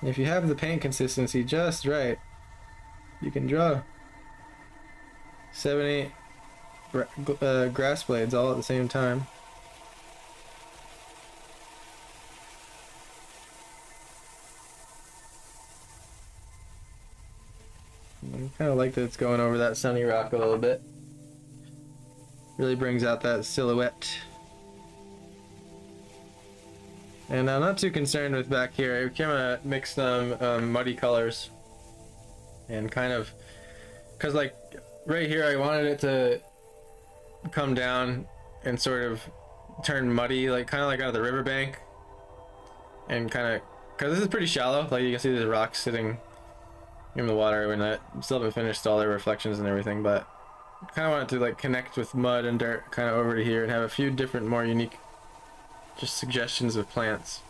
If you have the paint consistency just right, you can draw 7, 8 grass blades all at the same time. I kind of like that it's going over that sunny rock a little bit. Really brings out that silhouette. And I'm not too concerned with back here. I kind of mixed muddy colors. And kind of, because like right here I wanted it to come down and sort of turn muddy, like kind of like out of the riverbank. And kind of, because this is pretty shallow, like you can see the rocks sitting in the water when that still haven't finished all their reflections and everything, but kind of wanted to like connect with mud and dirt kind of over to here and have a few different more unique just suggestions of plants.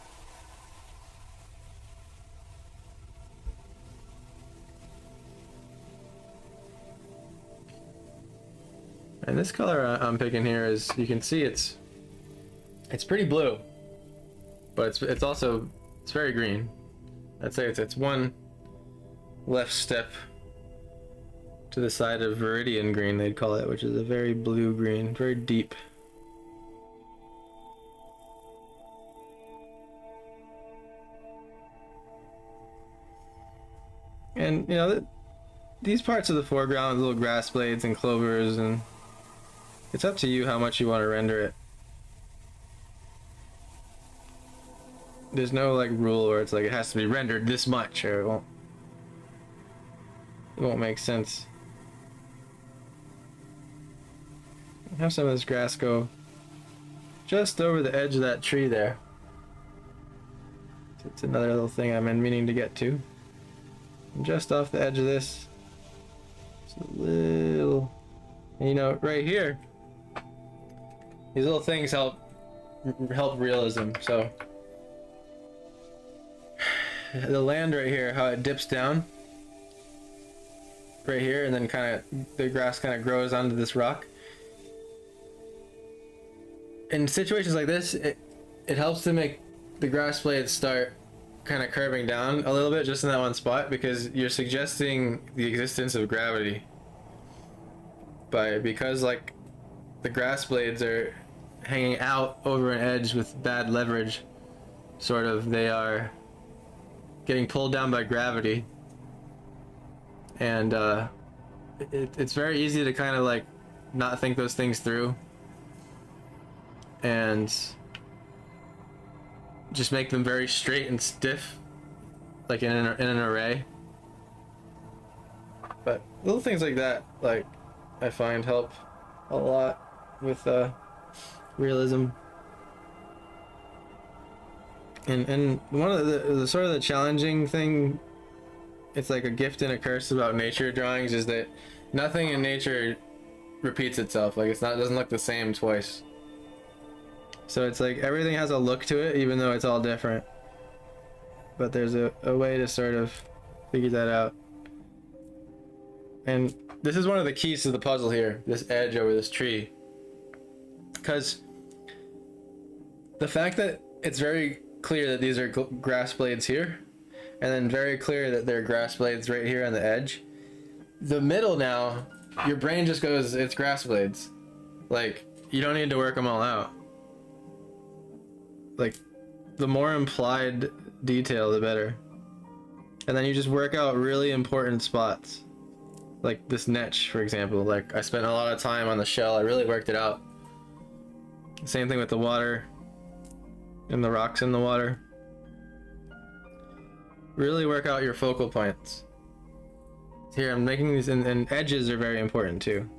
And this color I'm picking here is, you can see it's pretty blue, but it's also very green. I'd say it's one left step to the side of Viridian green, they'd call it, which is a very blue green, very deep. And you know, these parts of the foreground, little grass blades and clovers, and it's up to you how much you want to render it. There's no like rule where it's like it has to be rendered this much or it won't make sense. Have some of this grass go just over the edge of that tree there. It's another little thing I'm meaning to get to. And just off the edge of this, just a little, and you know, right here, these little things help realism. So the land right here, how it dips down right here, and then kind of the grass kind of grows onto this rock. In situations like this, it helps to make the grass blades start kind of curving down a little bit just in that one spot, because you're suggesting the existence of gravity because like the grass blades are hanging out over an edge with bad leverage, sort of. They are getting pulled down by gravity, and it's very easy to kind of like not think those things through and just make them very straight and stiff, like in an array. But little things like that, like, I find help a lot with realism. And one of the sort of the challenging thing, it's like a gift and a curse about nature drawings, is that nothing in nature repeats itself. Like it doesn't look the same twice. So it's like everything has a look to it, even though it's all different. But there's a way to sort of figure that out. And this is one of the keys to the puzzle here, this edge over this tree. Because the fact that it's very clear that these are grass blades here, and then very clear that they're grass blades right here on the edge. The middle now, your brain just goes, it's grass blades. Like, you don't need to work them all out. Like, the more implied detail, the better. And then you just work out really important spots. Like this niche, for example. Like, I spent a lot of time on the shell. I really worked it out. Same thing with the water and the rocks in the water. Really work out your focal points. Here, I'm making these, and edges are very important too.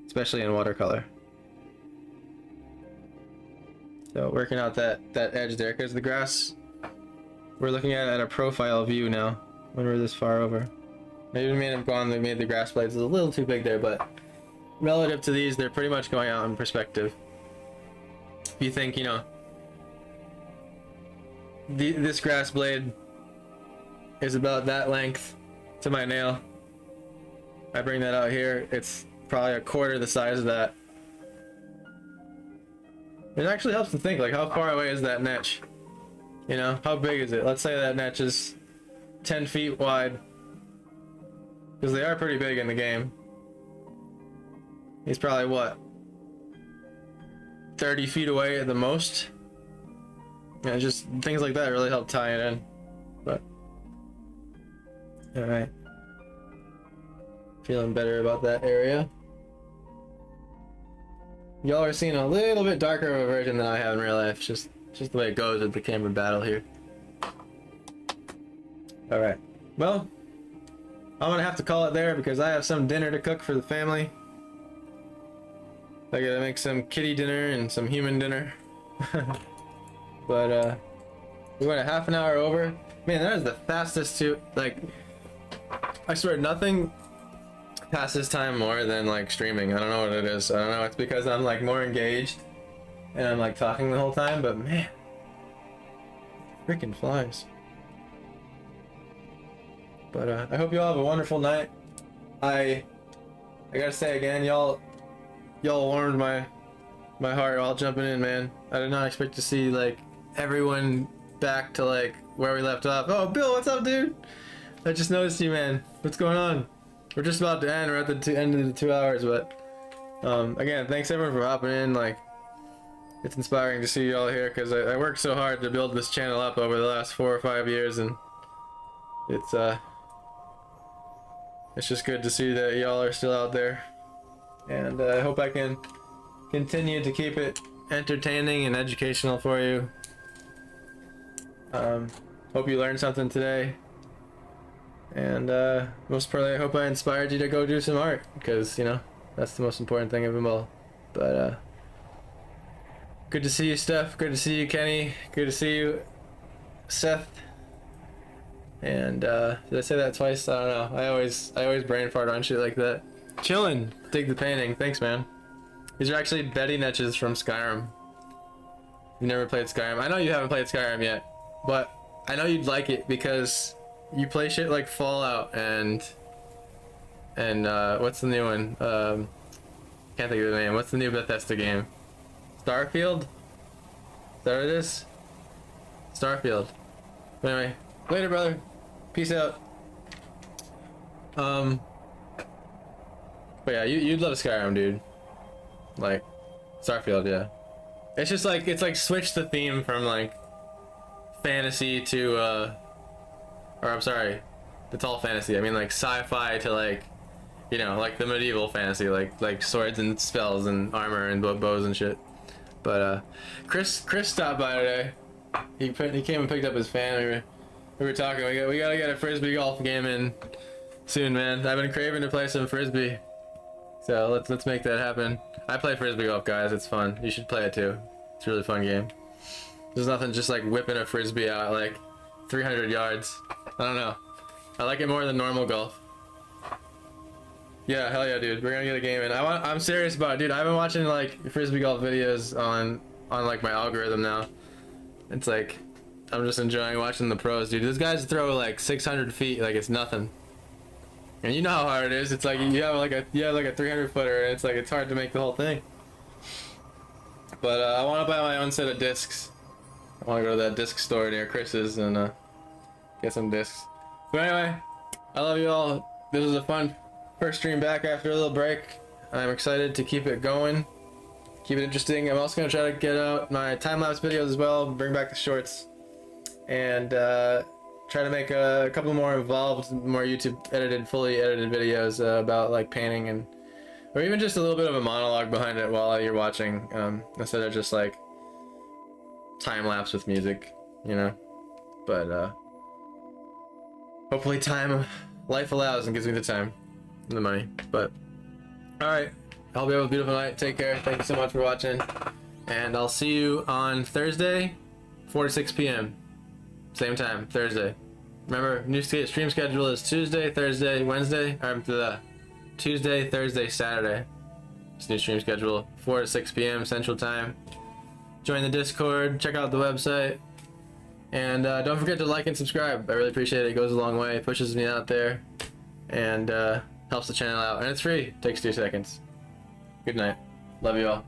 Especially in watercolor. So working out that edge there, because the grass, we're looking at a profile view now. when we're this far over. Maybe we made them go on, they made the grass blades a little too big there, but relative to these, they're pretty much going out in perspective. If you think, you know, this grass blade is about that length to my nail. I bring that out here, it's probably a quarter the size of that. It actually helps to think, like, how far away is that niche? You know, how big is it? Let's say that niche is 10 feet wide. Because they are pretty big in the game. He's probably, what, 30 feet away at the most? Yeah, just things like that really help tie it in. But, alright. Feeling better about that area. Y'all are seeing a little bit darker of a version than I have in real life. Just the way it goes with the camera battle here. Alright. Well, I'm gonna have to call it there because I have some dinner to cook for the family. I gotta make some kitty dinner and some human dinner. But we went a half an hour over. Man, that is the fastest to, like, I swear nothing passes time more than like streaming. I don't know what it is. I don't know, it's because I'm like more engaged and I'm like talking the whole time, but man, freaking flies. But I hope you all have a wonderful night. I gotta say again, y'all warmed my heart all jumping in, man. I did not expect to see like everyone back to like where we left off. Oh, Bill, what's up, dude? I just noticed you, man. What's going on? We're just about to end. We're at the end of the 2 hours, but again, thanks everyone for hopping in. Like, it's inspiring to see you all here because I worked so hard to build this channel up over the last 4 or 5 years, and it's just good to see that y'all are still out there. And I hope I can continue to keep it entertaining and educational for you. Hope you learned something today. And most importantly, I hope I inspired you to go do some art, because, you know, that's the most important thing of them all. But good to see you, Steph. Good to see you, Kenny. Good to see you, Seth. And did I say that twice? I don't know. I always brain fart on shit like that. Chillin, dig the painting. Thanks, man. These are actually Betty niches from Skyrim. You've never played Skyrim. I know you haven't played Skyrim yet, but I know you'd like it because you play shit like Fallout and what's the new one? Can't think of the name. What's the new Bethesda game? Starfield? Is that what it is? Starfield. But anyway, later, brother. Peace out. But yeah, you'd love Skyrim, dude. Like Starfield, yeah. It's just like, it's like switch the theme from like fantasy to or I'm sorry, it's all fantasy. I mean like sci-fi to like, you know, like the medieval fantasy, like swords and spells and armor and bows and shit. But Chris stopped by today. He came and picked up his fan. We were talking. We gotta get a frisbee golf game in soon, man. I've been craving to play some frisbee, so let's make that happen. I play frisbee golf, guys. It's fun. You should play it too. It's a really fun game. There's nothing just like whipping a frisbee out like 300 yards. I don't know. I like it more than normal golf. Yeah, hell yeah, dude. We're gonna get a game in. I'm serious about it, dude. I've been watching like frisbee golf videos on like my algorithm now. It's like I'm just enjoying watching the pros, dude. These guys throw like 600 feet like it's nothing. And you know how hard it is. It's like you have like a 300 footer, and it's like it's hard to make the whole thing. But I want to buy my own set of discs. I want to go to that disc store near Chris's and get some discs. But anyway, I love you all. This was a fun first stream back after a little break. I'm excited to keep it going, keep it interesting. I'm also going to try to get out my time-lapse videos as well, bring back the shorts, and try to make a couple more involved, more YouTube fully edited videos about like painting, and or even just a little bit of a monologue behind it while you're watching, instead of just like time-lapse with music, you know. But hopefully life allows and gives me the time and the money. But alright, I hope you have a beautiful night. Take care. Thank you so much for watching, and I'll see you on Thursday, 4 to 6 p.m. same time, Thursday. Remember, new stream schedule is Tuesday, Thursday, Wednesday, or Tuesday, Thursday, Saturday. It's new stream schedule, 4 to 6 p.m. Central Time. Join the Discord, check out the website, and don't forget to like and subscribe. I really appreciate it. It goes a long way, it pushes me out there, and helps the channel out. And it's free, takes 2 seconds. Good night. Love you all.